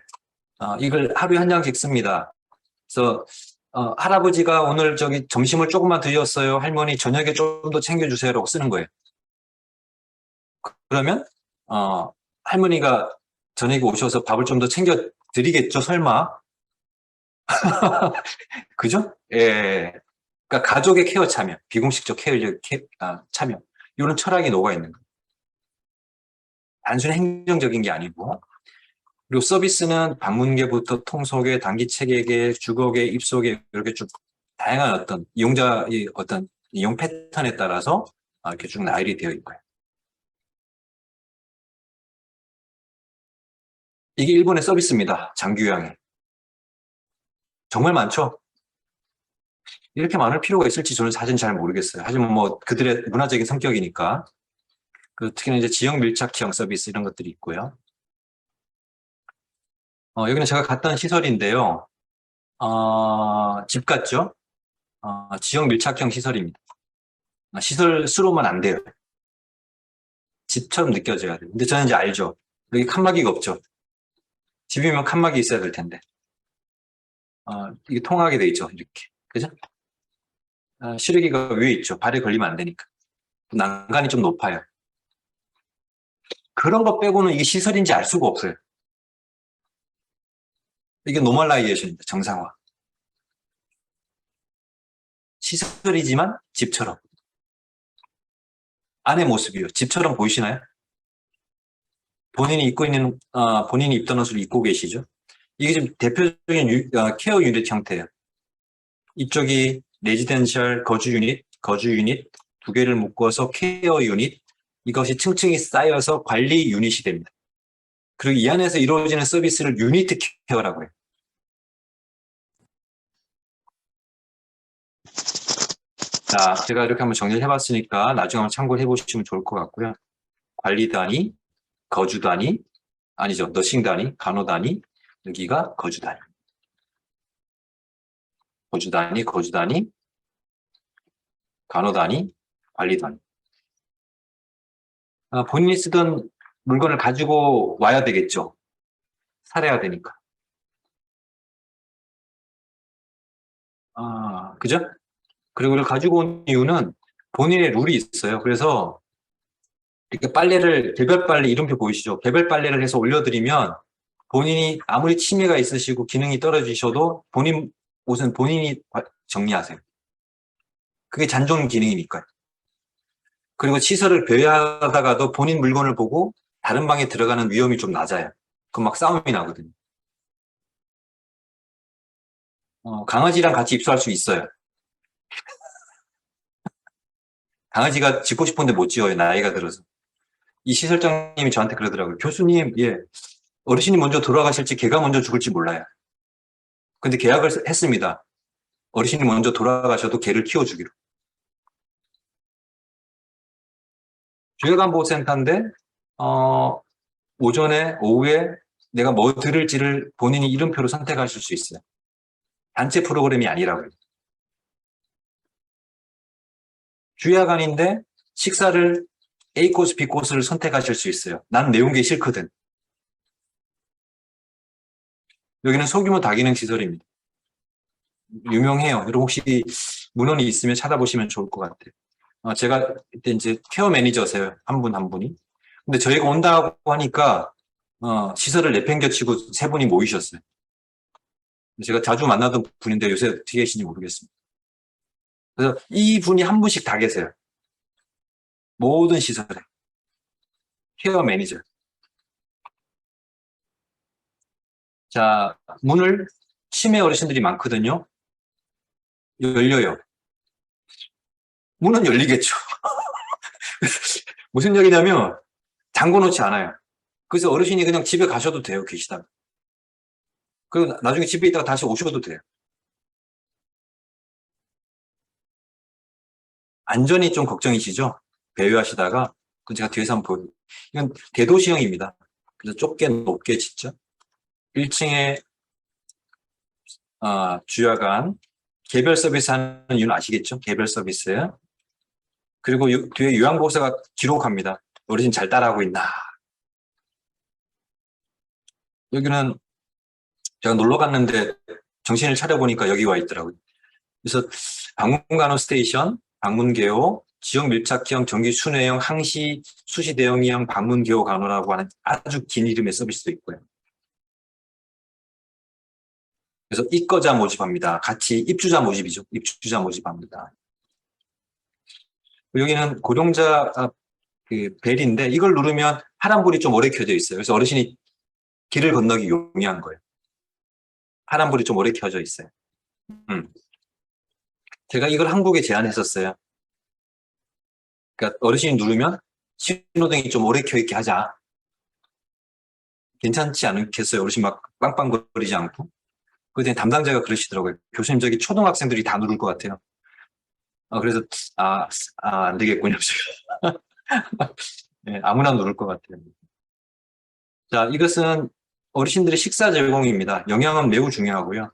이걸 하루에 한 장씩 씁니다. 그래서 할아버지가 오늘 점심을 조금만 드셨어요. 할머니 저녁에 좀 더 챙겨주세요라고 쓰는 거예요. 그러면 할머니가 저녁에 오셔서 밥을 좀 더 챙겨 드리겠죠, 설마? 그죠? 예. 그러니까 가족의 케어 참여, 비공식적 케어 참여 이런 철학이 녹아 있는 거예요. 단순히 행정적인 게 아니고. 그리고 서비스는 방문계부터 통속에, 단기 체계계, 주거계, 입소계 이렇게 쭉 다양한 어떤 이용자의 어떤 이용 패턴에 따라서 이렇게 쭉 나열이 되어 있고요. 이게 일본의 서비스입니다. 장기 요양에. 정말 많죠? 이렇게 많을 필요가 있을지 저는 사실 잘 모르겠어요. 하지만 뭐 그들의 문화적인 성격이니까. 특히나 이제 지역 밀착형 서비스 이런 것들이 있고요. 여기는 제가 갔던 시설인데요. 집 같죠? 지역 밀착형 시설입니다. 시설 수로만 안 돼요. 집처럼 느껴져야 돼요. 근데 저는 이제 알죠. 여기 칸막이가 없죠. 집이면 칸막이 있어야 될 텐데. 이게 통하게 돼 있죠. 이렇게. 그죠? 시르기가 위에 있죠. 발에 걸리면 안 되니까. 난간이 좀 높아요. 그런 거 빼고는 이게 시설인지 알 수가 없어요. 이게 노멀라이제이션입니다. 정상화. 시설이지만 집처럼. 안의 모습이요. 집처럼 보이시나요? 본인이 입던 옷을 입고 계시죠? 이게 지금 대표적인 케어 유닛 형태예요. 이쪽이 레지덴셜 거주 유닛 두 개를 묶어서 케어 유닛, 이것이 층층이 쌓여서 관리 유닛이 됩니다. 그리고 이 안에서 이루어지는 서비스를 유니트 케어라고 해요. 자, 제가 이렇게 한번 정리를 해봤으니까 나중에 한번 참고를 해보시면 좋을 것 같고요. 관리 단위, 거주 단위, 아니죠. 너싱 단위, 간호 단위, 여기가 거주 단위. 거주 단위, 거주 단위, 간호 단위, 관리 단위. 본인이 쓰던 물건을 가지고 와야 되겠죠. 살아야 되니까. 그죠? 그리고 이걸 가지고 온 이유는 본인의 룰이 있어요. 그래서 이렇게 개별 빨래 이름표 보이시죠? 개별 빨래를 해서 올려드리면 본인이 아무리 치매가 있으시고 기능이 떨어지셔도 본인 옷은 본인이 정리하세요. 그게 잔존 기능이니까요. 그리고 시설을 배회하다가도 본인 물건을 보고 다른 방에 들어가는 위험이 좀 낮아요. 그럼 막 싸움이 나거든요. 강아지랑 같이 입수할 수 있어요. 강아지가 짖고 싶은데 못 짖어요. 나이가 들어서. 이 시설장님이 저한테 그러더라고요. 교수님, 예, 어르신이 먼저 돌아가실지 개가 먼저 죽을지 몰라요. 근데 계약을 했습니다. 어르신이 먼저 돌아가셔도 개를 키워주기로. 주요간보호센터인데 오전에 오후에 내가 뭐 들을지를 본인이 이름표로 선택하실 수 있어요. 단체 프로그램이 아니라고요. 주야간인데 식사를 A 코스, B 코스를 선택하실 수 있어요. 난 매운 게 싫거든. 여기는 소규모 다기능 시설입니다. 유명해요. 여러분 혹시 문헌이 있으면 찾아보시면 좋을 것 같아요. 제가 그때 이제 케어 매니저세요. 한 분 한 분이. 근데 저희가 온다고 하니까 시설을 내팽겨치고 세 분이 모이셨어요. 제가 자주 만나던 분인데 요새 어떻게 계신지 모르겠습니다. 그래서 이 분이 한 분씩 다 계세요. 모든 시설에. 케어 매니저. 자, 문을 치매 어르신들이 많거든요. 열려요. 문은 열리겠죠. 무슨 얘기냐면 잠궈 놓지 않아요. 그래서 어르신이 그냥 집에 가셔도 돼요. 계시다가. 그리고 나중에 집에 있다가 다시 오셔도 돼요. 안전이 좀 걱정이시죠? 배회하시다가 그건 제가 뒤에서 한번 보여드릴게요. 이건 대도시형입니다. 그래서 좁게 높게 짓죠. 1층에 주야간 개별 서비스 하는 이유는 아시겠죠? 개별 서비스. 그리고 뒤에 요양보호사가 기록합니다. 어르신 잘 따라하고 있나? 여기는 제가 놀러 갔는데 정신을 차려보니까 여기 와 있더라고요. 그래서 방문간호 스테이션, 방문개호, 지역 밀착형, 정기 순회형, 항시, 수시 대응형, 방문개호 간호라고 하는 아주 긴 이름의 서비스도 있고요. 그래서 입거자 모집합니다. 같이 입주자 모집이죠. 입주자 모집합니다. 여기는 고령자 그 벨인데 이걸 누르면 파란불이 좀 오래 켜져 있어요. 그래서 어르신이 길을 건너기 용이한 거예요. 파란불이 좀 오래 켜져 있어요. 제가 이걸 한국에 제안했었어요. 그러니까 어르신이 누르면 신호등이 좀 오래 켜있게 하자. 괜찮지 않겠어요? 어르신 막 빵빵거리지 않고. 그때 담당자가 그러시더라고요. 교수님 저기 초등학생들이 다 누를 것 같아요. 그래서 안 되겠군요. 네, 아무나 누를 것 같아요. 자, 이것은 어르신들의 식사 제공입니다. 영양은 매우 중요하고요.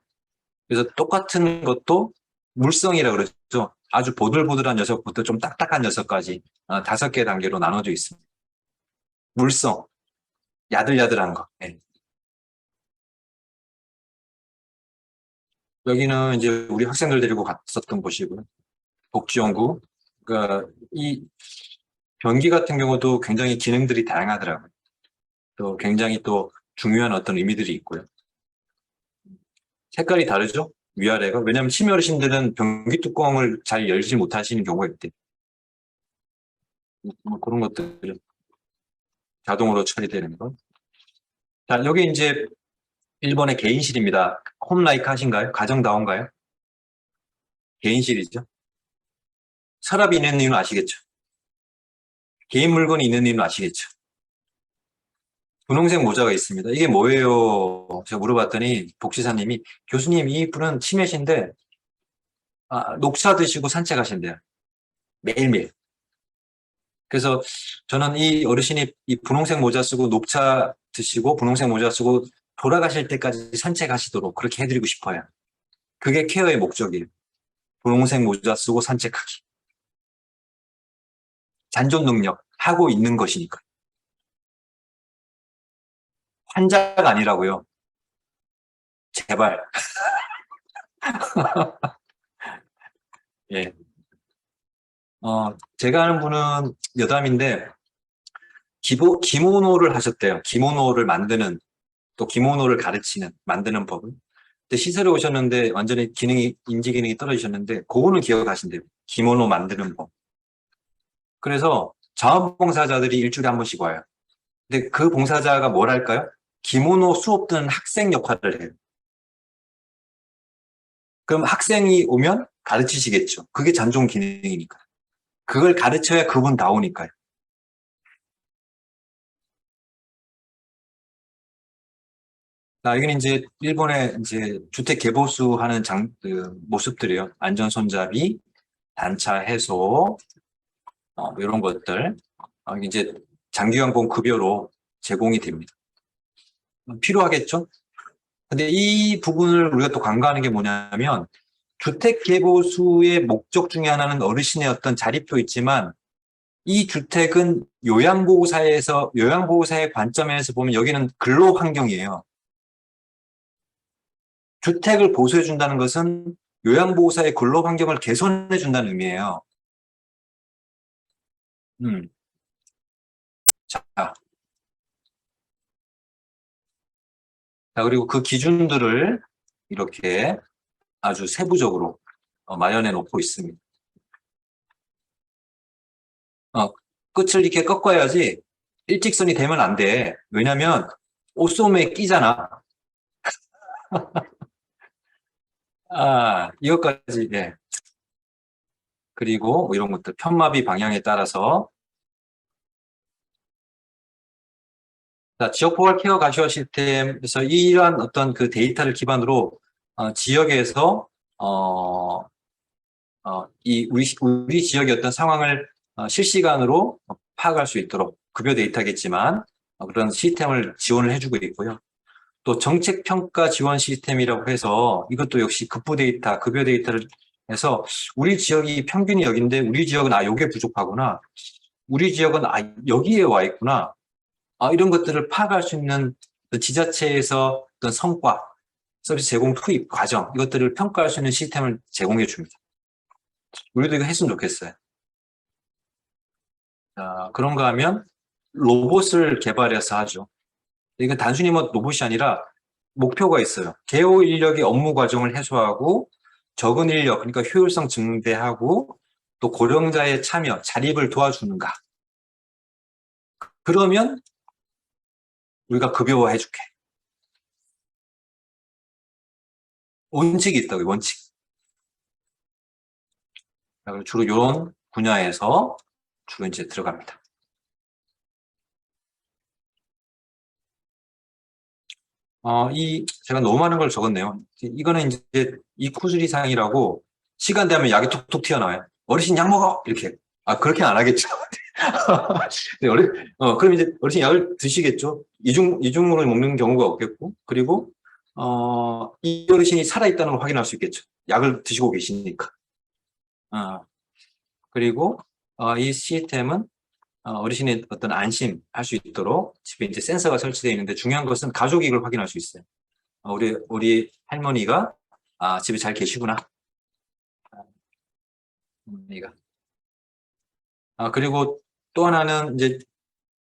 그래서 똑같은 것도 물성이라 그러죠. 아주 보들보들한 녀석부터 좀 딱딱한 녀석까지 5개 단계로 나눠져 있습니다. 물성, 야들야들한 거. 네. 여기는 이제 우리 학생들 데리고 갔었던 곳이고요. 복지연구. 그러니까 이 변기 같은 경우도 굉장히 기능들이 다양하더라고요. 또 굉장히 또 중요한 어떤 의미들이 있고요. 색깔이 다르죠? 위아래가. 왜냐하면 치매 어르신들은 변기 뚜껑을 잘 열지 못하시는 경우가 있대. 뭐 그런 것들은 자동으로 처리되는 거. 자, 여기 이제 일본의 개인실입니다. 홈라이크 하신가요? 가정다운가요? 개인실이죠. 서랍이 있는 이유는 아시겠죠? 개인 물건이 있는 이유는 아시겠죠? 분홍색 모자가 있습니다. 이게 뭐예요? 제가 물어봤더니 복지사님이 교수님 이 분은 치매신데 녹차 드시고 산책하신대요. 매일매일. 그래서 저는 이 어르신이 이 분홍색 모자 쓰고 녹차 드시고 분홍색 모자 쓰고 돌아가실 때까지 산책하시도록 그렇게 해드리고 싶어요. 그게 케어의 목적이에요. 분홍색 모자 쓰고 산책하기. 잔존 능력 하고 있는 것이니까. 환자가 아니라고요. 제발. 예. 제가 아는 분은 여담인데 기모노를 하셨대요. 기모노를 만드는 또 기모노를 가르치는 만드는 법을. 근데 시설에 오셨는데 완전히 인지 기능이 떨어지셨는데 그거는 기억하신대요. 기모노 만드는 법. 그래서 자원봉사자들이 일주일에 한 번씩 와요. 근데 그 봉사자가 뭘 할까요? 기모노 수업 듣는 학생 역할을 해요. 그럼 학생이 오면 가르치시겠죠. 그게 잔존 기능이니까. 그걸 가르쳐야 그분 나오니까요. 여기는 이제 일본의 이제 주택 개보수 하는 그 모습들이에요. 안전 손잡이, 단차 해소, 이런 것들. 이제 장기간공 급여로 제공이 됩니다. 필요하겠죠? 근데 이 부분을 우리가 또 간과하는 게 뭐냐면 주택 개보수의 목적 중에 하나는 어르신의 어떤 자립도 있지만 이 주택은 요양보호사의 관점에서 보면 여기는 근로 환경이에요. 주택을 보수해 준다는 것은 요양보호사의 근로 환경을 개선해 준다는 의미예요. 자, 그리고 그 기준들을 이렇게 아주 세부적으로 마련해 놓고 있습니다. 끝을 이렇게 꺾어야지 일직선이 되면 안 돼. 왜냐면 옷소매에 끼잖아. 이것까지, 예. 그리고 뭐 이런 것들, 편마비 방향에 따라서. 자, 지역 포괄 케어 가시화 시스템에서 이러한 어떤 그 데이터를 기반으로 지역에서 우리 지역의 어떤 상황을 실시간으로 파악할 수 있도록 급여 데이터겠지만 그런 시스템을 지원을 해주고 있고요. 또 정책평가 지원 시스템이라고 해서 이것도 역시 급부 데이터, 급여 데이터를 해서 우리 지역이 평균이 여기인데 우리 지역은 요게 부족하구나. 우리 지역은 여기에 와 있구나. 이런 것들을 파악할 수 있는 지자체에서 어떤 성과, 서비스 제공 투입 과정 이것들을 평가할 수 있는 시스템을 제공해 줍니다. 우리도 이거 했으면 좋겠어요. 그런가 하면 로봇을 개발해서 하죠. 이건 단순히 뭐 로봇이 아니라 목표가 있어요. 개호 인력의 업무 과정을 해소하고 적은 인력, 그러니까 효율성 증대하고 또 고령자의 참여, 자립을 도와주는가. 그러면 우리가 급여화 해줄게. 원칙이 있다고요, 원칙. 주로 이런 분야에서 주로 이제 들어갑니다. 제가 너무 많은 걸 적었네요. 이거는 이제 이쿠스리상이라고 시간 되면 약이 툭툭 튀어나와요. 어르신 약 먹어! 이렇게. 그렇게는 안 하겠죠. 네, 그럼 이제 어르신 약을 드시겠죠? 이중으로 먹는 경우가 없겠고, 그리고, 이 어르신이 살아있다는 걸 확인할 수 있겠죠. 약을 드시고 계시니까. 그리고, 이 시스템은 어르신의 어떤 안심할 수 있도록 집에 이제 센서가 설치되어 있는데 중요한 것은 가족이 이걸 확인할 수 있어요. 우리 할머니가, 집에 잘 계시구나. 할머니가. 그리고 또 하나는 이제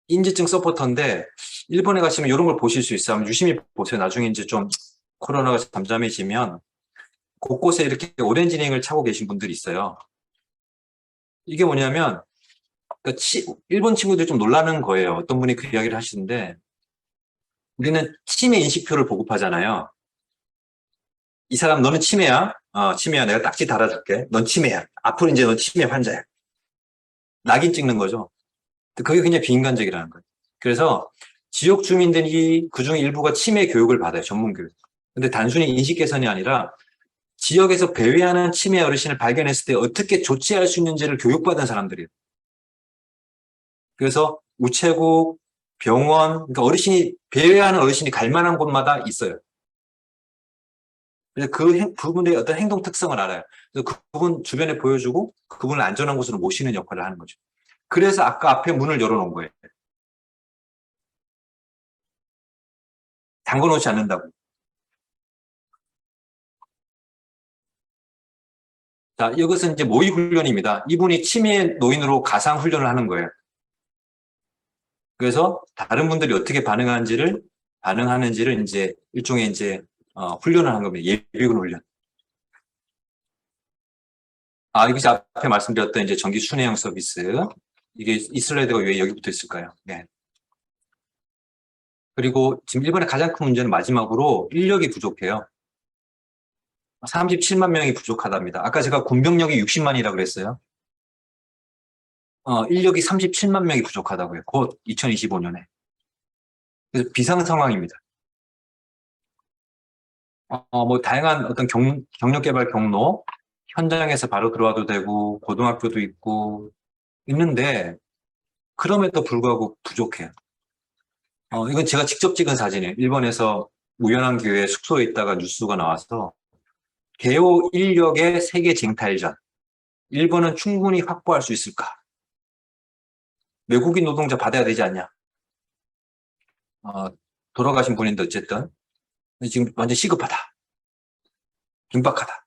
인지증 서포터인데, 일본에 가시면 이런 걸 보실 수 있어요. 한번 유심히 보세요. 나중에 이제 좀 코로나가 잠잠해지면 곳곳에 이렇게 오렌지 링을 차고 계신 분들이 있어요. 이게 뭐냐면, 그러니까 일본 친구들이 좀 놀라는 거예요. 어떤 분이 그 이야기를 하시는데, 우리는 치매 인식표를 보급하잖아요. 이 사람 너는 치매야? 치매야. 내가 딱지 달아줄게. 넌 치매야. 앞으로 이제 넌 치매 환자야. 낙인 찍는 거죠. 그게 굉장히 비인간적이라는 거예요. 그래서 지역 주민들이 그중 일부가 치매 교육을 받아요. 전문 교육. 근데 단순히 인식 개선이 아니라 지역에서 배회하는 치매 어르신을 발견했을 때 어떻게 조치할 수 있는지를 교육받은 사람들이에요. 그래서 우체국, 병원, 그러니까 배회하는 어르신이 갈 만한 곳마다 있어요. 그래서 그분들의 어떤 행동 특성을 알아요. 그래서 그분 주변에 보여주고 그분을 안전한 곳으로 모시는 역할을 하는 거죠. 그래서 아까 앞에 문을 열어놓은 거예요. 잠궈 놓지 않는다고. 자, 이것은 이제 모의 훈련입니다. 이분이 치매 노인으로 가상 훈련을 하는 거예요. 그래서 다른 분들이 어떻게 반응하는지를 이제 일종의 이제 훈련을 한 겁니다. 예비군 훈련. 이것이 앞에 말씀드렸던 이제 전기 순회형 서비스. 이게 이 슬라이드가 왜 여기 붙어 있을까요? 네. 그리고 지금 일본의 가장 큰 문제는 마지막으로 인력이 부족해요. 37만 명이 부족하답니다. 아까 제가 군병력이 60만이라고 그랬어요. 인력이 37만 명이 부족하다고요. 곧 2025년에. 그래서 비상 상황입니다. 뭐 다양한 어떤 경력 개발 경로, 현장에서 바로 들어와도 되고 고등학교도 있는데 그럼에도 불구하고 부족해요. 이건 제가 직접 찍은 사진이에요. 일본에서 우연한 기회에 숙소에 있다가 뉴스가 나와서 개호 인력의 세계 쟁탈전. 일본은 충분히 확보할 수 있을까? 외국인 노동자 받아야 되지 않냐? 돌아가신 분인데 어쨌든 지금 완전 시급하다. 긴박하다.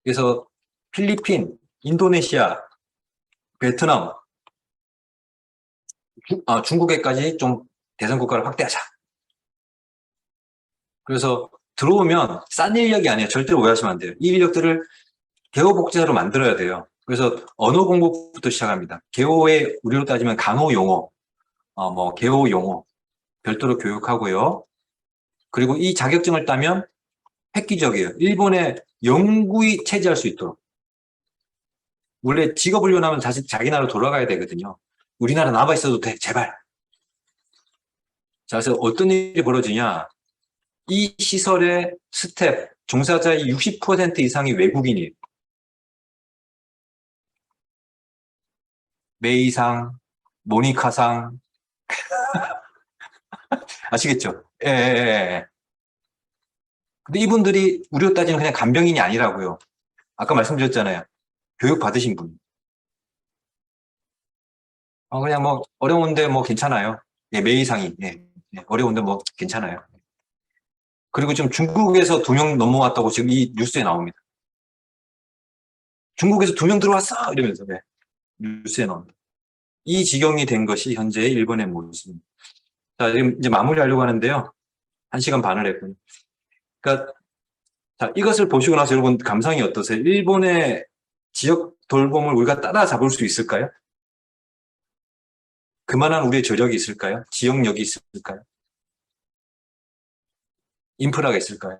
그래서 필리핀, 인도네시아, 베트남, 중국에까지 좀 대선 국가를 확대하자. 그래서 들어오면 싼 인력이 아니에요. 절대로 오해하시면 안 돼요. 이 인력들을 개호복제사로 만들어야 돼요. 그래서 언어 공부부터 시작합니다. 개호의 우리로 따지면 간호 용어, 뭐 개호 용어 별도로 교육하고요. 그리고 이 자격증을 따면 획기적이에요. 일본에 영구히 체지할 수 있도록. 원래 직업 훈련하면 다시 자기 나라로 돌아가야 되거든요. 우리나라 남아 있어도 돼, 제발. 자, 그래서 어떤 일이 벌어지냐? 이 시설의 스텝, 종사자의 60% 이상이 외국인이에요. 메이상, 모니카상, 아시겠죠? 예, 예, 예. 예. 근데 이분들이 우리로 따지는 그냥 간병인이 아니라고요. 아까 말씀드렸잖아요. 교육 받으신 분. 그냥 뭐 어려운데 뭐 괜찮아요. 예, 메이상이. 예, 예, 어려운데 뭐 괜찮아요. 그리고 지금 중국에서 2명 넘어왔다고 지금 이 뉴스에 나옵니다. 중국에서 2명 들어왔어! 이러면서, 네, 뉴스에 나옵니다. 이 지경이 된 것이 현재 일본의 모습입니다. 자, 지금 이제 마무리하려고 하는데요. 1시간 반을 했군요. 그러니까, 자, 이것을 보시고 나서 여러분 감상이 어떠세요? 일본의 지역 돌봄을 우리가 따라잡을 수 있을까요? 그만한 우리의 저력이 있을까요? 지역력이 있을까요? 인프라가 있을까요?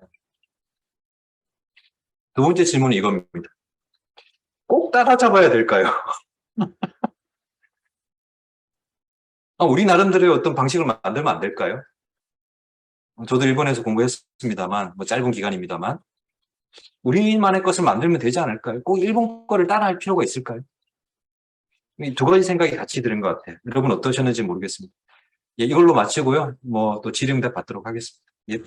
두 번째 질문은 이겁니다. 꼭 따라잡아야 될까요? 우리 나름대로의 어떤 방식을 만들면 안 될까요? 저도 일본에서 공부했습니다만, 뭐 짧은 기간입니다만, 우리만의 것을 만들면 되지 않을까요? 꼭 일본 거를 따라할 필요가 있을까요? 이 두 가지 생각이 같이 드는 것 같아요. 여러분 어떠셨는지 모르겠습니다. 예, 이걸로 마치고요. 뭐 또 질의응답 받도록 하겠습니다. 예.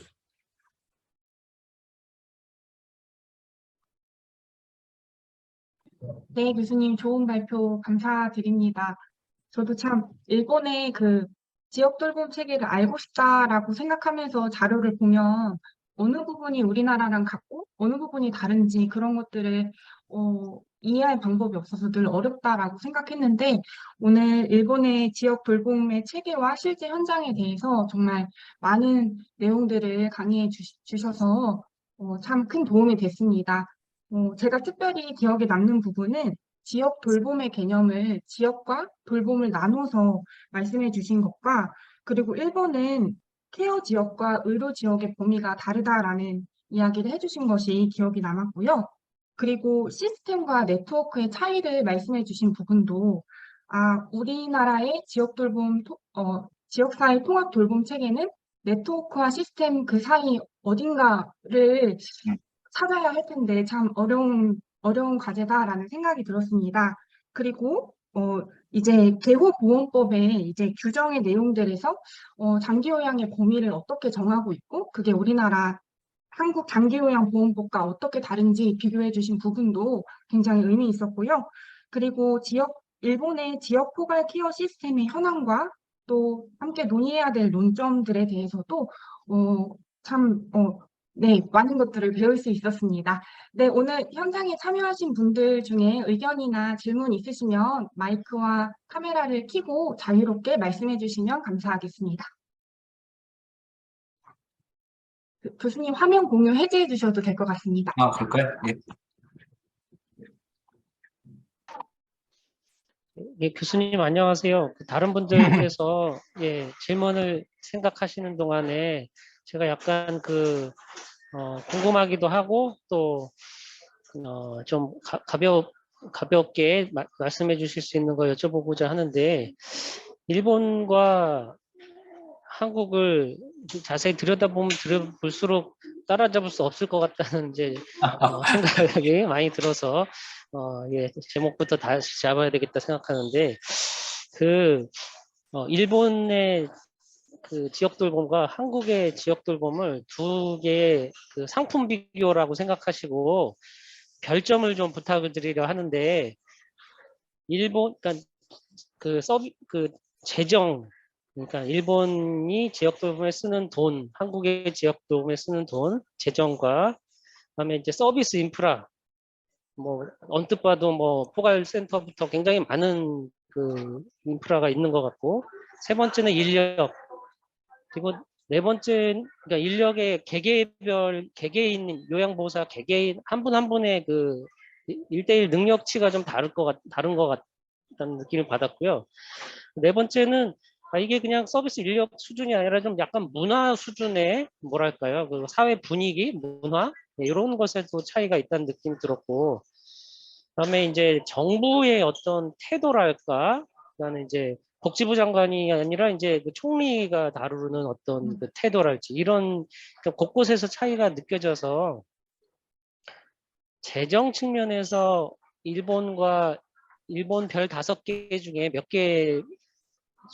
네, 교수님 좋은 발표 감사드립니다. 저도 참 일본의 그 지역 돌봄 체계를 알고 싶다라고 생각하면서 자료를 보면 어느 부분이 우리나라랑 같고 어느 부분이 다른지 그런 것들을 이해할 방법이 없어서 늘 어렵다라고 생각했는데 오늘 일본의 지역 돌봄의 체계와 실제 현장에 대해서 정말 많은 내용들을 강의해 주셔서 참 큰 도움이 됐습니다. 제가 특별히 기억에 남는 부분은 지역 돌봄의 개념을 지역과 돌봄을 나눠서 말씀해 주신 것과 그리고 일본은 케어 지역과 의료 지역의 범위가 다르다라는 이야기를 해주신 것이 기억이 남았고요. 그리고 시스템과 네트워크의 차이를 말씀해 주신 부분도 우리나라의 지역사회 통합 돌봄 체계는 네트워크와 시스템 그 사이 어딘가를 찾아야 할 텐데 참 어려운 과제다라는 생각이 들었습니다. 그리고 이제 개호보험법의 이제 규정의 내용들에서 장기요양의 범위를 어떻게 정하고 있고 그게 우리나라 한국 장기요양보험법과 어떻게 다른지 비교해 주신 부분도 굉장히 의미 있었고요. 그리고 일본의 지역 포괄 케어 시스템의 현황과 또 함께 논의해야 될 논점들에 대해서도 참 네, 많은 것들을 배울 수 있었습니다. 네, 오늘 현장에 참여하신 분들 중에 의견이나 질문 있으시면 마이크와 카메라를 켜고 자유롭게 말씀해 주시면 감사하겠습니다. 교수님 화면 공유 해제해 주셔도 될 것 같습니다. 그럴까요? 예. 예, 교수님 안녕하세요. 다른 분들께서 예, 질문을 생각하시는 동안에 제가 약간 궁금하기도 하고 또 좀 가볍게 말씀해 주실 수 있는 거 여쭤보고자 하는데 일본과 한국을 자세히 들여다볼수록 따라잡을 수 없을 것 같다는 이제 생각이 많이 들어서 예, 제목부터 다시 잡아야 되겠다 생각하는데 일본의 그 지역 돌봄과 한국의 지역 돌봄을 두 개의 그 상품 비교라고 생각하시고 별점을 좀 부탁을 드리려 하는데 그러니까 재정 그러니까 일본이 지역 돌봄에 쓰는 돈, 한국의 지역 돌봄에 쓰는 돈, 재정과 그다음에 이제 서비스 인프라 뭐 언뜻 봐도 뭐 포괄센터부터 굉장히 많은 그 인프라가 있는 것 같고 세 번째는 인력 그리고 네 번째 그러니까 인력의 개개인 요양보호사 개개인 한 분 한 분의 그 1대1 능력치가 좀 다른 것 같다는 느낌을 받았고요. 네 번째는 이게 그냥 서비스 인력 수준이 아니라 좀 약간 문화 수준의 뭐랄까요 그 사회 분위기 문화 이런 것에도 차이가 있다는 느낌이 들었고 그다음에 이제 정부의 어떤 태도랄까 그다음에 이제 복지부 장관이 아니라 이제 그 총리가 다루는 어떤 그 태도랄지 이런 곳곳에서 차이가 느껴져서 재정 측면에서 일본 별 5개 중에 몇 개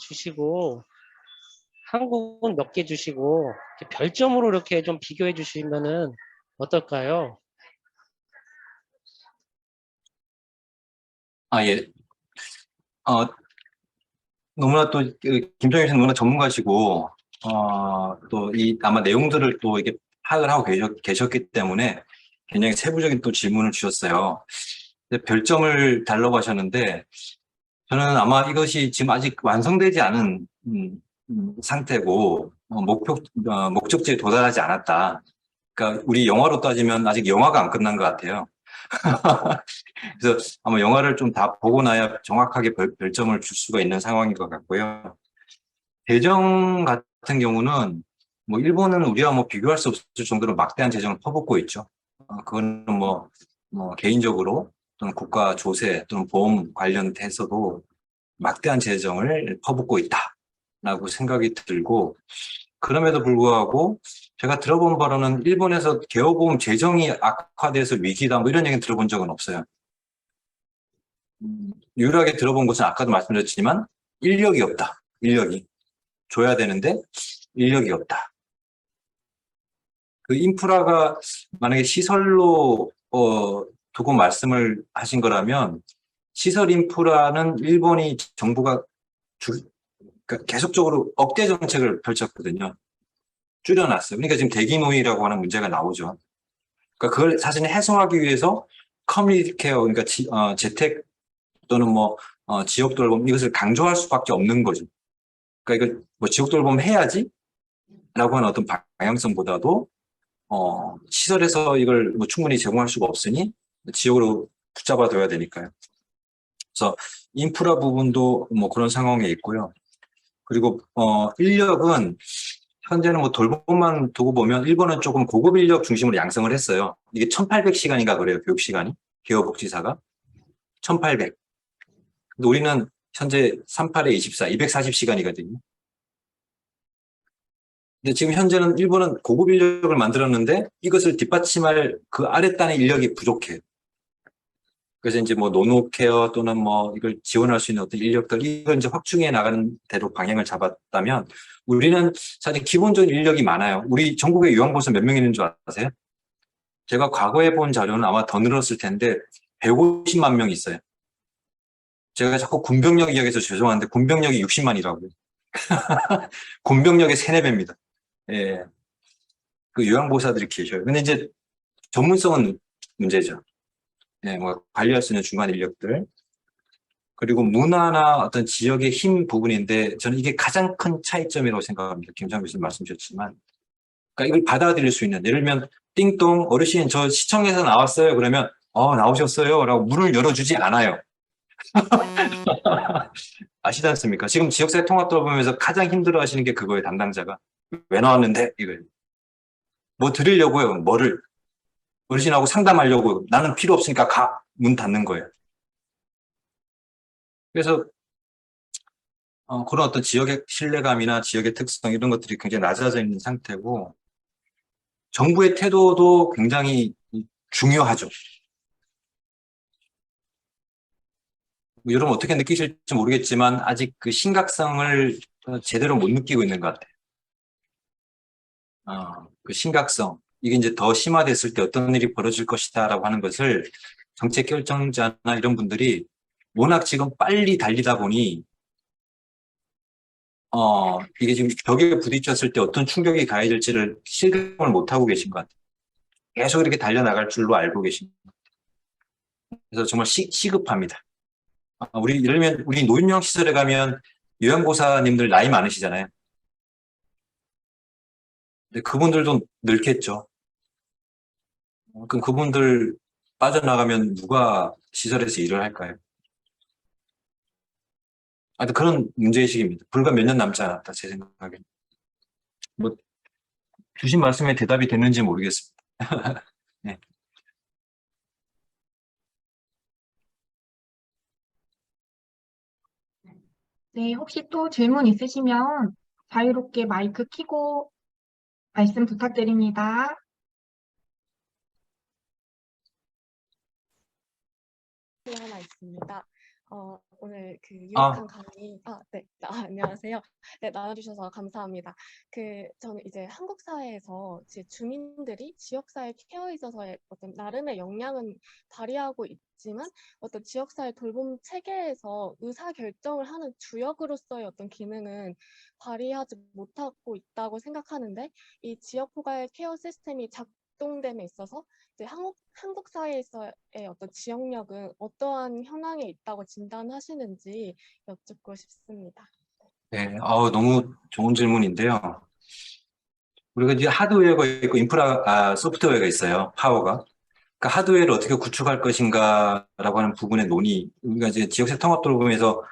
주시고 한국은 몇 개 주시고 별점으로 이렇게 좀 비교해 주시면은 어떨까요? 예. 너무나 또 김정일 씨는 너무나 전문가시고 또 아마 내용들을 또 이게 파악을 하고 계셨기 때문에 굉장히 세부적인 또 질문을 주셨어요. 별점을 달라고 하셨는데 저는 아마 이것이 지금 아직 완성되지 않은 상태고 목적지에 도달하지 않았다. 그러니까 우리 영화로 따지면 아직 영화가 안 끝난 것 같아요. 그래서 아마 영화를 좀 다 보고 나야 정확하게 별점을 줄 수가 있는 상황인 것 같고요. 재정 같은 경우는 뭐 일본은 우리와 뭐 비교할 수 없을 정도로 막대한 재정을 퍼붓고 있죠. 그거는 뭐 개인적으로 또는 국가 조세 또는 보험 관련해서도 막대한 재정을 퍼붓고 있다라고 생각이 들고 그럼에도 불구하고 제가 들어본 바로는 일본에서 개호보험 재정이 악화돼서 위기다 뭐 이런 얘기는 들어본 적은 없어요. 유일하게 들어본 것은 아까도 말씀드렸지만 인력이 없다. 인력이. 줘야 되는데 인력이 없다. 그 인프라가 만약에 시설로 두고 말씀을 하신 거라면 시설 인프라는 일본이 정부가 그러니까 계속적으로 억대 정책을 펼쳤거든요. 줄여놨어요. 그러니까 지금 대기노이라고 하는 문제가 나오죠. 그러니까 그걸 사실 해소하기 위해서 커뮤니티 케어, 그러니까 재택 또는 뭐 지역 돌봄 이것을 강조할 수밖에 없는 거죠. 그러니까 이거 뭐 지역 돌봄 해야지 라고 하는 어떤 방향성보다도 시설에서 이걸 뭐 충분히 제공할 수가 없으니 지역으로 붙잡아둬야 되니까요. 그래서 인프라 부분도 뭐 그런 상황에 있고요. 그리고 인력은 현재는 뭐 돌봄만 두고 보면 일본은 조금 고급 인력 중심으로 양성을 했어요. 이게 1800시간인가 그래요. 교육 시간이. 개업복지사가 1800. 근데 우리는 현재 38에 24, 240시간이거든요. 근데 지금 현재는 일본은 고급 인력을 만들었는데 이것을 뒷받침할 그 아랫단의 인력이 부족해요. 그래서 이제 뭐 노노케어 또는 뭐 이걸 지원할 수 있는 어떤 인력들 이걸 이제 확충해 나가는 대로 방향을 잡았다면 우리는 사실 기본적인 인력이 많아요. 우리 전국에 요양보호사 몇 명 있는 줄 아세요? 제가 과거에 본 자료는 아마 더 늘었을 텐데 150만 명 있어요. 제가 자꾸 군병력 이야기해서 죄송한데 군병력이 60만이라고요. 군병력의 3, 4배입니다. 예. 그 요양보호사들이 계셔요. 근데 이제 전문성은 문제죠. 예, 뭐 관리할 수 있는 중간 인력들. 그리고 문화나 어떤 지역의 힘 부분인데 저는 이게 가장 큰 차이점이라고 생각합니다. 김창규 교수님 말씀 주셨지만. 그러니까 이걸 받아들일 수 있는 예를 들면 띵동 어르신 저 시청에서 나왔어요. 그러면 나오셨어요. 라고 문을 열어주지 않아요. 아시지 않습니까? 지금 지역사회 통합돌봄에서 가장 힘들어 하시는 게 그거예요. 담당자가. 왜 나왔는데? 이거예요. 뭐 드리려고요. 뭐를? 어르신하고 상담하려고 나는 필요 없으니까 가. 문 닫는 거예요. 그래서 그런 어떤 지역의 신뢰감이나 지역의 특성 이런 것들이 굉장히 낮아져 있는 상태고 정부의 태도도 굉장히 중요하죠. 뭐 여러분 어떻게 느끼실지 모르겠지만 아직 그 심각성을 제대로 못 느끼고 있는 것 같아요. 그 심각성 이게 이제 더 심화됐을 때 어떤 일이 벌어질 것이다라고 하는 것을 정책 결정자나 이런 분들이 워낙 지금 빨리 달리다 보니 이게 지금 벽에 부딪혔을 때 어떤 충격이 가해질지를 실감을 못하고 계신 것 같아요. 계속 이렇게 달려나갈 줄로 알고 계신 것 같아요. 그래서 정말 시급합니다. 예를 들면 우리 노인young 시설에 가면 요양보호사님들 나이 많으시잖아요. 근데 그분들도 늙겠죠. 그럼 그분들 빠져나가면 누가 시설에서 일을 할까요? 그런 문제의식입니다. 불과 몇 년 남지 않았다, 제 생각에는. 뭐, 주신 말씀에 대답이 됐는지 모르겠습니다. 네. 네, 혹시 또 질문 있으시면 자유롭게 마이크 켜고 말씀 부탁드립니다. 하나 있습니다. 오늘 그 아. 유익한 강의, 네, 안녕하세요. 네, 나눠주셔서 감사합니다. 저는 이제 한국 사회에서 주민들이 지역사회 케어에 있어서의 어떤 나름의 역량은 발휘하고 있지만 어떤 지역사회 돌봄 체계에서 의사결정을 하는 주역으로서의 어떤 기능은 발휘하지 못하고 있다고 생각하는데 이 지역포괄 케어 시스템이 작동됨에 있어서 이제 한국 사회에서의 어떤 지역력은 어떠한 현황에 있다고 진단하시는지 여쭙고 싶습니다. 네, 너무 좋은 질문인데요. 우리가 이제 하드웨어가 있고 소프트웨어가 있어요. 파워가. 그러니까 하드웨어를 어떻게 구축할 것인가라고 하는 부분의 논의. 우리가 이제 지역사회 통합돌봄에서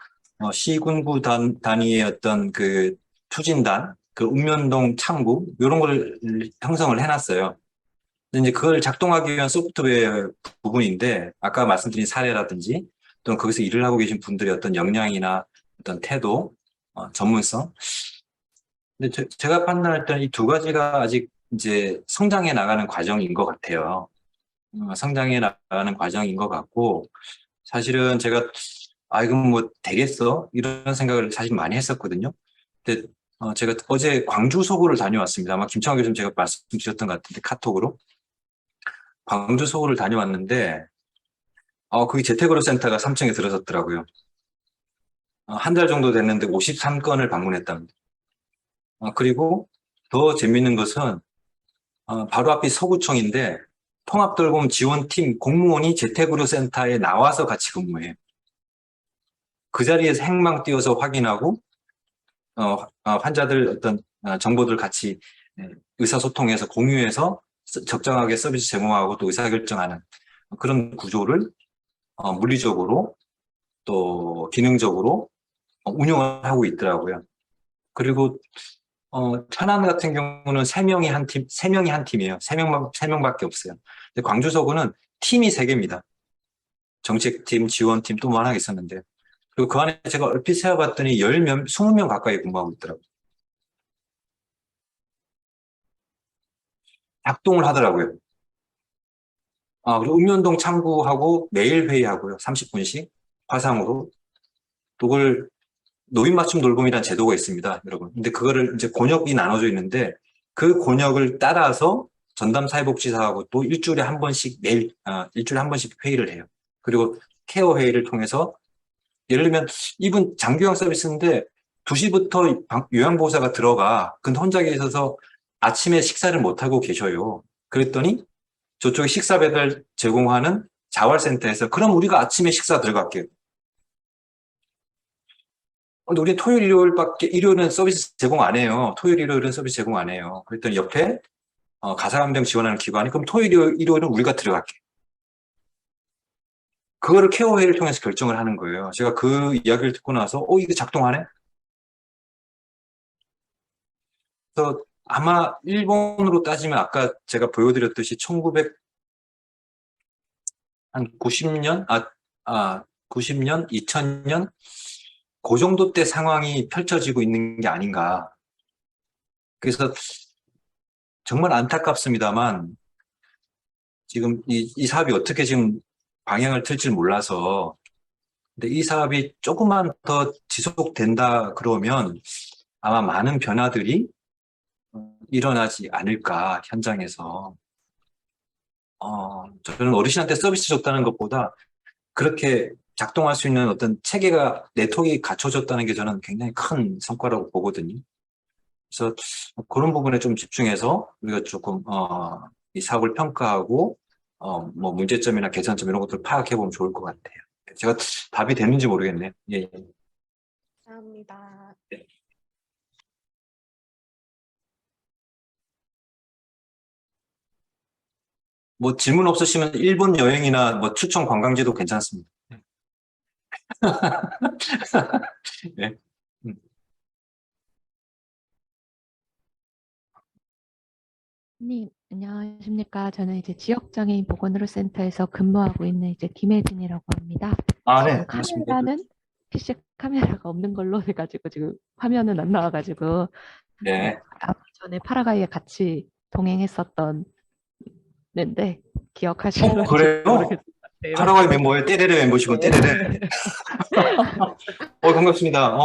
시군구 단위의 어떤 그 추진단, 그 읍면동 창구 이런 걸 형성을 해놨어요. 근데 이제 그걸 작동하기 위한 소프트웨어 부분인데 아까 말씀드린 사례라든지 또는 거기서 일을 하고 계신 분들의 어떤 역량이나 어떤 태도, 전문성. 근데 제가 판단할 때는 이 두 가지가 아직 이제 성장해 나가는 과정인 것 같아요. 성장해 나가는 과정인 것 같고 사실은 제가 아, 이건 뭐 되겠어? 이런 생각을 사실 많이 했었거든요. 근데 제가 어제 광주 서구를 다녀왔습니다. 아마 김창호 교수님 제가 말씀드렸던 것 같은데 카톡으로. 광주 서구를 다녀왔는데 거기 재택으로 센터가 3층에 들어섰더라고요. 한 달 정도 됐는데 53건을 방문했답니다. 그리고 더 재밌는 것은 바로 앞이 서구청인데 통합돌봄 지원팀 공무원이 재택의료 센터에 나와서 같이 근무해요. 그 자리에서 행망 띄워서 확인하고 환자들 어떤 정보들 같이 의사소통해서 공유해서 적정하게 서비스 제공하고 또 의사결정하는 그런 구조를 물리적으로 또 기능적으로 운영을 하고 있더라고요. 그리고 천안 같은 경우는 세 명이 한 팀이에요. 세 명밖에 없어요. 근데 광주 서구는 팀이 3개입니다. 정책팀, 지원팀 또 뭐 하나 있었는데. 그리고 그 안에 제가 얼핏 세어봤더니 20명 가까이 근무하고 있더라고요. 작동을 하더라고요. 그리고 읍면동 참고하고 매일 회의하고요. 30분씩 화상으로. 그걸 노인 맞춤 돌봄이라는 제도가 있습니다, 여러분. 근데 그거를 이제 곤역이 나눠져 있는데 그 곤역을 따라서 전담 사회복지사하고 또 일주일에 한 번씩 일주일에 한 번씩 회의를 해요. 그리고 케어 회의를 통해서 예를 들면 이분 장기요양 서비스인데 2시부터 요양보호사가 들어가. 근데 혼자 계셔서 아침에 식사를 못하고 계셔요. 그랬더니 저쪽에 식사 배달 제공하는 자활센터에서 그럼 우리가 아침에 식사 들어갈게요. 근데 우리 토요일, 일요일은 서비스 제공 안 해요. 토요일, 일요일은 서비스 제공 안 해요. 그랬더니 옆에 가사감정 지원하는 기관이 그럼 토요일, 일요일은 우리가 들어갈게. 그거를 케어회의를 통해서 결정을 하는 거예요. 제가 그 이야기를 듣고 나서 이게 작동하네? 그래서 아마 일본으로 따지면 아까 제가 보여드렸듯이 1990년, 90년, 2000년 그 정도 때 상황이 펼쳐지고 있는 게 아닌가. 그래서 정말 안타깝습니다만 지금 이 사업이 어떻게 지금 방향을 틀지 몰라서 근데 이 사업이 조금만 더 지속된다 그러면 아마 많은 변화들이 일어나지 않을까 현장에서 저는 어르신한테 서비스 줬다는 것보다 그렇게 작동할 수 있는 어떤 체계가 네트워크가 갖춰졌다는 게 저는 굉장히 큰 성과라고 보거든요. 그래서 그런 부분에 좀 집중해서 우리가 조금 이 사업을 평가하고 뭐 문제점이나 개선점 이런 것들을 파악해 보면 좋을 것 같아요. 제가 답이 됐는지 모르겠네요. 예, 예. 감사합니다. 뭐 질문 없으시면 일본 여행이나 뭐 추천 관광지도 괜찮습니다. 네. 님, 안녕하십니까. 저는 이제 지역장애인 보건의료센터에서 근무하고 있는 이제 김혜진이라고 합니다. 네, 지금 반갑습니다. 카메라는 PC 카메라가 없는 걸로 해가지고 지금 화면은 안 나와가지고 네. 전에 파라과이에 같이 동행했었던 데 기억하실런지 그래요? 모르겠습니다. 네, 파라과이 멤버예요? 떼레레 멤버시고 네. 떼레레. 반갑습니다.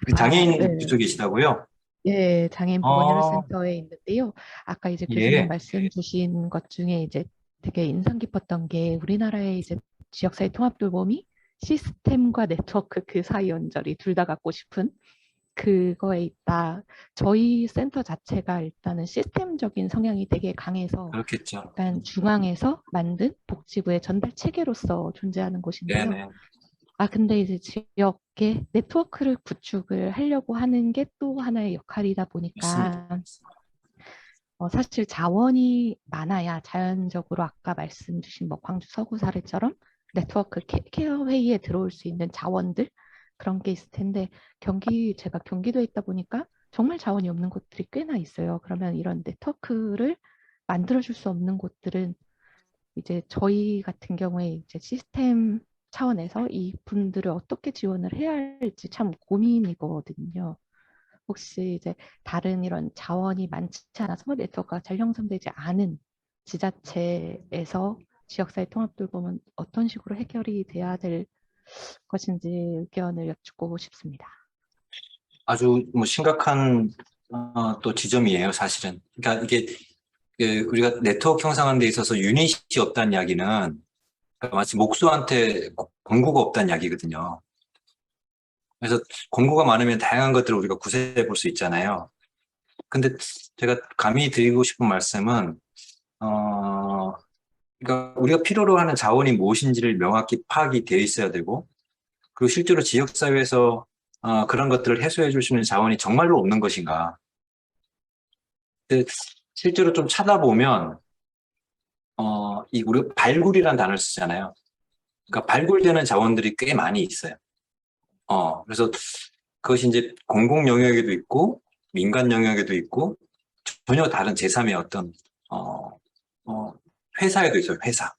그 장애인 네. 그쪽에 계시다고요? 예, 장애인 보건의료센터에 있는데요. 아까 이제 교수님 예. 말씀 주신 것 중에 이제 되게 인상 깊었던 게 우리나라의 이제 지역사회 통합돌봄이 시스템과 네트워크 그 사이 연결이 둘 다 갖고 싶은 그거에 있다. 저희 센터 자체가 일단은 시스템적인 성향이 되게 강해서 그렇겠죠. 약간 중앙에서 만든 복지부의 전달 체계로서 존재하는 곳인데요. 네네. 근데 이제 지역의 네트워크를 구축을 하려고 하는 게 또 하나의 역할이다 보니까 맞습니다. 사실 자원이 많아야 자연적으로 아까 말씀 주신 뭐 광주 서구 사례처럼 네트워크 케어 회의에 들어올 수 있는 자원들 그런 게 있을 텐데 제가 경기도에 있다 보니까 정말 자원이 없는 곳들이 꽤나 있어요. 그러면 이런 네트워크를 만들어줄 수 없는 곳들은 이제 저희 같은 경우에 이제 시스템 차원에서 이 분들을 어떻게 지원을 해야 할지 참 고민이거든요. 혹시 이제 다른 이런 자원이 많지 않아서 네트워크가 잘 형성되지 않은 지자체에서 지역사회 통합돌봄은 어떤 식으로 해결이 돼야 될 것인지 의견을 여쭙고 싶습니다. 아주 뭐 심각한 또 지점이에요, 사실은. 그러니까 이게 우리가 네트워크 형성하는 데 있어서 유닛이 없다는 이야기는 그러니까 마치 목수한테 공구가 없다는 이야기거든요. 그래서 공구가 많으면 다양한 것들을 우리가 구사해 볼 수 있잖아요. 근데 제가 감히 드리고 싶은 말씀은 그러니까 우리가 필요로 하는 자원이 무엇인지를 명확히 파악이 되어 있어야 되고, 그리고 실제로 지역사회에서 그런 것들을 해소해 줄 수 있는 자원이 정말로 없는 것인가. 근데 실제로 좀 찾아보면 우리가 발굴이라는 단어를 쓰잖아요. 그러니까 발굴되는 자원들이 꽤 많이 있어요. 그래서 그것이 이제 공공 영역에도 있고 민간 영역에도 있고 전혀 다른 제3의 어떤 회사에도 있어요. 회사.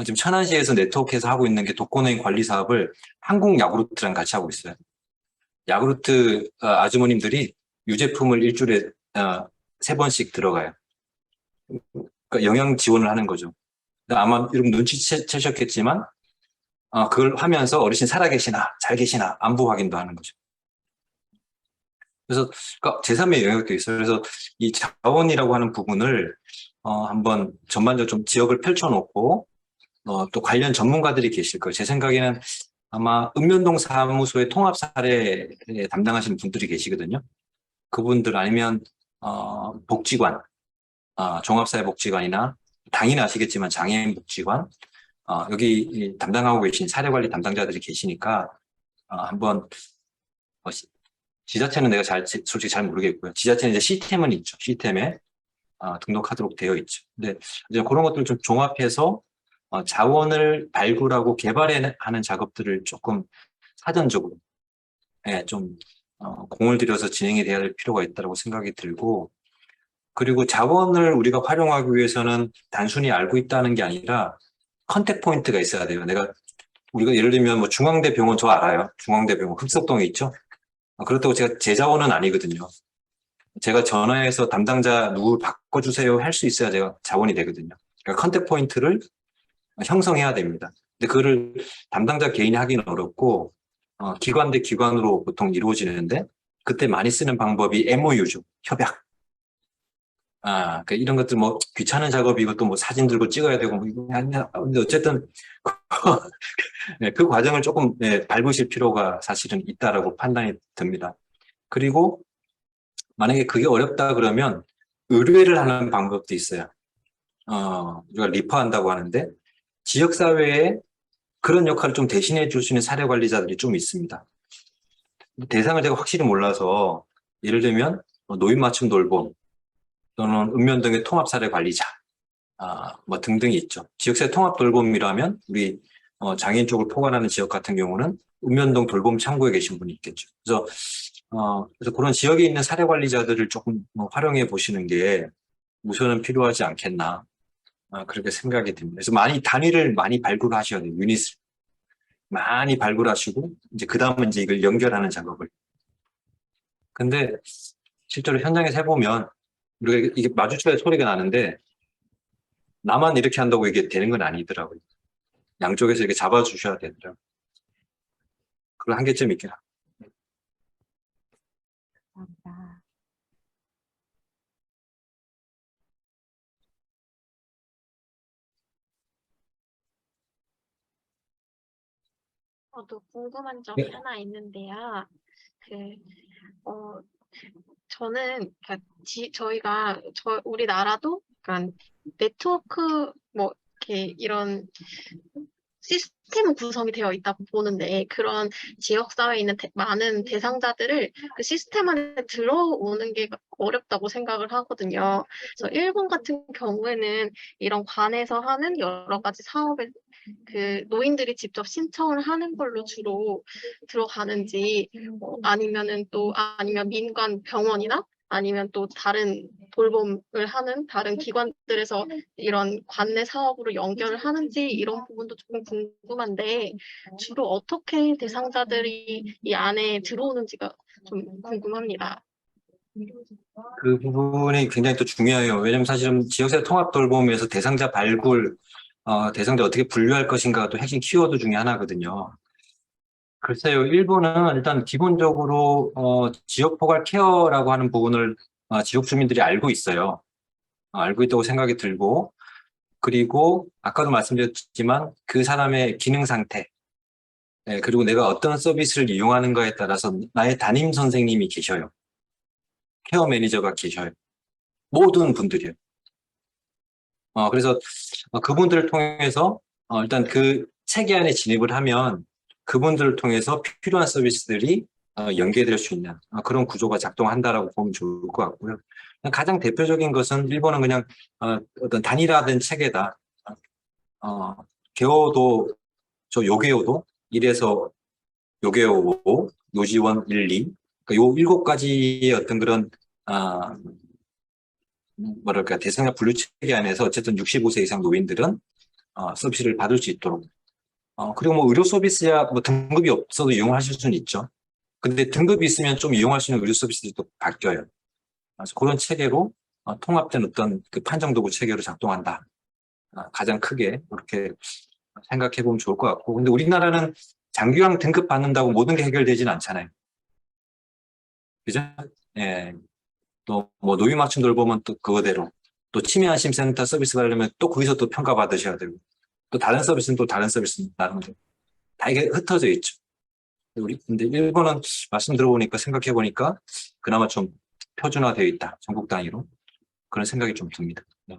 지금 천안시에서 네트워크에서 하고 있는 게 독거노인 관리 사업을 한국 야구르트랑 같이 하고 있어요. 야구르트 아주머님들이 유제품을 일주일에 3번씩 들어가요. 그러니까 영양 지원을 하는 거죠. 아마 여러분 눈치채셨겠지만 그걸 하면서 어르신 살아계시나 잘 계시나 안부 확인도 하는 거죠. 그래서 그러니까 제3의 영역도 있어요. 그래서 이 자원이라고 하는 부분을 한번 전반적으로 좀 지역을 펼쳐놓고 또 관련 전문가들이 계실 거예요. 제 생각에는 아마 읍면동 사무소의 통합 사례 담당하시는 분들이 계시거든요. 그분들 아니면 복지관, 종합사회복지관이나 당연히 아시겠지만 장애인복지관 여기 담당하고 계신 사례관리 담당자들이 계시니까 한번 지자체는 내가 솔직히 잘 모르겠고요. 지자체는 이제 시스템은 있죠. 시스템에 등록하도록 되어 있죠. 근데 이제 그런 것들을 좀 종합해서 자원을 발굴하고 개발하는 작업들을 조금 사전적으로 좀 공을 들여서 진행이 돼야 될 필요가 있다고 생각이 들고, 그리고 자원을 우리가 활용하기 위해서는 단순히 알고 있다는 게 아니라 컨택 포인트가 있어야 돼요. 우리가 예를 들면 뭐 중앙대병원 저 알아요. 중앙대병원 흑석동에 있죠. 그렇다고 제가 제 자원은 아니거든요. 제가 전화해서 담당자 누구 바꿔주세요 할 수 있어야 제가 자원이 되거든요. 그러니까 컨택 포인트를 형성해야 됩니다. 근데 그거를 담당자 개인이 하기는 어렵고 기관 대 기관으로 보통 이루어지는데, 그때 많이 쓰는 방법이 MOU죠. 협약. 그러니까 이런 것들 뭐 귀찮은 작업이 이것도 뭐 사진 들고 찍어야 되고 뭐 이거 아니야. 근데 어쨌든 그 과정을 조금 밟으실 필요가 사실은 있다라고 판단이 듭니다. 그리고 만약에 그게 어렵다 그러면 의뢰를 하는 방법도 있어요. 우리가 리퍼한다고 하는데 지역사회에 그런 역할을 좀 대신해 줄 수 있는 사례 관리자들이 좀 있습니다. 대상을 제가 확실히 몰라서 예를 들면 노인 맞춤 돌봄 또는 읍면동의 통합 사례 관리자 뭐 등등이 있죠. 지역사회 통합 돌봄이라면 우리 장애인 쪽을 포괄하는 지역 같은 경우는 읍면동 돌봄 창구에 계신 분이 있겠죠. 그래서 그런 지역에 있는 사례 관리자들을 조금 활용해 보시는 게 우선은 필요하지 않겠나 그렇게 생각이 듭니다. 그래서 단위를 많이 발굴하셔야 돼요. 유닛을 많이 발굴하시고 이제 그 다음은 이제 이걸 연결하는 작업을. 근데 실제로 현장에서 해보면 우리가 이게 마주쳐야 소리가 나는데 나만 이렇게 한다고 이게 되는 건 아니더라고요. 양쪽에서 이렇게 잡아주셔야 되더라고요. 그런 한계점이 있긴 합니다. 감사합니다. 저도 궁금한 점이 네. 하나 있는데요. 어, 저는, 저희가, 우리나라도, 약간, 네트워크, 뭐, 이렇게, 이런 시스템은 구성이 되어 있다고 보는데, 그런 지역사회에 있는 많은 대상자들을 그 시스템 안에 들어오는 게 어렵다고 생각을 하거든요. 그래서 일본 같은 경우에는 이런 관에서 하는 여러 가지 사업에 그 노인들이 직접 신청을 하는 걸로 주로 들어가는지, 아니면 민간 병원이나 아니면 또 다른 돌봄을 하는 다른 기관들에서 이런 관내 사업으로 연결을 하는지 이런 부분도 조금 궁금한데, 주로 어떻게 대상자들이 이 안에 들어오는지가 좀 궁금합니다. 그 부분이 굉장히 또 중요해요. 왜냐면 사실은 지역사회 통합 돌봄에서 대상자 발굴 대상자 어떻게 분류할 것인가가 또 핵심 키워드 중에 하나거든요. 글쎄요, 일본은 일단 기본적으로 지역 포괄 케어라고 하는 부분을 지역 주민들이 알고 있어요. 알고 있다고 생각이 들고, 그리고 아까도 말씀드렸지만 그 사람의 기능 상태, 그리고 내가 어떤 서비스를 이용하는가에 따라서 나의 담임 선생님이 계셔요. 케어 매니저가 계셔요. 모든 분들이요. 그래서 그분들을 통해서 일단 그 체계 안에 진입을 하면 그분들을 통해서 필요한 서비스들이 연계될 수 있는 그런 구조가 작동한다라고 보면 좋을 것 같고요. 가장 대표적인 것은 일본은 그냥 어떤 단일화된 체계다. 개호도, 저 요개호도 1에서 요개호, 요지원 1, 2. 그러니까 요 7가지의 어떤 그런 뭐랄까 대상자 분류 체계 안에서 어쨌든 65세 이상 노인들은 서비스를 받을 수 있도록. 그리고 뭐 의료 서비스야 뭐 등급이 없어도 이용하실 수는 있죠. 근데 등급이 있으면 좀 이용할 수 있는 의료 서비스들도 바뀌어요. 그래서 그런 체계로 통합된 어떤 그 판정 도구 체계로 작동한다. 가장 크게 그렇게 생각해 보면 좋을 것 같고. 근데 우리나라는 장기요양 등급 받는다고 모든 게 해결되지는 않잖아요. 그죠? 예. 또 뭐 노인 맞춤 돌보면 또 그거대로, 또 치매 안심 센터 서비스 가려면 또 거기서 또 평가받으셔야 되고, 또 다른 서비스는 또 다른 서비스 나름대로 다 이게 흩어져 있죠. 근데 일본은 말씀 들어보니까 생각해 보니까 그나마 좀 표준화되어 있다, 전국 단위로. 그런 생각이 좀 듭니다. 네.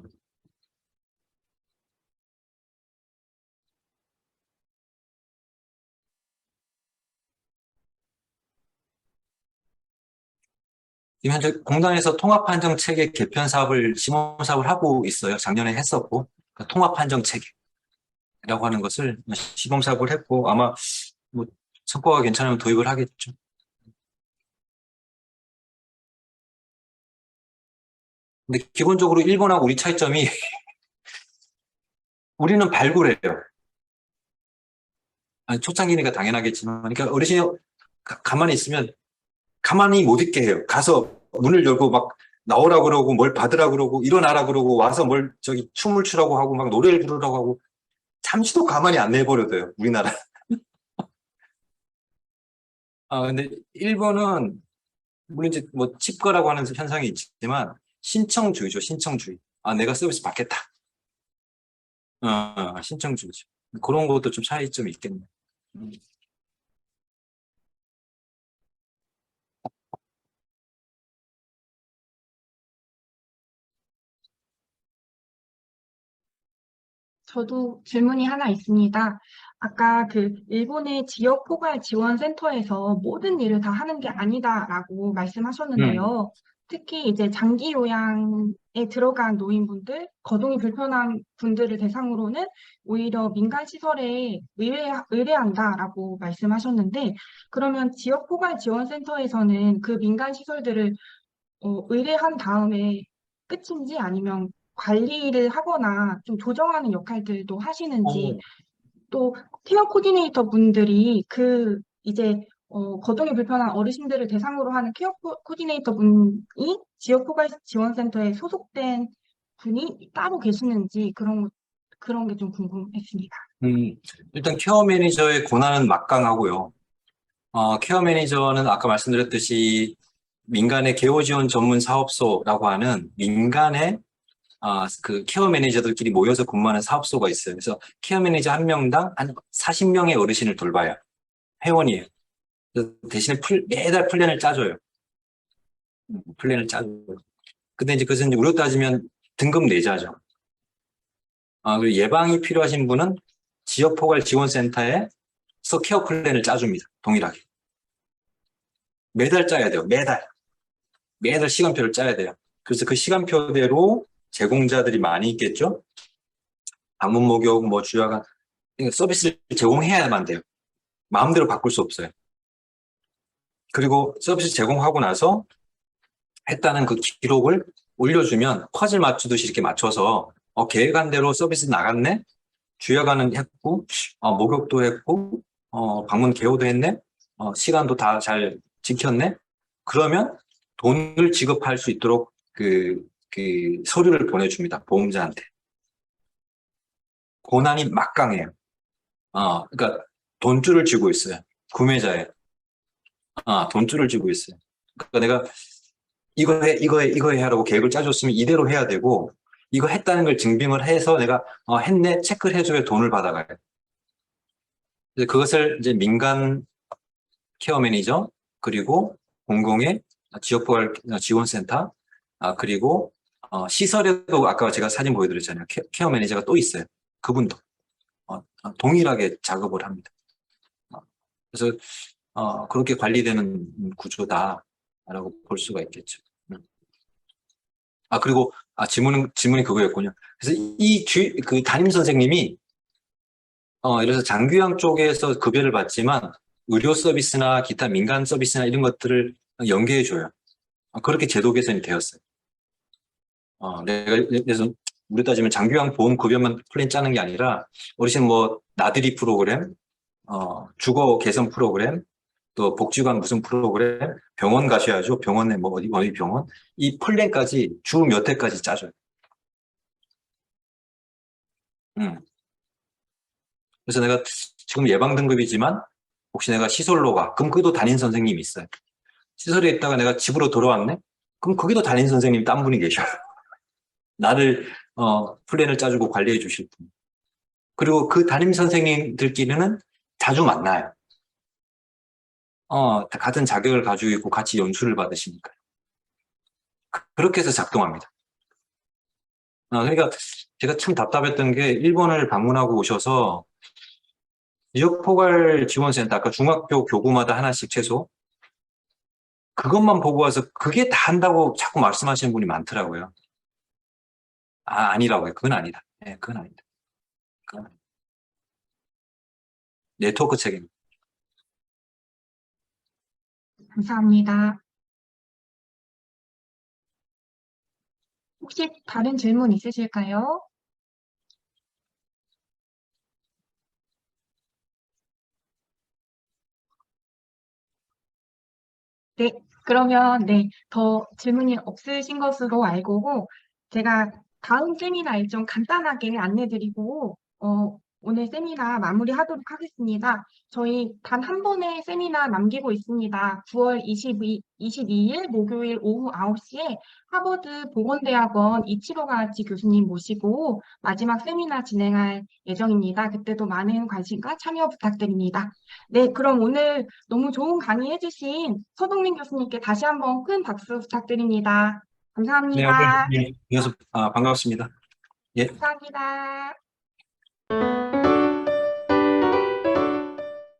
지금 현재 공단에서 통합판정 체계 개편 사업을, 시범 사업을 하고 있어요. 작년에 했었고, 그러니까 통합판정 체계라고 하는 것을 시범 사업을 했고, 아마 뭐 성과가 괜찮으면 도입을 하겠죠. 근데 기본적으로 일본하고 우리 차이점이 우리는 발굴해요. 아니, 초창기니까 당연하겠지만, 그러니까 어르신이 가만히 있으면 가만히 못 있게 해요. 가서 문을 열고 막 나오라 그러고 뭘 받으라 그러고 일어나라 그러고 와서 뭘 저기 춤을 추라고 하고 막 노래를 부르라고 하고 잠시도 가만히 안 내버려둬요. 우리나라. 근데 일본은 물론 이제 뭐 칩거라고 하는 현상이 있지만 신청주의죠. 신청주의. 내가 서비스 받겠다. 신청주의죠. 그런 것도 좀 차이점이 있겠네. 저도 질문이 하나 있습니다. 아까 그 일본의 지역 포괄 지원 센터에서 모든 일을 다 하는 게 아니다라고 말씀하셨는데요. 특히 이제 장기 요양에 들어간 노인분들, 거동이 불편한 분들을 대상으로는 오히려 민간 시설에 의뢰한다라고 말씀하셨는데, 그러면 지역 포괄 지원 센터에서는 그 민간 시설들을 의뢰한 다음에 끝인지 아니면 관리를 하거나 좀 조정하는 역할들도 하시는지, 또 케어 코디네이터 분들이 그 이제 거동이 불편한 어르신들을 대상으로 하는 케어 코디네이터 분이 지역 포괄 지원센터에 소속된 분이 따로 계시는지 그런 게 좀 궁금했습니다. 일단 케어 매니저의 권한은 막강하고요. 케어 매니저는 아까 말씀드렸듯이 민간의 개호 지원 전문 사업소라고 하는 민간의 그 케어 매니저들끼리 모여서 근무하는 사업소가 있어요. 그래서 케어 매니저 한 명당 한 40명의 어르신을 돌봐요. 회원이에요. 대신에 매달 플랜을 짜줘요. 플랜을 짜줘요. 근데 이제 그것은 이제 우리로 따지면 등급 내자죠. 그리고 예방이 필요하신 분은 지역 포괄 지원센터에서 케어 플랜을 짜줍니다. 동일하게. 매달 짜야 돼요. 매달 시간표를 짜야 돼요. 그래서 그 시간표대로 제공자들이 많이 있겠죠. 방문 목욕, 뭐 주야간 서비스를 제공해야만 돼요. 마음대로 바꿀 수 없어요. 그리고 서비스 제공하고 나서 했다는 그 기록을 올려주면 퍼즐 맞추듯이 이렇게 맞춰서 계획한 대로 서비스 나갔네, 주야간은 했고, 목욕도 했고, 방문 개호도 했네, 시간도 다 잘 지켰네. 그러면 돈을 지급할 수 있도록 그 서류를 보내줍니다. 보험자한테. 고난이 막강해요. 그러니까 돈줄을 쥐고 있어요. 구매자에. 돈줄을 쥐고 있어요. 그러니까 내가 이거 해 하라고 계획을 짜줬으면 이대로 해야 되고, 이거 했다는 걸 증빙을 해서 내가 했네 체크를 해줘야 돈을 받아가요. 그래서 그것을 이제 민간 케어 매니저, 그리고 공공의 지역보활 지원센터, 그리고 시설에도 아까 제가 사진 보여드렸잖아요. 케어 매니저가 또 있어요. 그분도 동일하게 작업을 합니다. 그래서 그렇게 관리되는 구조다라고 볼 수가 있겠죠. 그리고 질문이 그거였군요. 그래서 그 담임 선생님이 예를 들어서 장규양 쪽에서 급여를 받지만 의료 서비스나 기타 민간 서비스나 이런 것들을 연계해줘요. 그렇게 제도 개선이 되었어요. 그래서 우리 따지면 장규양 보험 급여만 플랜 짜는 게 아니라 어르신 뭐 나들이 프로그램, 주거 개선 프로그램, 또 복지관 무슨 프로그램, 병원 가셔야죠. 병원에 뭐 어디 병원, 이 플랜까지 주 몇 회까지 짜줘요. 그래서 내가 지금 예방 등급이지만 혹시 내가 시설로 가, 그럼 거기도 담임 선생님이 있어요. 시설에 있다가 내가 집으로 돌아왔네? 그럼 거기도 담임 선생님이 딴 분이 계셔요. 나를 플랜을 짜주고 관리해 주실 분. 그리고 그 담임 선생님들끼리는 자주 만나요. 같은 자격을 가지고 있고 같이 연수를 받으시니까. 그렇게 해서 작동합니다. 그러니까 제가 참 답답했던 게 일본을 방문하고 오셔서 지역포괄 지원센터, 아까 중학교 교구마다 하나씩 최소, 그것만 보고 와서 그게 다 한다고 자꾸 말씀하시는 분이 많더라고요. 아니라고요. 그건 아니다. 네, 그건 아니다. 그건 아니다. 네트워크 책임. 감사합니다. 혹시 다른 질문 있으실까요? 네, 그러면 더 질문이 없으신 것으로 알고고 제가 다음 세미나 일정 간단하게 안내드리고 오늘 세미나 마무리하도록 하겠습니다. 저희 단 한 번의 세미나 남기고 있습니다. 9월 22일 목요일 오후 9시에 하버드 보건대학원 이치로 가치 교수님 모시고 마지막 세미나 진행할 예정입니다. 그때도 많은 관심과 참여 부탁드립니다. 네, 그럼 오늘 너무 좋은 강의 해주신 서동민 교수님께 다시 한번 큰 박수 부탁드립니다. 네, 감사합니다. 반갑습니다. 예. 감사합니다.